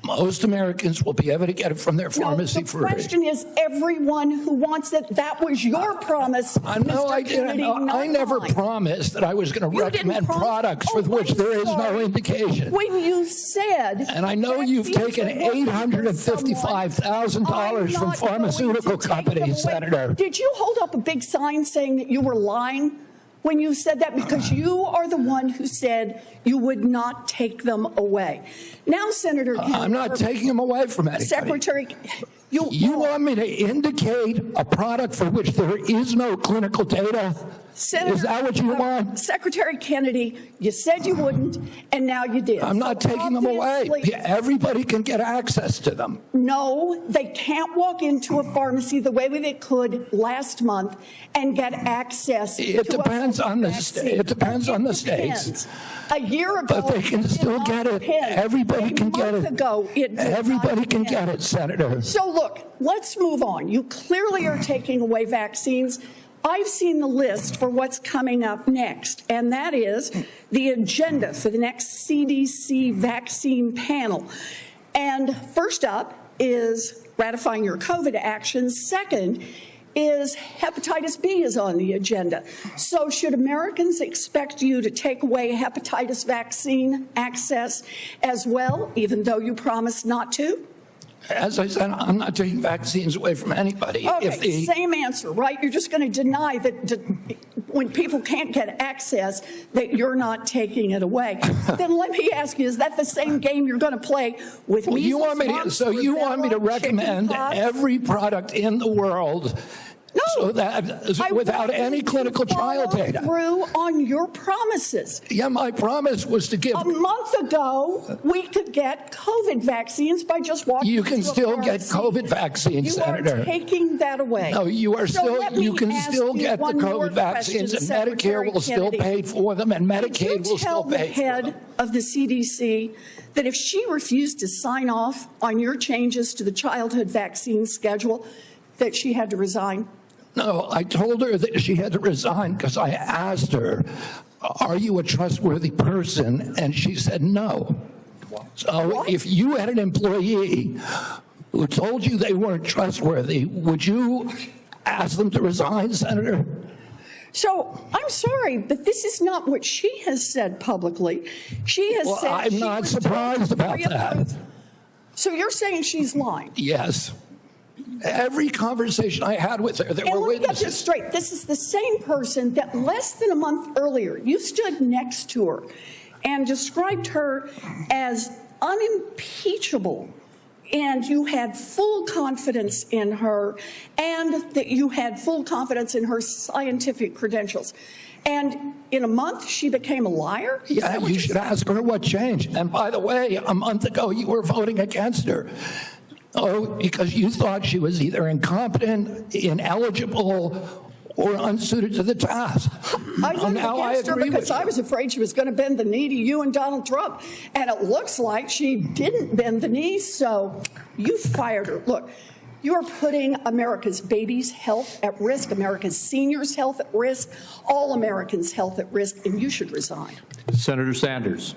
Most Americans will be able to get it from their pharmacy for free. The question is everyone who wants it. That was your promise. No, I didn't. I never promised that I was going to recommend products with which there is no indication. When you said... And I know you've taken $855,000 from pharmaceutical companies, Senator. Did you hold up a big sign saying that you were lying when you said that? Because you are the one who said you would not take them away. Now, Senator Kennedy, I'm not taking them away from anybody. Secretary, you want me to indicate a product for which there is no clinical data? Senator, is that what you want? Secretary Kennedy, you said you wouldn't, and now you did. I'm not taking them away. Everybody can get access to them. No, they can't walk into a pharmacy the way they could last month and get access. It depends on the state. It depends on the states. A year ago, but they can still get it. Everybody can get it. Everybody can get it, Senator. So look, let's move on. You clearly are taking away vaccines. I've seen the list for what's coming up next, and that is the agenda for the next CDC vaccine panel. And first up is ratifying your COVID actions. Second is hepatitis B is on the agenda. So should Americans expect you to take away hepatitis vaccine access as well, even though you promised not to? As I said, I'm not taking vaccines away from anybody. Okay, same answer, right? You're just going to deny that when people can't get access, that you're not taking it away. Then let me ask you, is that the same game you're going to play with me? You want me to recommend every product in the world? No, so that without any clinical trial data. Through on your promises. Yeah, my promise was to give. A month ago, we could get COVID vaccines by just walking. You can still get COVID vaccines, Senator. You are taking that away. No, you are still. You can still get the COVID vaccines, and Medicare will still pay for them, and Medicaid will still pay for them. Tell the head of the CDC that if she refused to sign off on your changes to the childhood vaccine schedule, that she had to resign. No, I told her that she had to resign because I asked her, are you a trustworthy person? And she said no. So if you had an employee who told you they weren't trustworthy, would you ask them to resign, Senator? So I'm sorry, but this is not what she has said publicly. She has said I'm not surprised about that. So you're saying she's lying? Yes. Every conversation I had with her, there were witnesses. Let me get this straight. This is the same person that less than a month earlier, you stood next to her and described her as unimpeachable, and you had full confidence in her, and that you had full confidence in her scientific credentials. And in a month, she became a liar? Yeah, you should ask her what changed. And by the way, a month ago, you were voting against her. Oh, because you thought she was either incompetent, ineligible, or unsuited to the task. I voted against her because I was afraid she was going to bend the knee to you and Donald Trump. And it looks like she didn't bend the knee, so you fired her. Look, you're putting America's babies' health at risk, America's seniors' health at risk, all Americans' health at risk, and you should resign. Senator Sanders.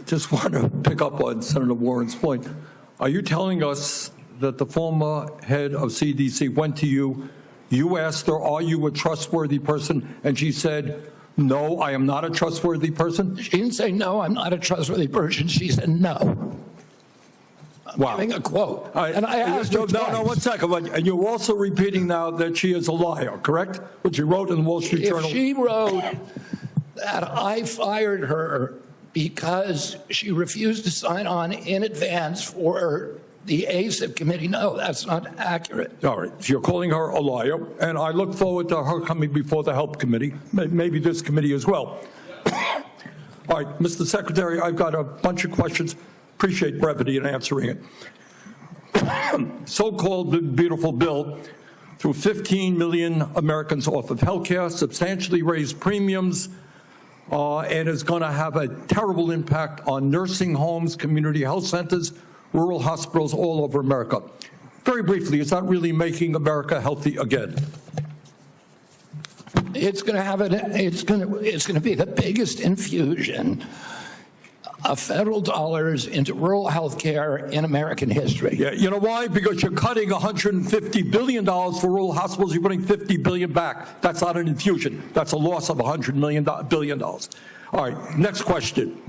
Just want to pick up on Senator Warren's point. Are you telling us that the former head of CDC went to you, you asked her, are you a trustworthy person? And she said, no, I am not a trustworthy person? She didn't say, no, I'm not a trustworthy person. She said, no. Wow. Giving a quote. And I asked her twice. No, 1 second. And you're also repeating now that she is a liar, correct? What she wrote in the Wall Street Journal. If she wrote that I fired her because she refused to sign on in advance for the ASIP committee, no, that's not accurate. All right, so you're calling her a liar, and I look forward to her coming before the Health Committee, maybe this committee as well. All right, Mr. Secretary, I've got a bunch of questions. Appreciate brevity in answering it. So-called beautiful bill threw 15 million Americans off of health care, substantially raised premiums, and is going to have a terrible impact on nursing homes, community health centers, rural hospitals all over America. Very briefly, is that really making America healthy again? It's going to have it's going to be the biggest infusion of federal dollars into rural health care in American history. Yeah, you know why? Because you're cutting $150 billion for rural hospitals. You're putting $50 billion back. That's not an infusion. That's a loss of $100 billion. All right, next question.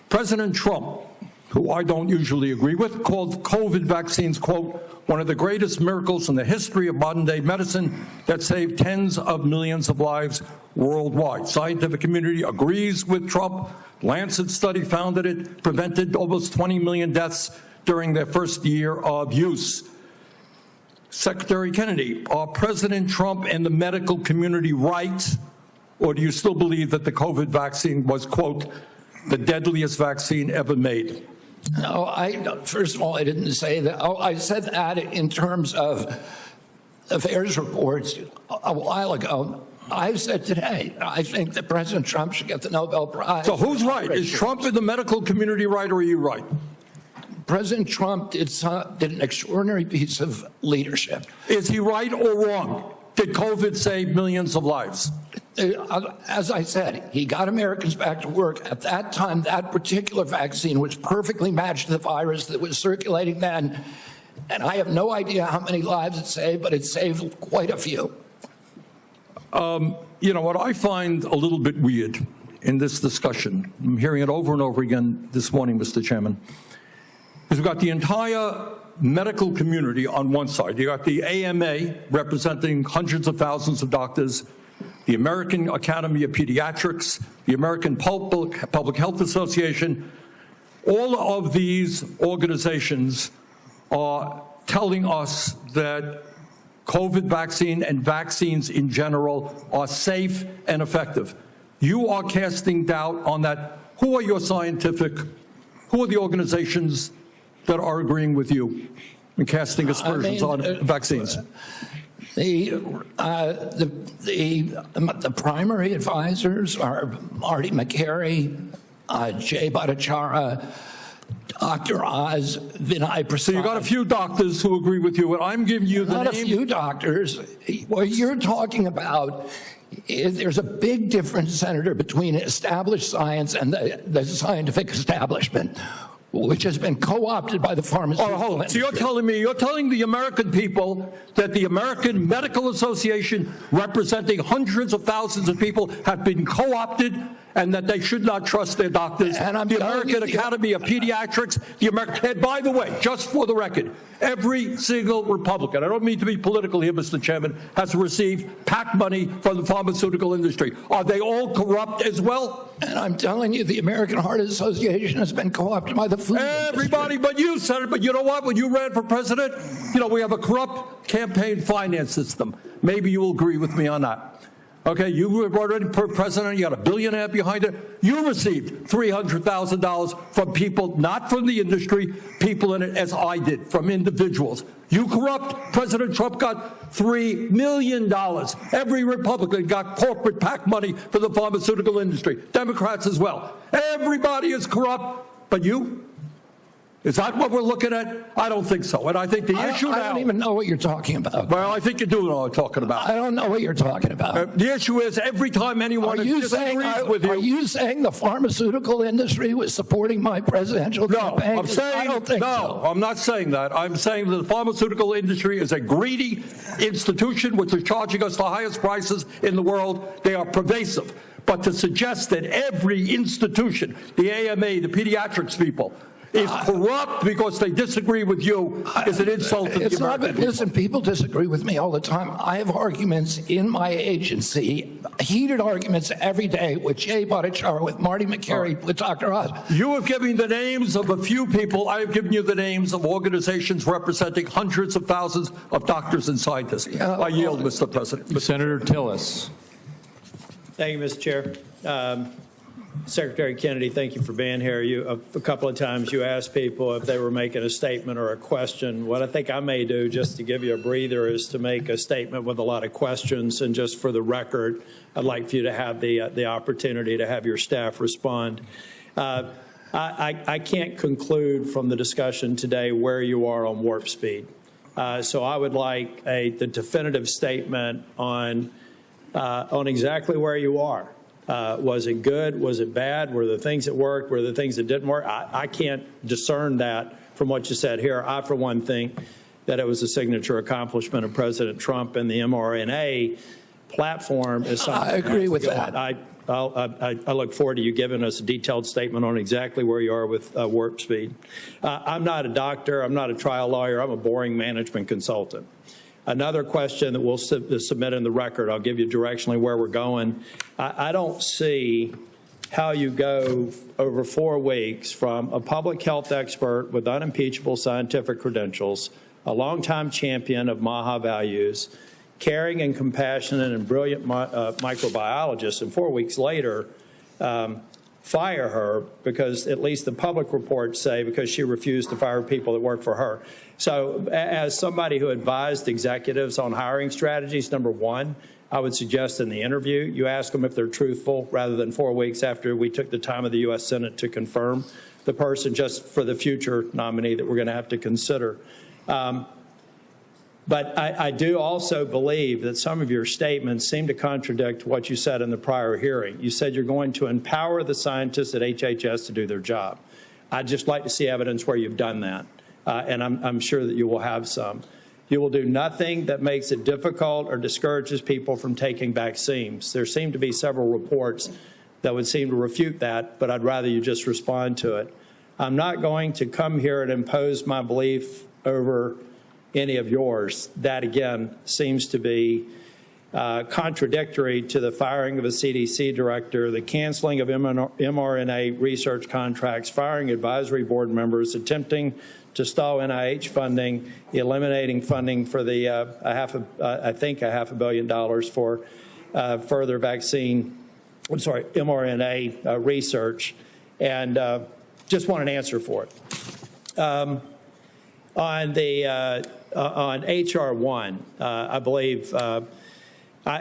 President Trump, who I don't usually agree with, called COVID vaccines, quote, one of the greatest miracles in the history of modern-day medicine that saved tens of millions of lives worldwide. Scientific community agrees with Trump. Lancet study found that it prevented almost 20 million deaths during their first year of use. Secretary Kennedy, are President Trump and the medical community right, or do you still believe that the COVID vaccine was, quote, the deadliest vaccine ever made? No, first of all, I didn't say that. Oh, I said that in terms of affairs reports a while ago. I said today, I think that President Trump should get the Nobel Prize. So who's right? Is Trump in the medical community right, or are you right? President Trump did an extraordinary piece of leadership. Is he right or wrong? Did COVID save millions of lives? As I said, he got Americans back to work. At that time, that particular vaccine was perfectly matched to the virus that was circulating then. And I have no idea how many lives it saved, but it saved quite a few. You know, what I find a little bit weird in this discussion, I'm hearing it over and over again this morning, Mr. Chairman, is we've got the entire medical community on one side. You got the AMA representing hundreds of thousands of doctors, the American Academy of Pediatrics, the American Public Health Association. All of these organizations are telling us that COVID vaccine and vaccines in general are safe and effective. You are casting doubt on that. Who are the organizations that are agreeing with you and casting aspersions on vaccines? The primary advisors are Marty McCary, Jay Bhattacharya, Dr. Oz, Vinay Prasad. So you got a few doctors who agree with you, and I'm giving you the name. Not a few doctors. What you're talking about is there's a big difference, Senator, between established science and the scientific establishment, which has been co-opted by the pharmaceutical industry. So you're telling the American people that the American Medical Association, representing hundreds of thousands of people, have been co-opted and that they should not trust their doctors. And I'm the telling you, American Academy of Pediatrics, and by the way, just for the record, every single Republican, I don't mean to be political here, Mr. Chairman, has received PAC money from the pharmaceutical industry. Are they all corrupt as well? And I'm telling you, the American Heart Association has been co-opted by the food Everybody but you, Senator. But you know what? When you ran for president, we have a corrupt campaign finance system. Maybe you will agree with me on that. Okay, you were already president, you got a billionaire behind it. You received $300,000 from people, not from the industry, people in it, as I did, from individuals. You corrupt. President Trump got $3 million. Every Republican got corporate PAC money for the pharmaceutical industry. Democrats as well. Everybody is corrupt, but you? Is that what we're looking at? I don't think so. And I think the issue now... I don't even know what you're talking about. Well, I think you do know what I'm talking about. I don't know what you're talking about. The issue is every time anyone disagrees with you... Are you saying the pharmaceutical industry was supporting my presidential campaign? I'm saying, I don't think so. I'm not saying that. I'm saying that the pharmaceutical industry is a greedy institution which is charging us the highest prices in the world. They are pervasive. But to suggest that every institution, the AMA, the pediatrics people, is corrupt because they disagree with you is an insult to the American people. Listen, people disagree with me all the time. I have arguments in my agency, heated arguments every day with Jay Bhattacharya, with Marty McCary, with Dr. Oz. You have given the names of a few people. I have given you the names of organizations representing hundreds of thousands of doctors and scientists. I yield, Mr. President. Senator Tillis. Thank you, Mr. Chair. Secretary Kennedy, thank you for being here. A couple of times you asked people if they were making a statement or a question. What I think I may do, just to give you a breather, is to make a statement with a lot of questions. And just for the record, I'd like for you to have the opportunity to have your staff respond. I can't conclude from the discussion today where you are on warp speed. So I would like the definitive statement on exactly where you are. Was it good? Was it bad? Were there things that worked? Were there things that didn't work? I can't discern that from what you said here. I, for one, think that it was a signature accomplishment of President Trump, and the mRNA platform is something. I agree with that. I look forward to you giving us a detailed statement on exactly where you are with warp speed. I'm not a doctor. I'm not a trial lawyer. I'm a boring management consultant. Another question that we'll submit in the record, I'll give you directionally where we're going. I don't see how you go over 4 weeks from a public health expert with unimpeachable scientific credentials, a longtime champion of MAHA values, caring and compassionate and brilliant microbiologist, and 4 weeks later fire her because at least the public reports say because she refused to fire people that work for her. So as somebody who advised executives on hiring strategies, number one, I would suggest in the interview you ask them if they're truthful rather than 4 weeks after we took the time of the U.S. Senate to confirm the person, just for the future nominee that we're going to have to consider. But I do also believe that some of your statements seem to contradict what you said in the prior hearing. You said you're going to empower the scientists at HHS to do their job. I'd just like to see evidence where you've done that, and I'm sure that you will have some. You will do nothing that makes it difficult or discourages people from taking vaccines. There seem to be several reports that would seem to refute that, but I'd rather you just respond to it. I'm not going to come here and impose my belief over any of yours. That, again, seems to be contradictory to the firing of a CDC director, the canceling of mRNA research contracts, firing advisory board members, attempting to stall NIH funding, eliminating funding for the I think $500 million for further mRNA research, and just want an answer for it. On H.R. 1, I believe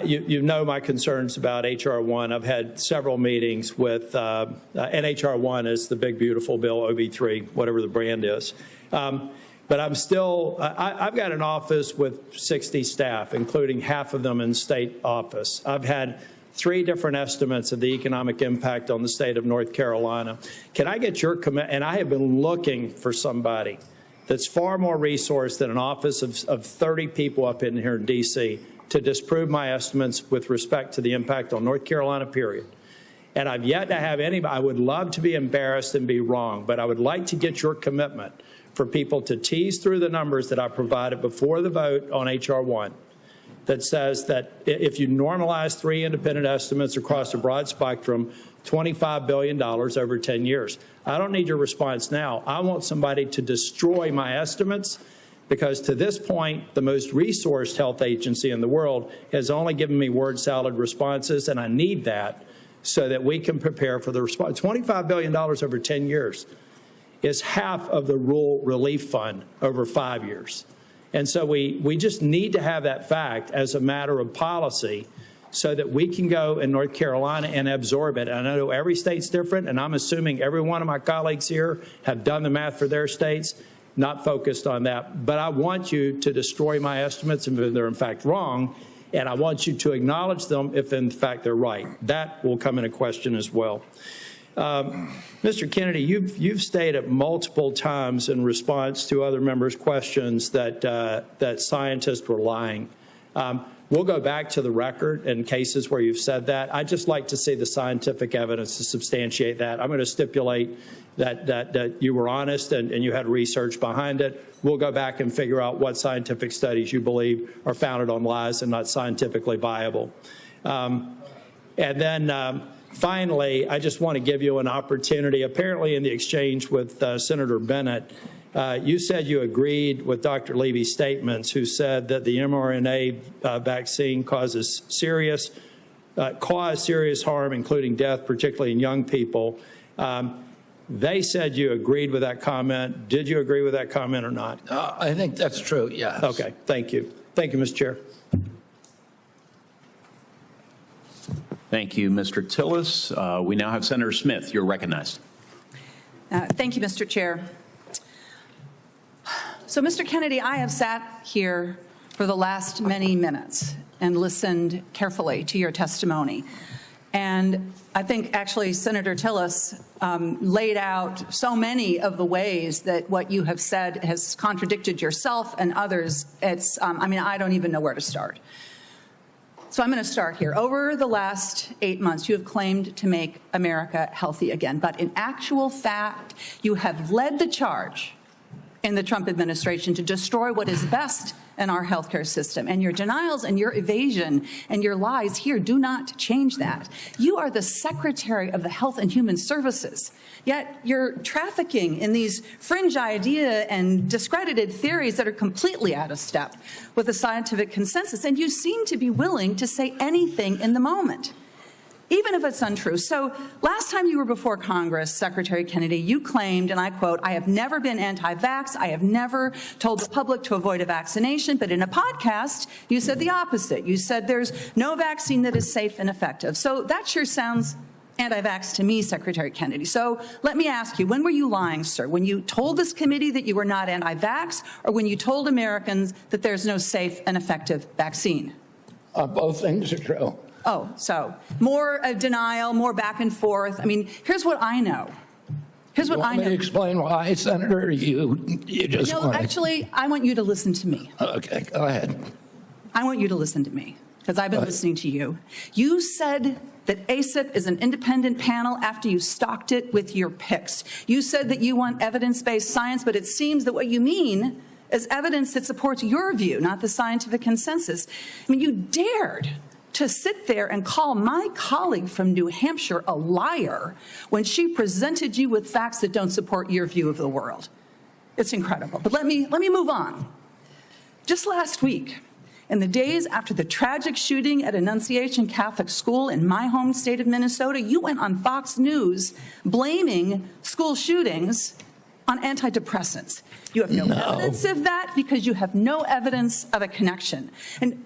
you know my concerns about H.R. 1. I've had several meetings with, and H.R. 1 is the big, beautiful bill, OB3, whatever the brand is. But I'm still, I've got an office with 60 staff, including half of them in state office. I've had 3 different estimates of the economic impact on the state of North Carolina. Can I get your commitment? And I have been looking for somebody that's far more resourced than an office of 30 people up in here in D.C. to disprove my estimates with respect to the impact on North Carolina, period. And I've yet to have anybody. I would love to be embarrassed and be wrong, but I would like to get your commitment for people to tease through the numbers that I provided before the vote on H.R. 1 that says that if you normalize 3 independent estimates across a broad spectrum, $25 billion over 10 years. I don't need your response now. I want somebody to destroy my estimates, because to this point, the most resourced health agency in the world has only given me word salad responses, and I need that so that we can prepare for the response. $25 billion over 10 years is half of the Rural Relief Fund over 5 years. And so we just need to have that fact as a matter of policy so that we can go in North Carolina and absorb it. And I know every state's different, and I'm assuming every one of my colleagues here have done the math for their states, not focused on that. But I want you to destroy my estimates if they're in fact wrong, and I want you to acknowledge them if in fact they're right. That will come into question as well. Mr. Kennedy, you've stated multiple times in response to other members' questions that scientists were lying. We'll go back to the record in cases where you've said that. I'd just like to see the scientific evidence to substantiate that. I'm going to stipulate that you were honest and you had research behind it. We'll go back and figure out what scientific studies you believe are founded on lies and not scientifically viable. And then finally, I just want to give you an opportunity. Apparently in the exchange with Senator Bennett, you said you agreed with Dr. Levy's statements, who said that the mRNA vaccine caused serious harm, including death, particularly in young people. They said you agreed with that comment. Did you agree with that comment or not? I think that's true, yes. Okay, thank you. Thank you, Mr. Chair. Thank you, Mr. Tillis. We now have Senator Smith. You're recognized. Thank you, Mr. Chair. So, Mr. Kennedy, I have sat here for the last many minutes and listened carefully to your testimony. And I think actually Senator Tillis laid out so many of the ways that what you have said has contradicted yourself and others. It's, I mean, I don't even know where to start. So I'm going to start here. Over the last 8 months, you have claimed to make America healthy again. But in actual fact, you have led the charge in the Trump administration to destroy what is best in our healthcare system. And your denials and your evasion and your lies here do not change that. You are the Secretary of the Health and Human Services, yet you're trafficking in these fringe idea and discredited theories that are completely out of step with the scientific consensus. And you seem to be willing to say anything in the moment, even if it's untrue. So last time you were before Congress, Secretary Kennedy, you claimed, and I quote, "I have never been anti-vax. I have never told the public to avoid a vaccination." But in a podcast, you said the opposite. You said there's no vaccine that is safe and effective. So that sure sounds anti-vax to me, Secretary Kennedy. So let me ask you, when were you lying, sir? When you told this committee that you were not anti-vax, or when you told Americans that there's no safe and effective vaccine? Both things are true. Oh, so more denial, more back and forth. I mean, here's what I know. Here's what I know. Want me to explain why, Senator? You just no, actually, I want you to listen to me. Okay, go ahead. I want you to listen to me, because I've been listening to you. You said that ACIP is an independent panel after you stocked it with your picks. You said that you want evidence-based science, but it seems that what you mean is evidence that supports your view, not the scientific consensus. I mean, you dared to sit there and call my colleague from New Hampshire a liar when she presented you with facts that don't support your view of the world. It's incredible. But let me move on. Just last week, in the days after the tragic shooting at Annunciation Catholic School in my home state of Minnesota, you went on Fox News blaming school shootings on antidepressants. You have no evidence of that because you have no evidence of a connection. And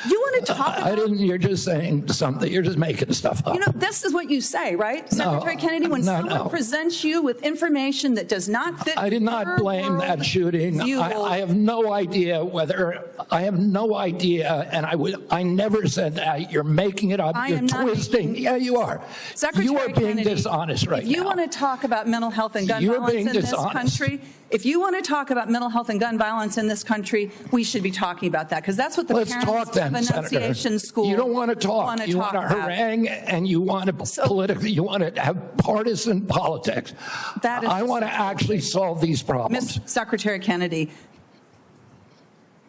you want to talk about... You're just saying something. You're just making stuff up. You know, this is what you say, right? Secretary Kennedy, when someone presents you with information that does not fit... I did not blame that shooting. I have no idea whether... I have no idea, and I never said that. You're making it up. You're twisting. Yeah, you are. Secretary you are being Kennedy, dishonest right now. If you want to talk about mental health and gun violence in this dishonest. country, if you want to talk about mental health and gun violence in this country, we should be talking about that, because that's what the Let's parents talk then, of Annunciation Senator. School You don't want to talk. You want to harangue, and you want to politically. You want to have partisan politics. That is I want to actually solve these problems. Ms. Secretary Kennedy,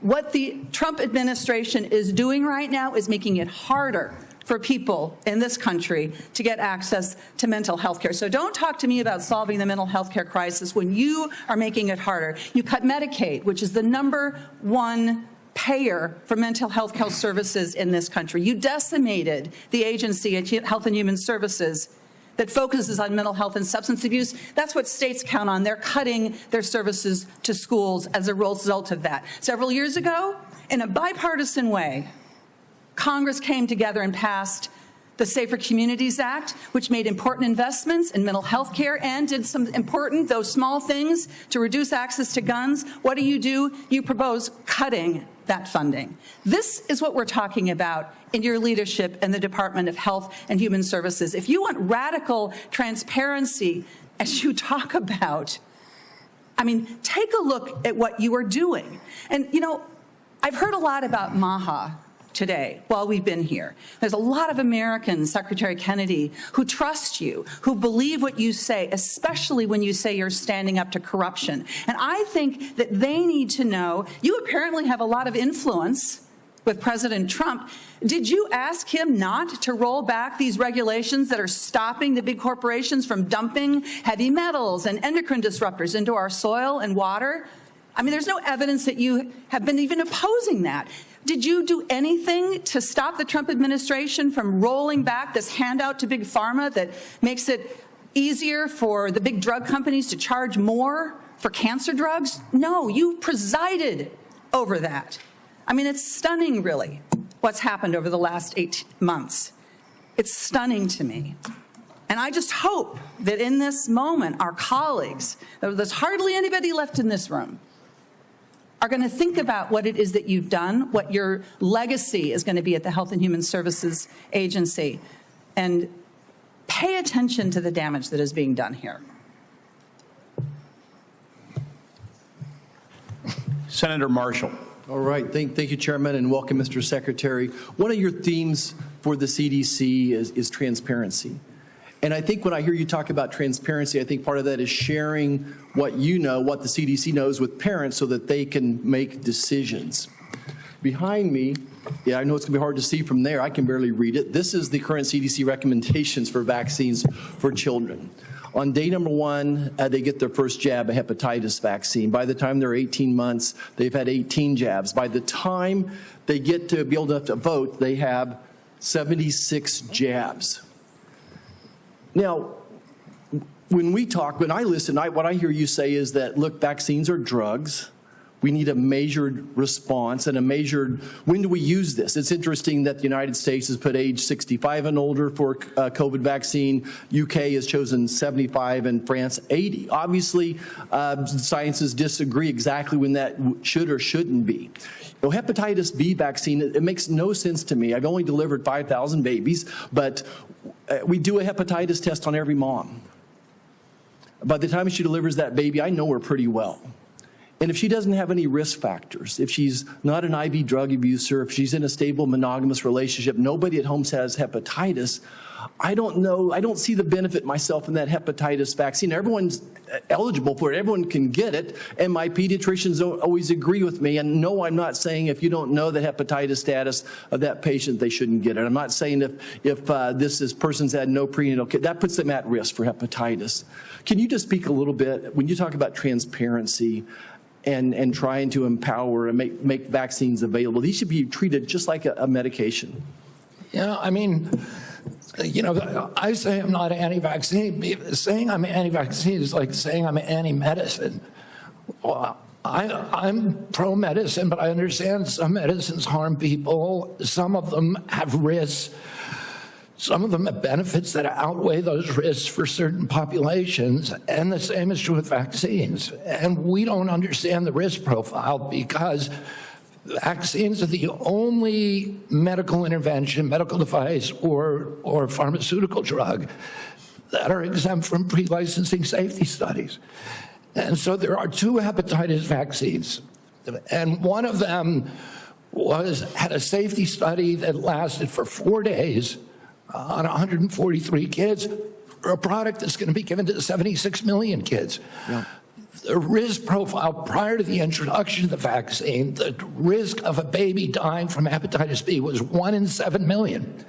what the Trump administration is doing right now is making it harder for people in this country to get access to mental health care. So don't talk to me about solving the mental health care crisis when you are making it harder. You cut Medicaid, which is the #1 payer for mental health care services in this country. You decimated the agency at Health and Human Services that focuses on mental health and substance abuse. That's what states count on. They're cutting their services to schools as a result of that. Several years ago, in a bipartisan way, Congress came together and passed the Safer Communities Act, which made important investments in mental health care and did some important, though small, things to reduce access to guns. What do? You propose cutting that funding. This is what we're talking about in your leadership in the Department of Health and Human Services. If you want radical transparency, as you talk about, I mean, take a look at what you are doing. And, you know, I've heard a lot about MAHA today while we've been here. There's a lot of Americans, Secretary Kennedy, who trust you, who believe what you say, especially when you say you're standing up to corruption. And I think that they need to know, you apparently have a lot of influence with President Trump. Did you ask him not to roll back these regulations that are stopping the big corporations from dumping heavy metals and endocrine disruptors into our soil and water? I mean, there's no evidence that you have been even opposing that. Did you do anything to stop the Trump administration from rolling back this handout to Big Pharma that makes it easier for the big drug companies to charge more for cancer drugs? No, you presided over that. I mean, it's stunning, really, what's happened over the last 8 months. It's stunning to me. And I just hope that in this moment, our colleagues, there's hardly anybody left in this room, are going to think about what it is that you've done, what your legacy is going to be at the Health and Human Services Agency, and pay attention to the damage that is being done here. Senator Marshall. All right. Thank you, Chairman, and welcome, Mr. Secretary. One of your themes for the CDC is transparency. And I think when I hear you talk about transparency, I think part of that is sharing what you know, what the CDC knows with parents so that they can make decisions. Behind me, yeah, I know it's going to be hard to see from there. I can barely read it. This is the current CDC recommendations for vaccines for children. On day #1, they get their first jab, a hepatitis vaccine. By the time they're 18 months, they've had 18 jabs. By the time they get to be able to vote, they have 76 jabs. Now, when I listen, what I hear you say is that, look, vaccines are drugs. We need a measured response and a measured, when do we use this? It's interesting that the United States has put age 65 and older for COVID vaccine. UK has chosen 75 and France 80. Obviously, scientists disagree exactly when that should or shouldn't be. You know, hepatitis B vaccine, it makes no sense to me. I've only delivered 5,000 babies, but we do a hepatitis test on every mom. By the time she delivers that baby, I know her pretty well. And if she doesn't have any risk factors, if she's not an IV drug abuser, if she's in a stable monogamous relationship, nobody at home has hepatitis, I don't know, I don't see the benefit myself in that hepatitis vaccine. Everyone's eligible for it. Everyone can get it. And my pediatricians don't always agree with me. And no, I'm not saying if you don't know the hepatitis status of that patient, they shouldn't get it. I'm not saying if this person's had no prenatal care, that puts them at risk for hepatitis. Can you just speak a little bit, when you talk about transparency and trying to empower and make vaccines available, these should be treated just like a medication? Yeah, I mean, you know, I say I'm not anti-vaccine. Saying I'm anti-vaccine is like saying I'm anti-medicine. Well, I'm pro-medicine, but I understand some medicines harm people. Some of them have risks. Some of them have benefits that outweigh those risks for certain populations, and the same is true with vaccines. And we don't understand the risk profile because vaccines are the only medical intervention, medical device, or pharmaceutical drug that are exempt from pre-licensing safety studies. And so there are 2 hepatitis vaccines, and one of them had a safety study that lasted for 4 days on 143 kids for a product that's going to be given to 76 million kids. Yeah. The risk profile prior to the introduction of the vaccine, the risk of a baby dying from hepatitis B was 1 in 7 million.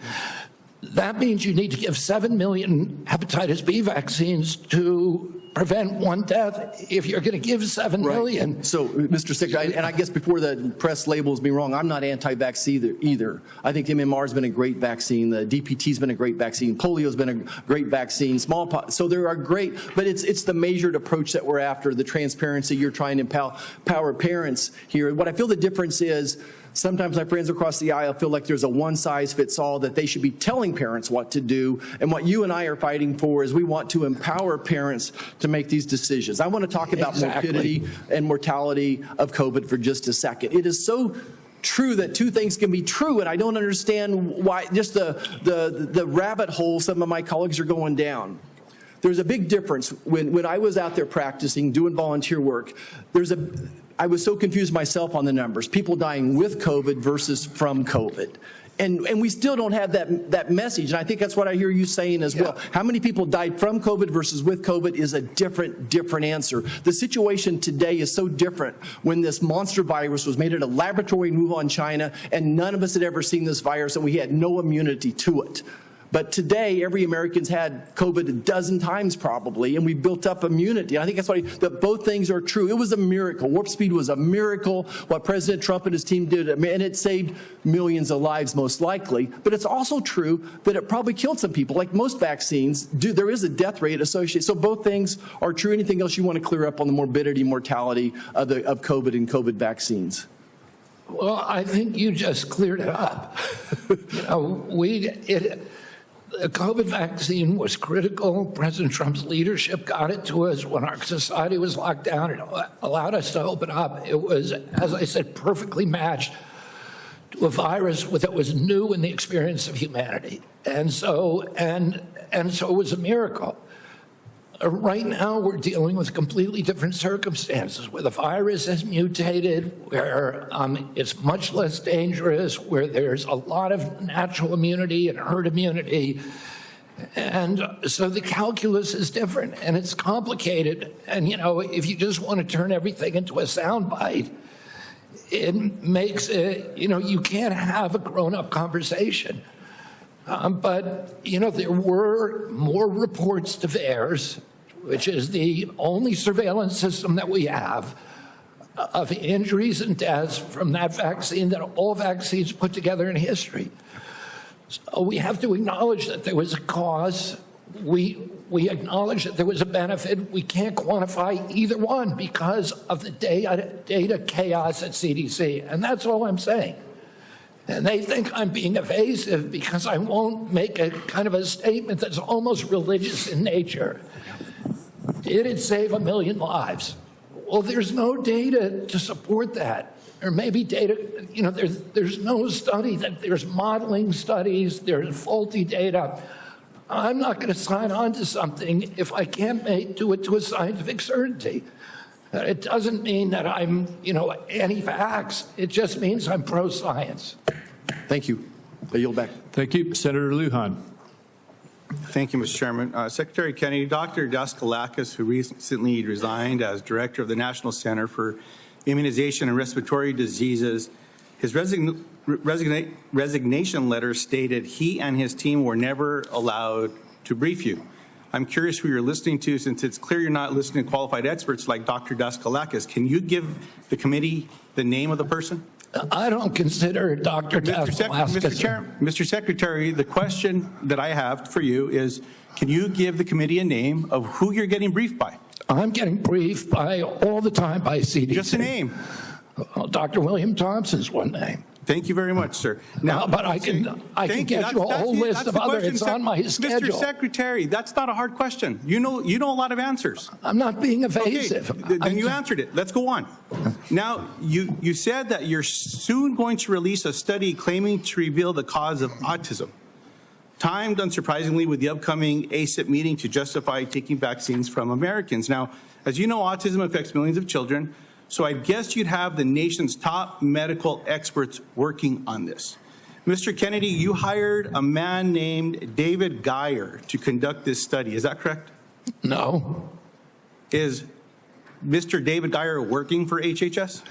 That means you need to give 7 million hepatitis B vaccines to prevent 1 death if you're going to give 7 million. So, Mr. Secretary, and I guess before the press labels me wrong, I'm not anti-vax either. I think MMR's been a great vaccine. The DPT's been a great vaccine. Polio's been a great vaccine. Smallpox. So there are great, but it's the measured approach that we're after, the transparency. You're trying to empower parents here. What I feel the difference is, sometimes my friends across the aisle feel like there's a one-size-fits-all, that they should be telling parents what to do. And what you and I are fighting for is we want to empower parents to make these decisions. I want to talk about morbidity and mortality of COVID for just a second. It is so true that 2 things can be true, and I don't understand why, just the rabbit hole some of my colleagues are going down. There's a big difference. When I was out there practicing, doing volunteer work, I was so confused myself on the numbers. People dying with COVID versus from COVID. And we still don't have that message. And I think that's what I hear you saying as well. How many people died from COVID versus with COVID is a different answer. The situation today is so different when this monster virus was made at a laboratory in Wuhan, China, and none of us had ever seen this virus, and we had no immunity to it. But today, every American's had COVID a dozen times probably, and we built up immunity. And I think that's why both things are true. It was a miracle. Warp speed was a miracle, what President Trump and his team did, and it saved millions of lives most likely. But it's also true that it probably killed some people. Like most vaccines, there is a death rate associated. So both things are true. Anything else you want to clear up on the morbidity, mortality of COVID and COVID vaccines? Well, I think you just cleared it up. The COVID vaccine was critical. President Trump's leadership got it to us when our society was locked down. It allowed us to open up. It was, as I said, perfectly matched to a virus that was new in the experience of humanity. And so it was a miracle. Right now, we're dealing with completely different circumstances, where the virus has mutated, where it's much less dangerous, where there's a lot of natural immunity and herd immunity. And so the calculus is different, and it's complicated. And, if you just want to turn everything into a soundbite, it makes it, you can't have a grown-up conversation. But, there were more reports to VAERS, which is the only surveillance system that we have, of injuries and deaths from that vaccine than all vaccines put together in history. So we have to acknowledge that there was a cause. We acknowledge that there was a benefit. We can't quantify either one because of the data chaos at CDC, and that's all I'm saying. And they think I'm being evasive because I won't make a kind of a statement that's almost religious in nature. Did it save 1 million lives? Well, there's no data to support that. Or maybe data, there's no study, there's modeling studies, there's faulty data. I'm not going to sign on to something if I can't do it to a scientific certainty. It doesn't mean that I'm, anti-vax. It just means I'm pro-science. Thank you. I yield back. Thank you. Senator Lujan. Thank you, Mr. Chairman. Secretary Kennedy, Dr. Daskalakis, who recently resigned as director of the National Center for Immunization and Respiratory Diseases, his resignation letter stated he and his team were never allowed to brief you. I'm curious who you're listening to, since it's clear you're not listening to qualified experts like Dr. Daskalakis. Can you give the committee the name of the person? I don't consider Dr. Daskalakis. Mr. Secretary, the question that I have for you is, can you give the committee a name of who you're getting briefed by? I'm getting briefed all the time by CDC. Just a name. Well, Dr. William Thompson's one name. Thank you very much, sir. Now, but I can get you a whole list of others. It's on my schedule. Mr. Secretary, that's not a hard question. You know a lot of answers. I'm not being evasive. Okay, then you answered it. Let's go on. Now, you said that you're soon going to release a study claiming to reveal the cause of autism. timed, unsurprisingly, with the upcoming ACIP meeting to justify taking vaccines from Americans. Now, as you know, autism affects millions of children, so I guess you'd have the nation's top medical experts working on this. Mr. Kennedy, you hired a man named David Geyer to conduct this study. Is that correct? No. Is Mr. David Geyer working for HHS?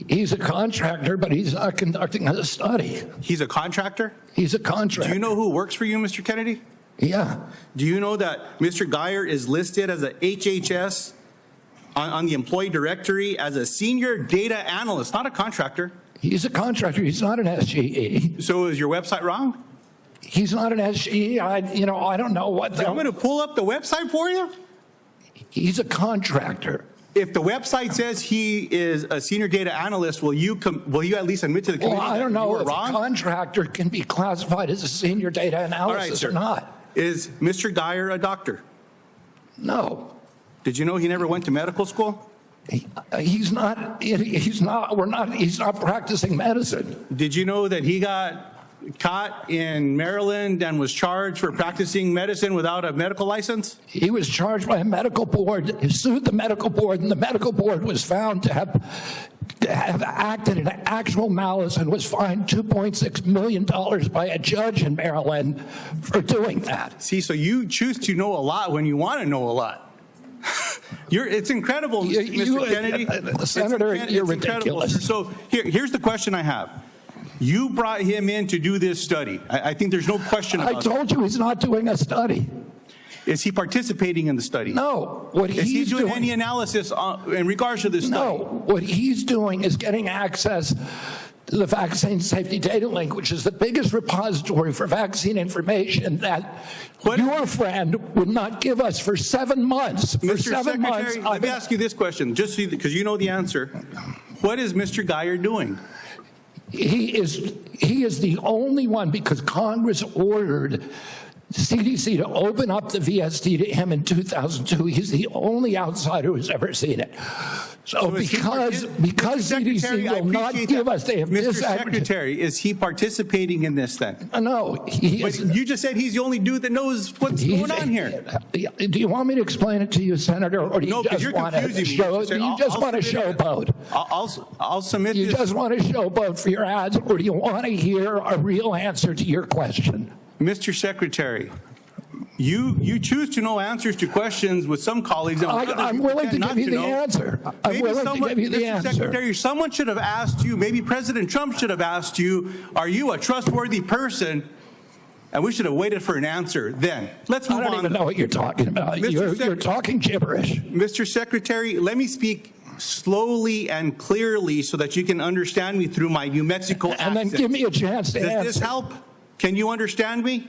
He's a contractor, but he's not conducting a study. He's a contractor? He's a contractor. Do you know who works for you, Mr. Kennedy? Yeah. Do you know that Mr. Geyer is listed as a HHS on the employee directory as a senior data analyst, not a contractor? He's a contractor. He's not an SGE. So is your website wrong? He's not an SGE. I don't know what. I'm going to pull up the website for you. He's a contractor. If the website says he is a senior data analyst, will you at least admit to the committee? Well, I don't know if wrong? a contractor can be classified as a senior data analyst or not. Is Mr. Geyer a doctor? No. Did you know he never went to medical school? He's not. He's not practicing medicine. Did you know that he got caught in Maryland and was charged for practicing medicine without a medical license? He was charged by a medical board. He sued the medical board, and the medical board was found to have acted in actual malice and was fined $2.6 million by a judge in Maryland for doing that. See, so you choose to know a lot when you want to know a lot. It's incredible, Mr. Kennedy. Senator, you're ridiculous. So here's the question I have. You brought him in to do this study. I think there's no question about it. I told you he's not doing a study. Is he participating in the study? No. Is he doing any analysis in regards to this study? No. What he's doing is getting access to the Vaccine Safety Data Link, which is the biggest repository for vaccine information that your friend would not give us for 7 months. For Mr. 7 months. Secretary, let me ask you this question, just because you know the answer. What is Mr. Geyer doing? He is the only one, because Congress ordered CDC to open up the VSD to him in 2002. He's the only outsider who's ever seen it. So because CDC will not give us, they have Mr. Secretary, is he participating in this then? No, he is. You just said he's the only dude that knows what's going on here. Do you want me to explain it to you, Senator, or do you just want to showboat? I'll submit this. You just want to showboat for your ads, or do you want to hear a real answer to your question? Mr. Secretary, you choose to know answers to questions with some colleagues. I'm willing to give you the answer. I'm willing to give you the answer. Mr. Secretary, someone should have asked you, maybe President Trump should have asked you, are you a trustworthy person? And we should have waited for an answer then. Let's move on. I don't even know what you're talking about. You're talking gibberish. Mr. Secretary, let me speak slowly and clearly so that you can understand me through my New Mexico accent. And then give me a chance to answer. Does this help? Can you understand me?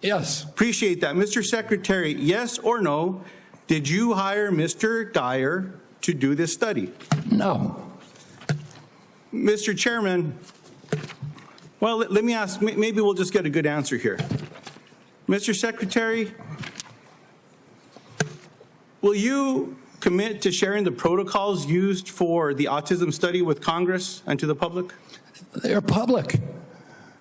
Yes. Appreciate that. Mr. Secretary, yes or no, did you hire Mr. Geyer to do this study? No. Mr. Chairman, well, let me ask, maybe we'll just get a good answer here. Mr. Secretary, will you commit to sharing the protocols used for the autism study with Congress and to the public? They're public.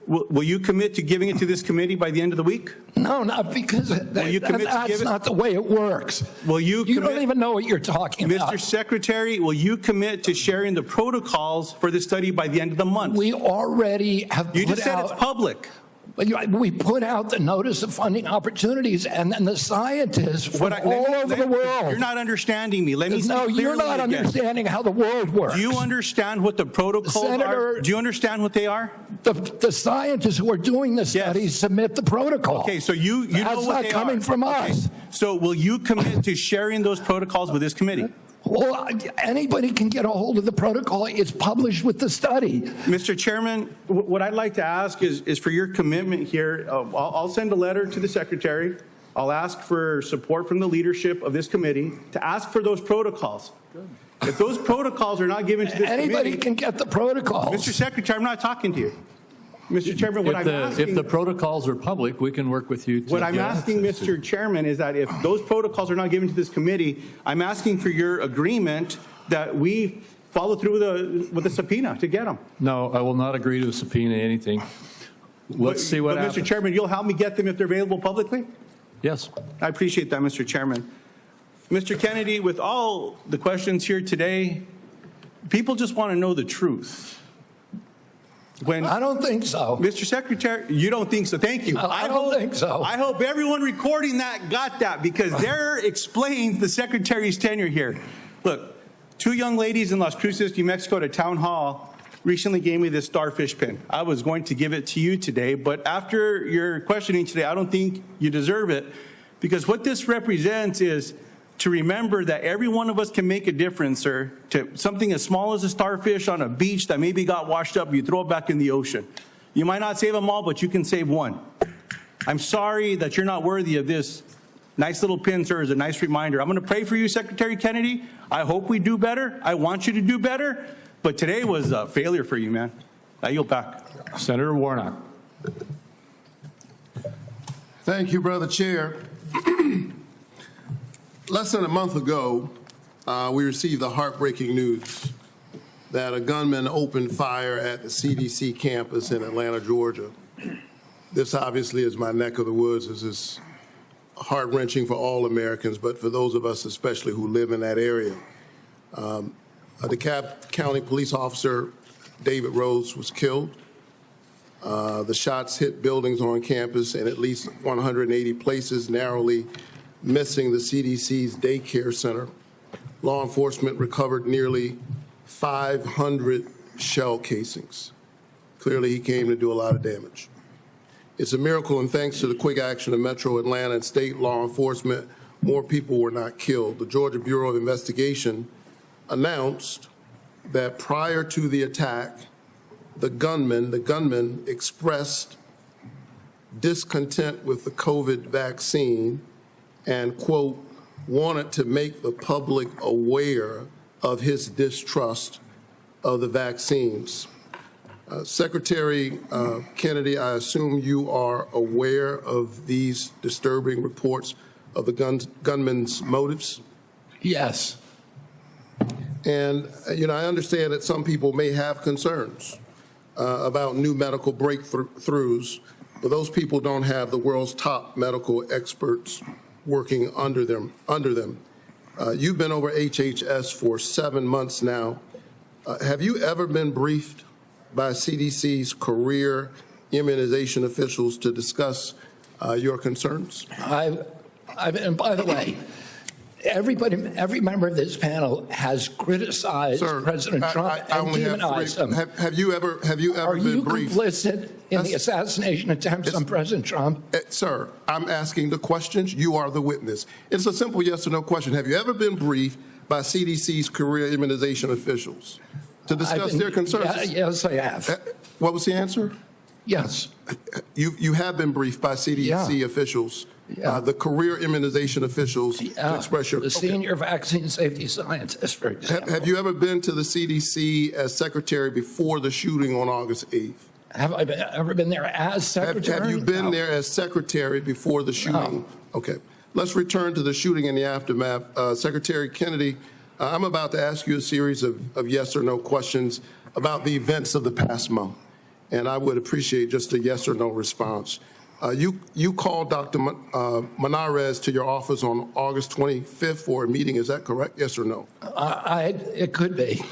Will you commit to giving it to this committee by the end of the week? No, not because that's not the way it works. Will you don't even know what you're talking about. Mr. Secretary, will you commit to sharing the protocols for the study by the end of the month? We already have. You just said it's public. We put out the notice of funding opportunities, and then the scientists from all over the world. You're not understanding me. Let me No, you're not understanding how the world works. Do you understand what the protocols are? Do you understand what they are? The scientists who are doing the studies submit the protocol. Okay, so you know what they are. That's not coming from us. So will you commit to sharing those protocols with this committee? Well, anybody can get a hold of the protocol. It's published with the study. Mr. Chairman, what I'd like to ask is for your commitment here. I'll send a letter to the Secretary. I'll ask for support from the leadership of this committee to ask for those protocols. If those protocols are not given to this committee... Anybody can get the protocols. Mr. Secretary, I'm not talking to you. Mr. Chairman, what I'm asking... If the protocols are public, we can work with you to... What I'm asking, Mr. Chairman, is that if those protocols are not given to this committee, I'm asking for your agreement that we follow through with a subpoena to get them. No, I will not agree to subpoena anything. let's see what happens. Mr. Chairman, you'll help me get them if they're available publicly? Yes. I appreciate that, Mr. Chairman. Mr. Kennedy, with all the questions here today, people just want to know the truth. I don't think so. Mr. Secretary, you don't think so? Thank you. I don't think so. I hope everyone recording that got that, because there explains the Secretary's tenure here. Look, 2 young ladies in Las Cruces, New Mexico at a town hall recently gave me this starfish pin. I was going to give it to you today, but after your questioning today, I don't think you deserve it, because what this represents is to remember that every one of us can make a difference, sir, to something as small as a starfish on a beach that maybe got washed up, you throw it back in the ocean. You might not save them all, but you can save one. I'm sorry that you're not worthy of this nice little pin, sir, as a nice reminder. I'm going to pray for you, Secretary Kennedy. I hope we do better. I want you to do better. But today was a failure for you, man. I yield back. Senator Warnock. Thank you, Brother Chair. Less than a month ago, we received the heartbreaking news that a gunman opened fire at the CDC campus in Atlanta, Georgia. This obviously is my neck of the woods. This is heart-wrenching for all Americans, but for those of us especially who live in that area. A DeKalb County police officer, David Rhodes, was killed. The shots hit buildings on campus in at least 180 places, narrowly missing the CDC's daycare center. Law enforcement recovered nearly 500 shell casings. Clearly, he came to do a lot of damage. It's a miracle, and thanks to the quick action of Metro Atlanta and state law enforcement, more people were not killed. The Georgia Bureau of Investigation announced that prior to the attack, the gunman expressed discontent with the COVID vaccine and, quote, wanted to make the public aware of his distrust of the vaccines. Secretary Kennedy, I assume you are aware of these disturbing reports of the gunman's motives? Yes. And, I understand that some people may have concerns about new medical breakthroughs, but those people don't have the world's top medical experts working under them. You've been over HHS for 7 months now. Have you ever been briefed by CDC's career immunization officials to discuss your concerns? And by the way, every member of this panel has criticized President Trump and demonized him. Have you ever Are been you briefed? complicit in the assassination attempts on President Trump? Sir, I'm asking the questions. You are the witness. It's a simple yes or no question. Have you ever been briefed by CDC's career immunization officials to discuss their concerns? Yes, I have. What was the answer? Yes. You have been briefed by CDC officials, the career immunization officials, to express your... The senior vaccine safety scientist, for example. Have you ever been to the CDC as secretary before the shooting on August 8th? Have I ever been there as secretary? Have you been there as secretary before the shooting? No. Okay. Let's return to the shooting and the aftermath. Secretary Kennedy, I'm about to ask you a series of yes or no questions about the events of the past month, and I would appreciate just a yes or no response. You called Dr. Manarez to your office on August 25th for a meeting. Is that correct? Yes or no? It could be.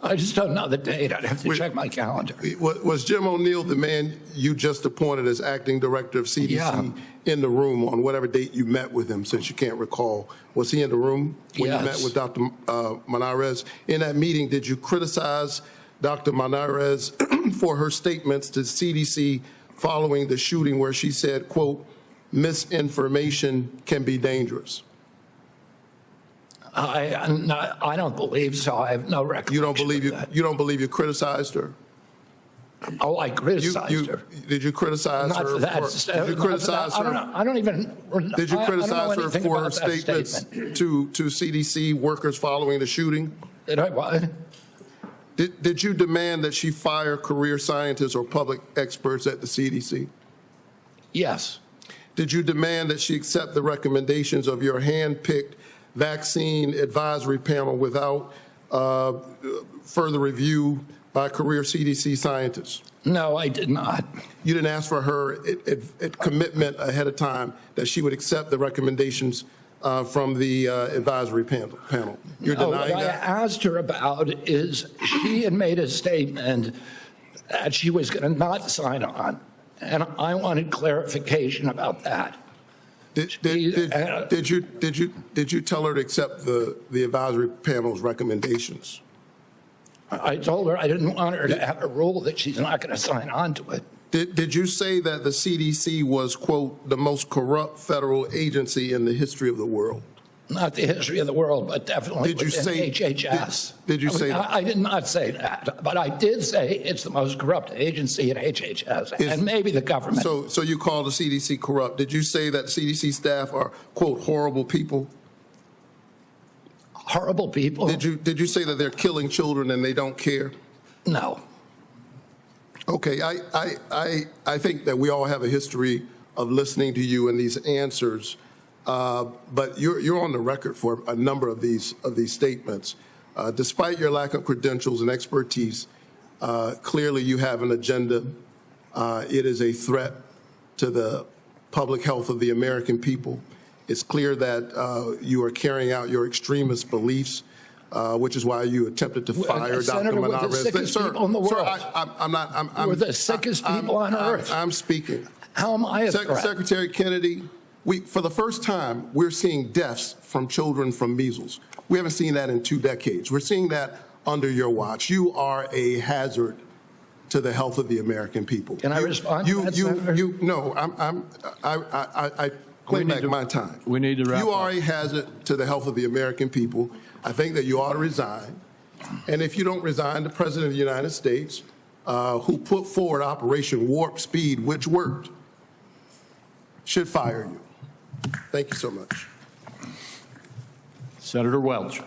I just don't know the date. I'd have to check my calendar. Was Jim O'Neill the man you just appointed as acting director of CDC in the room on whatever date you met with him, since you can't recall? Was he in the room when you met with Dr. Manarez? In that meeting, did you criticize Dr. Manarez for her statements to CDC following the shooting where she said, quote, misinformation can be dangerous? I don't believe so. I have no recollection. You don't believe you criticized her? Oh, I criticized her. Did you criticize her? Did you criticize her? I don't even. Did you criticize her for her statements to CDC workers following the shooting? Did I what? Did you demand that she fire career scientists or public experts at the CDC? Yes. Did you demand that she accept the recommendations of your hand-picked vaccine advisory panel without further review by a career CDC scientist? No, I did not. You didn't ask for her commitment ahead of time that she would accept the recommendations from the advisory panel. You're denying what that? I asked her about is she had made a statement that she was going to not sign on, and I wanted clarification about that. Did you tell her to accept the advisory panel's recommendations? I told her I didn't want her to have a rule that she's not going to sign on to it. Did you say that the CDC was, quote, the most corrupt federal agency in the history of the world? Not the history of the world, but definitely Did you within say HHS. Did you say that? I did not say that, but I did say it's the most corrupt agency in HHS, and maybe the government. So you call the CDC corrupt. Did you say that CDC staff are, quote, horrible people? Horrible people? Did you say that they're killing children and they don't care? No. Okay, I think that we all have a history of listening to you and these answers, but you're on the record for a number of these statements. Despite your lack of credentials and expertise, clearly you have an agenda. It is a threat to the public health of the American people. It's clear that you are carrying out your extremist beliefs, which is why you attempted to fire Dr. Senator, we're the sickest people in the world. I'm we're the sickest people on earth. I'm speaking. How am I a threat? Secretary Kennedy, for the first time, we're seeing deaths from children from measles. We haven't seen that in 2 decades. We're seeing that under your watch. You are a hazard to the health of the American people. Can I respond to that, Senator? No, I claim back my time. We need to wrap You are up. a hazard to the health of the American people. I think that you ought to resign. And if you don't resign, the President of the United States, who put forward Operation Warp Speed, which worked, should fire you. Thank you so much. Senator Welch.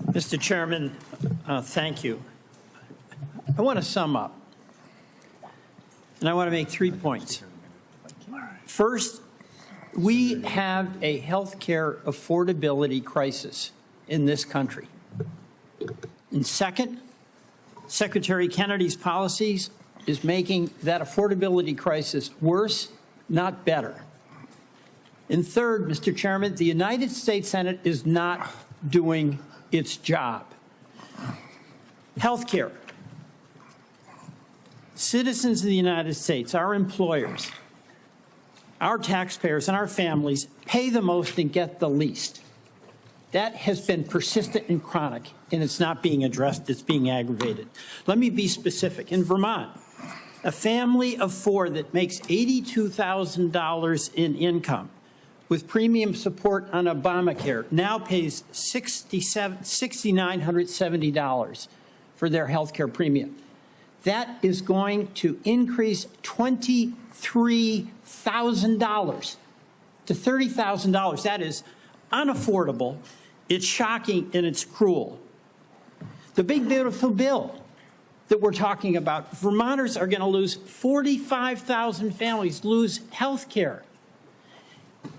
Mr. Chairman, thank you. I want to sum up, and I want to make 3 points. First, we have a health care affordability crisis in this country. And second, Secretary Kennedy's policies is making that affordability crisis worse, not better. And third, Mr. Chairman, the United States Senate is not doing its job. Health care. Citizens of the United States, our employers, our taxpayers and our families pay the most and get the least. That has been persistent and chronic, and it's not being addressed, it's being aggravated. Let me be specific. In Vermont, a family of 4 that makes $82,000 in income with premium support on Obamacare now pays $6,970 for their health care premium. That is going to increase $23,000 to $30,000. That is unaffordable, it's shocking, and it's cruel. The big beautiful bill that we're talking about, Vermonters are going to lose 45,000 families lose health care.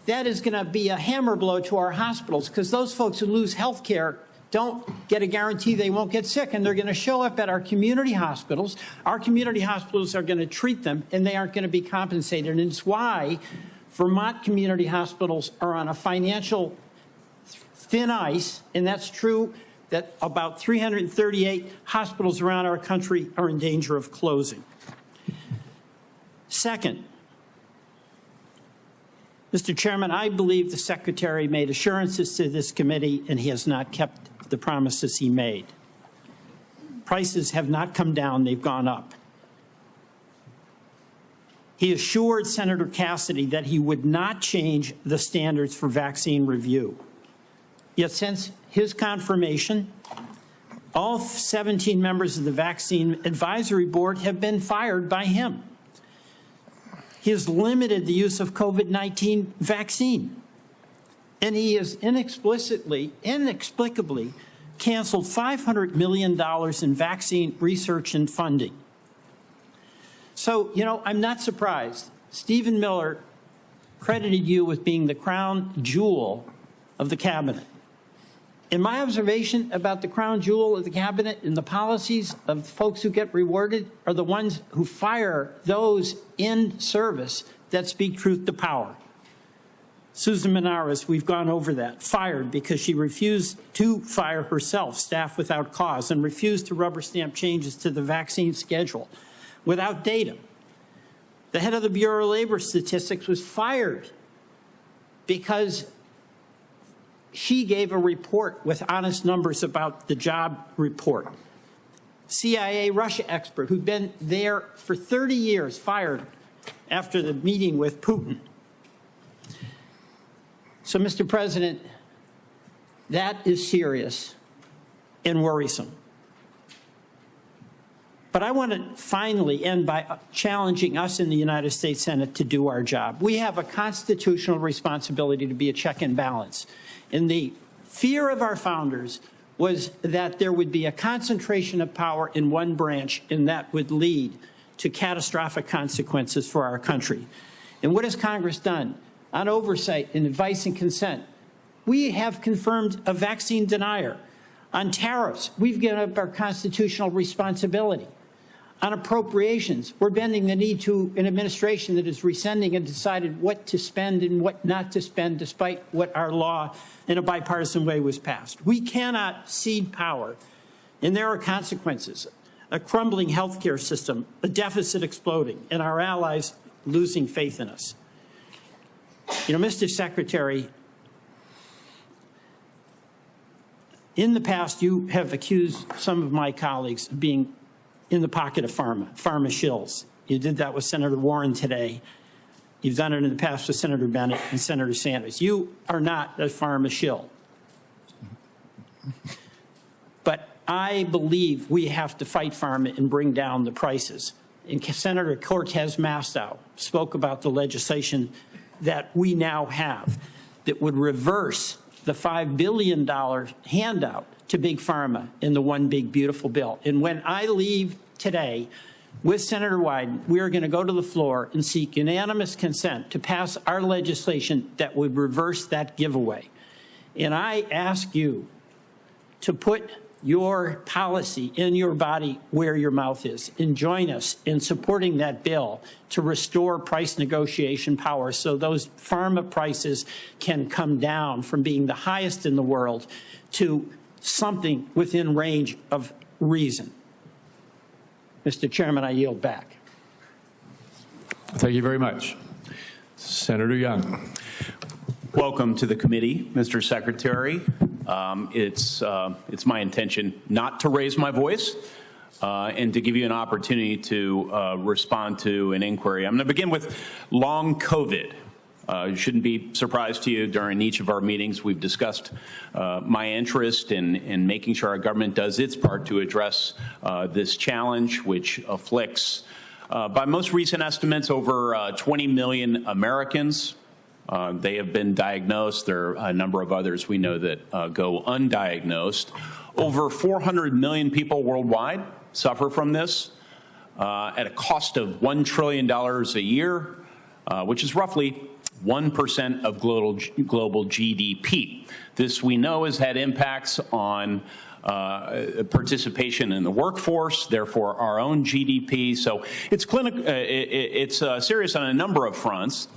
That is going to be a hammer blow to our hospitals, because those folks who lose health care don't get a guarantee they won't get sick, and they're going to show up at our community hospitals. Our community hospitals are going to treat them, and they aren't going to be compensated. And it's why Vermont community hospitals are on a financial thin ice, and that's true that about 338 hospitals around our country are in danger of closing. Second, Mr. Chairman, I believe the Secretary made assurances to this committee, and he has not kept the promises he made. Prices have not come down, they've gone up. He assured Senator Cassidy that he would not change the standards for vaccine review. Yet since his confirmation, all 17 members of the Vaccine Advisory Board have been fired by him. He has limited the use of COVID-19 vaccine, and he has inexplicably canceled $500 million in vaccine research and funding. So, you know, I'm not surprised. Stephen Miller credited you with being the crown jewel of the cabinet. in my observation about the crown jewel of the cabinet and the policies of folks who get rewarded are the ones who fire those in service that speak truth to power. Susan Menares, we've gone over that, fired because she refused to fire herself, staff without cause, and refused to rubber stamp changes to the vaccine schedule without data. The head of the Bureau of Labor Statistics was fired because she gave a report with honest numbers about the job report. CIA Russia expert who'd been there for 30 years, fired after the meeting with Putin. So, Mr. President, that is serious and worrisome. But I want to finally end by challenging us in the United States Senate to do our job. We have a constitutional responsibility to be a check and balance. And the fear of our founders was that there would be a concentration of power in one branch, and that would lead to catastrophic consequences for our country. And what has Congress done? On oversight and advice and consent, we have confirmed a vaccine denier. On tariffs, we've given up our constitutional responsibility. On appropriations, we're bending the knee to an administration that is rescinding and decided what to spend and what not to spend, despite what our law in a bipartisan way was passed. We cannot cede power, and there are consequences. A crumbling healthcare system, a deficit exploding, and our allies losing faith in us. You know, Mr. Secretary, in the past, you have accused some of my colleagues of being in the pocket of pharma shills. You did that with Senator Warren today. You've done it in the past with Senator Bennett and Senator Sanders. You are not a pharma shill. But I believe we have to fight pharma and bring down the prices. And Senator Cortez Masto spoke about the legislation that we now have that would reverse the $5 billion handout to Big Pharma in the One Big Beautiful Bill. And when I leave today with Senator Wyden, we are going to go to the floor and seek unanimous consent to pass our legislation that would reverse that giveaway. And I ask you to put your policy in your body where your mouth is, and join us in supporting that bill to restore price negotiation power so those pharma prices can come down from being the highest in the world to something within range of reason. Mr. Chairman, I yield back. Thank you very much. Senator Young. Welcome to the committee, Mr. Secretary. It's my intention not to raise my voice and to give you an opportunity to respond to an inquiry. I'm going to begin with long COVID. It shouldn't be a surprise to you. During each of our meetings, we've discussed my interest in making sure our government does its part to address this challenge, which afflicts, by most recent estimates, over 20 million Americans. They have been diagnosed. There are a number of others we know that go undiagnosed. Over 400 million people worldwide suffer from this at a cost of $1 trillion a year, which is roughly 1% of global GDP. This, we know, has had impacts on participation in the workforce, therefore our own GDP. So it's serious on a number of fronts.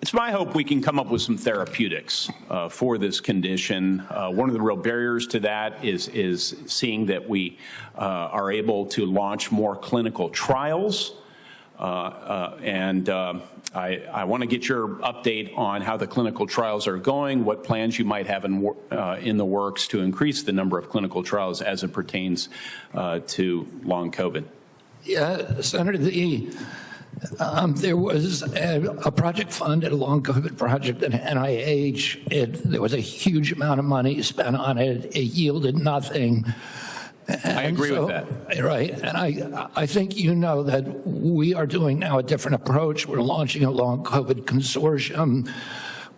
It's my hope we can come up with some therapeutics for this condition. One of the real barriers to that is seeing that we are able to launch more clinical trials. I want to get your update on how the clinical trials are going, what plans you might have in the works to increase the number of clinical trials as it pertains to long COVID. Yeah, Senator, there was a project funded, a long COVID project at NIH. There was a huge amount of money spent on it. It yielded nothing. I agree with that. Right. And I think you know that we are doing now a different approach. We're launching a long COVID consortium.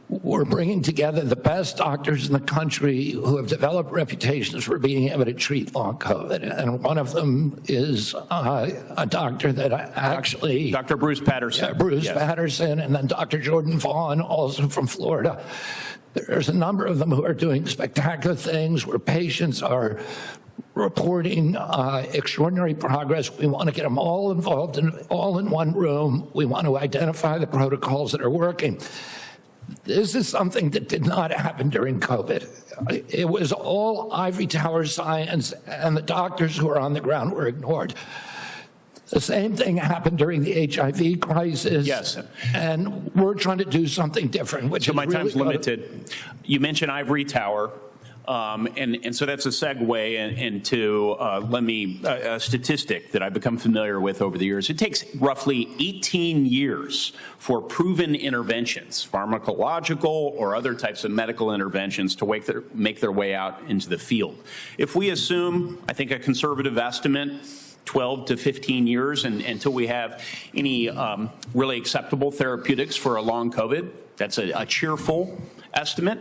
We're bringing together the best doctors in the country who have developed reputations for being able to treat long COVID. And one of them is a doctor that actually... Dr. Bruce Patterson. Yeah, Bruce Patterson, and then Dr. Jordan Vaughn, also from Florida. There's a number of them who are doing spectacular things where patients are reporting extraordinary progress. We want to get them all involved all in one room. We want to identify the protocols that are working. This is something that did not happen during COVID. It was all ivory tower science, and the doctors who are on the ground were ignored. The same thing happened during the HIV crisis. Yes. And we're trying to do something different, which so my really time's limited. You mentioned ivory tower. And so that's a segue into a statistic that I've become familiar with over the years. It takes roughly 18 years for proven interventions, pharmacological or other types of medical interventions, to make their way out into the field. If we assume, I think a conservative estimate, 12 to 15 years until we have any really acceptable therapeutics for a long COVID, that's a cheerful estimate.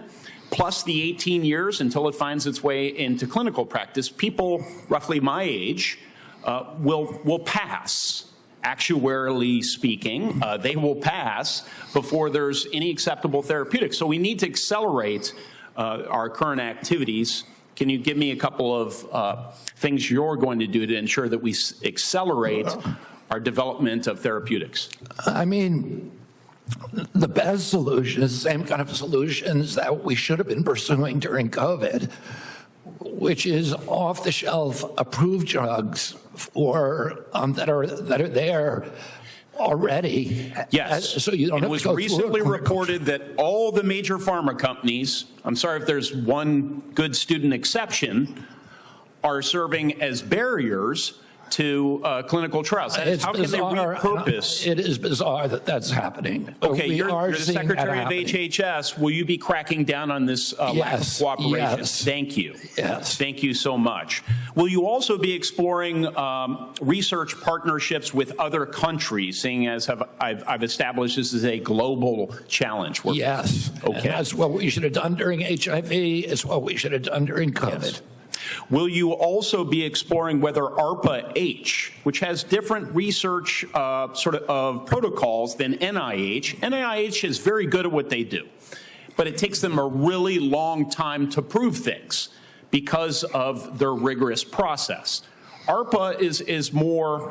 Plus the 18 years until it finds its way into clinical practice, people roughly my age will pass. Actuarially speaking, they will pass before there's any acceptable therapeutics. So we need to accelerate our current activities. Can you give me a couple of things you're going to do to ensure that we accelerate our development of therapeutics? I mean, the best solution is the same kind of solutions that we should have been pursuing during COVID, which is off-the-shelf approved drugs for that are there already. Yes. So you don't it have was to go recently through reported that all the major pharma companies, I'm sorry if there's one good student exception, are serving as barriers to clinical trials. How can they repurpose? It is bizarre that that's happening. Okay, you're the Secretary of HHS. Will you be cracking down on this lack of cooperation? Yes. Thank you. Yes. Thank you so much. Will you also be exploring research partnerships with other countries, seeing as I've established this is a global challenge? Yes. Okay. And that's what we should have done during HIV. It's what we should have done during COVID. Yes. Will you also be exploring whether ARPA-H, which has different research protocols than NIH, NIH is very good at what they do, but it takes them a really long time to prove things because of their rigorous process. ARPA is more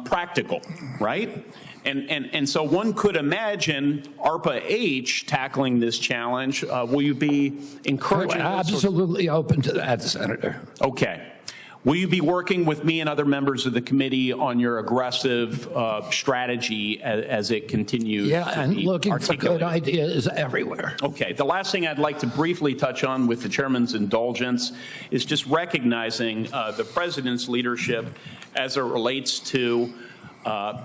practical, right? And so one could imagine ARPA-H tackling this challenge. Will you be encouraging? I'm absolutely open to that, Senator. Okay. Will you be working with me and other members of the committee on your aggressive strategy as it continues? Yeah, to and be looking for good articulated? ideas everywhere. Okay. The last thing I'd like to briefly touch on with the chairman's indulgence is just recognizing the president's leadership as it relates to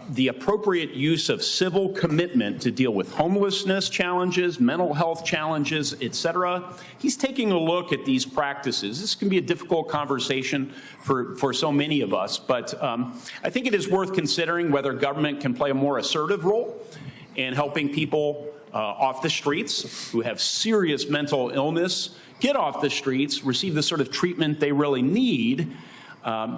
the appropriate use of civil commitment to deal with homelessness challenges, mental health challenges, et cetera. He's taking a look at these practices. This can be a difficult conversation for so many of us, but I think it is worth considering whether government can play a more assertive role in helping people off the streets who have serious mental illness get off the streets, receive the sort of treatment they really need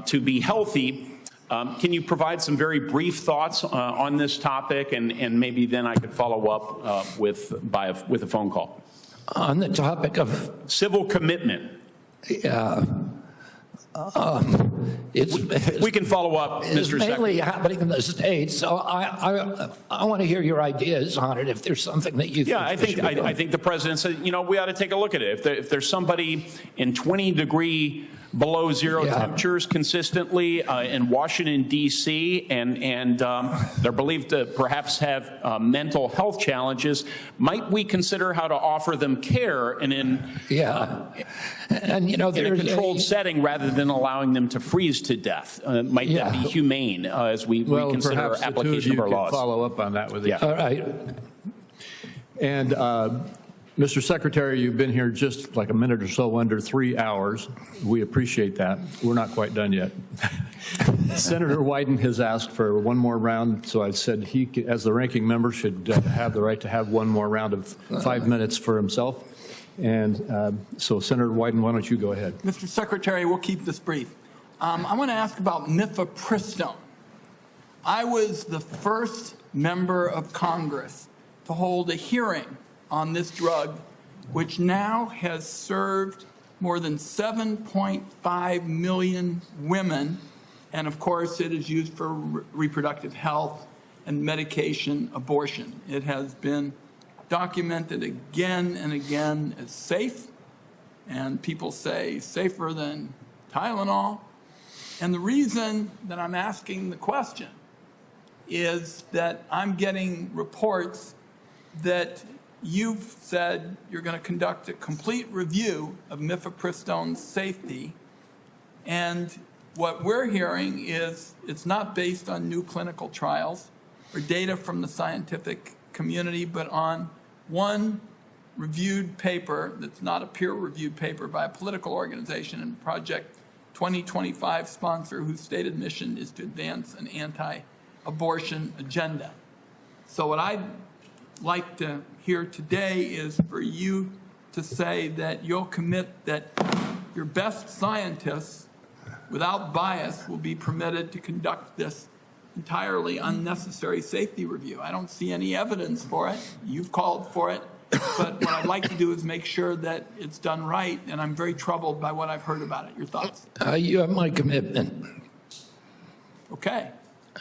to be healthy. Can you provide some very brief thoughts on this topic, and maybe then I could follow up with a phone call? On the topic of civil commitment. Yeah. We can follow up, Mr. It's mainly Secretary. happening in the States, so I want to hear your ideas on it if there's something that you think. Yeah, I think the president said, you know, we ought to take a look at it. If there's somebody in 20-degree below zero temperatures consistently in Washington, D.C., and they're believed to perhaps have mental health challenges, might we consider how to offer them care and in and you know, in a controlled setting rather than allowing them to freeze to death? Might that be humane as we reconsider application of our laws? Follow up on that with you. All right. And Mr. Secretary, you've been here just like a minute or so under 3 hours. We appreciate that. We're not quite done yet. Senator Wyden has asked for one more round, so I said he, as the ranking member, should have the right to have one more round of 5 minutes for himself. And so, Senator Wyden, why don't you go ahead? Mr. Secretary, we'll keep this brief. I want to ask about mifepristone. I was the first member of Congress to hold a hearing on this drug which now has served more than 7.5 million women. And of course, it is used for reproductive health and medication abortion. It has been documented again and again as safe, and people say safer than Tylenol. And the reason that I'm asking the question is that I'm getting reports that you've said you're going to conduct a complete review of mifepristone's safety, and what we're hearing is it's not based on new clinical trials or data from the scientific community, but on one reviewed paper that's not a peer-reviewed paper by a political organization and Project 2025 sponsor whose stated mission is to advance an anti-abortion agenda. So what I'd like to hear today is for you to say that you'll commit that your best scientists, without bias, will be permitted to conduct this entirely unnecessary safety review. I don't see any evidence for it. You've called for it. But what I'd like to do is make sure that it's done right, and I'm very troubled by what I've heard about it. Your thoughts? You have my commitment. Okay.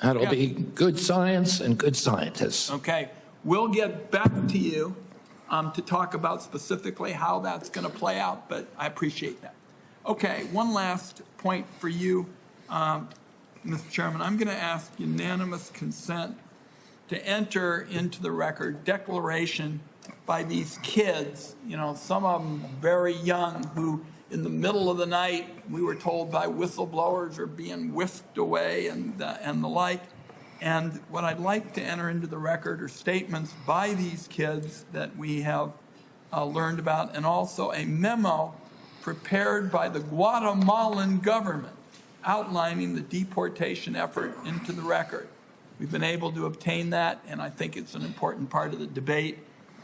That'll be good science and good scientists. Okay. We'll get back to you to talk about specifically how that's going to play out, but I appreciate that. Okay, one last point for you, Mr. Chairman. I'm going to ask unanimous consent to enter into the record declaration by these kids, you know, some of them very young, who in the middle of the night, we were told by whistleblowers, are being whisked away and the like. And what I'd like to enter into the record are statements by these kids that we have learned about, and also a memo prepared by the Guatemalan government outlining the deportation effort into the record. We've been able to obtain that, and I think it's an important part of the debate.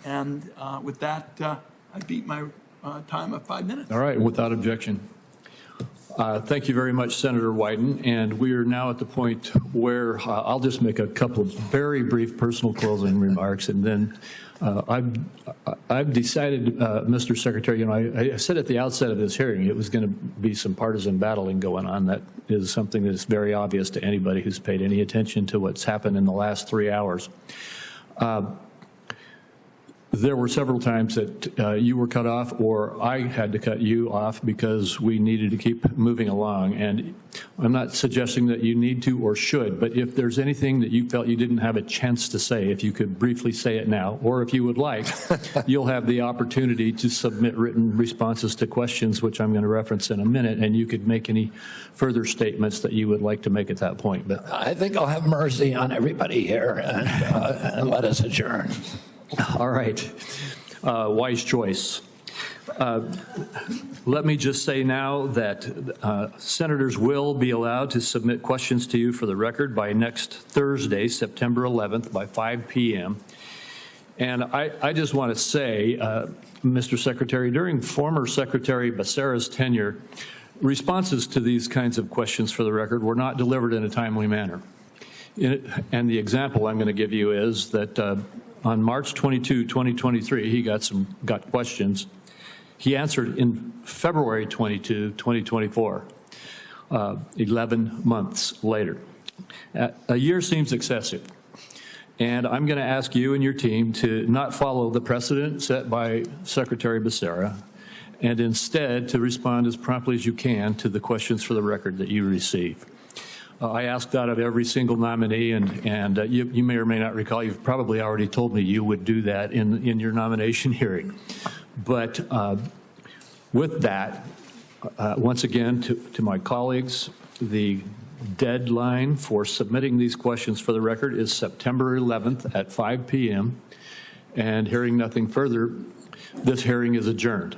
And with that, I beat my time of 5 minutes. All right, without objection. Thank you very much, Senator Wyden. And we are now at the point where I'll just make a couple of very brief personal closing remarks, and then I've decided, Mr. Secretary, you know, I said at the outset of this hearing it was going to be some partisan battling going on. That is something that's very obvious to anybody who's paid any attention to what's happened in the last 3 hours. There were several times that you were cut off, or I had to cut you off because we needed to keep moving along. And I'm not suggesting that you need to or should, but if there's anything that you felt you didn't have a chance to say, if you could briefly say it now, or if you would like, you'll have the opportunity to submit written responses to questions, which I'm going to reference in a minute, and you could make any further statements that you would like to make at that point. But I think I'll have mercy on everybody here and let us adjourn. All right. Wise choice. Let me just say now that senators will be allowed to submit questions to you for the record by next Thursday, September 11th, by 5 p.m. And I just want to say, Mr. Secretary, during former Secretary Becerra's tenure, responses to these kinds of questions for the record were not delivered in a timely manner. And the example I'm going to give you is that on March 22, 2023, he got questions. He answered in February 22, 2024, 11 months later. A year seems excessive. And I'm going to ask you and your team to not follow the precedent set by Secretary Becerra, and instead to respond as promptly as you can to the questions for the record that you receive. I asked that of every single nominee, and you may or may not recall, you've probably already told me you would do that in your nomination hearing. But with that, once again, to my colleagues, the deadline for submitting these questions for the record is September 11th at 5 p.m. And hearing nothing further, this hearing is adjourned.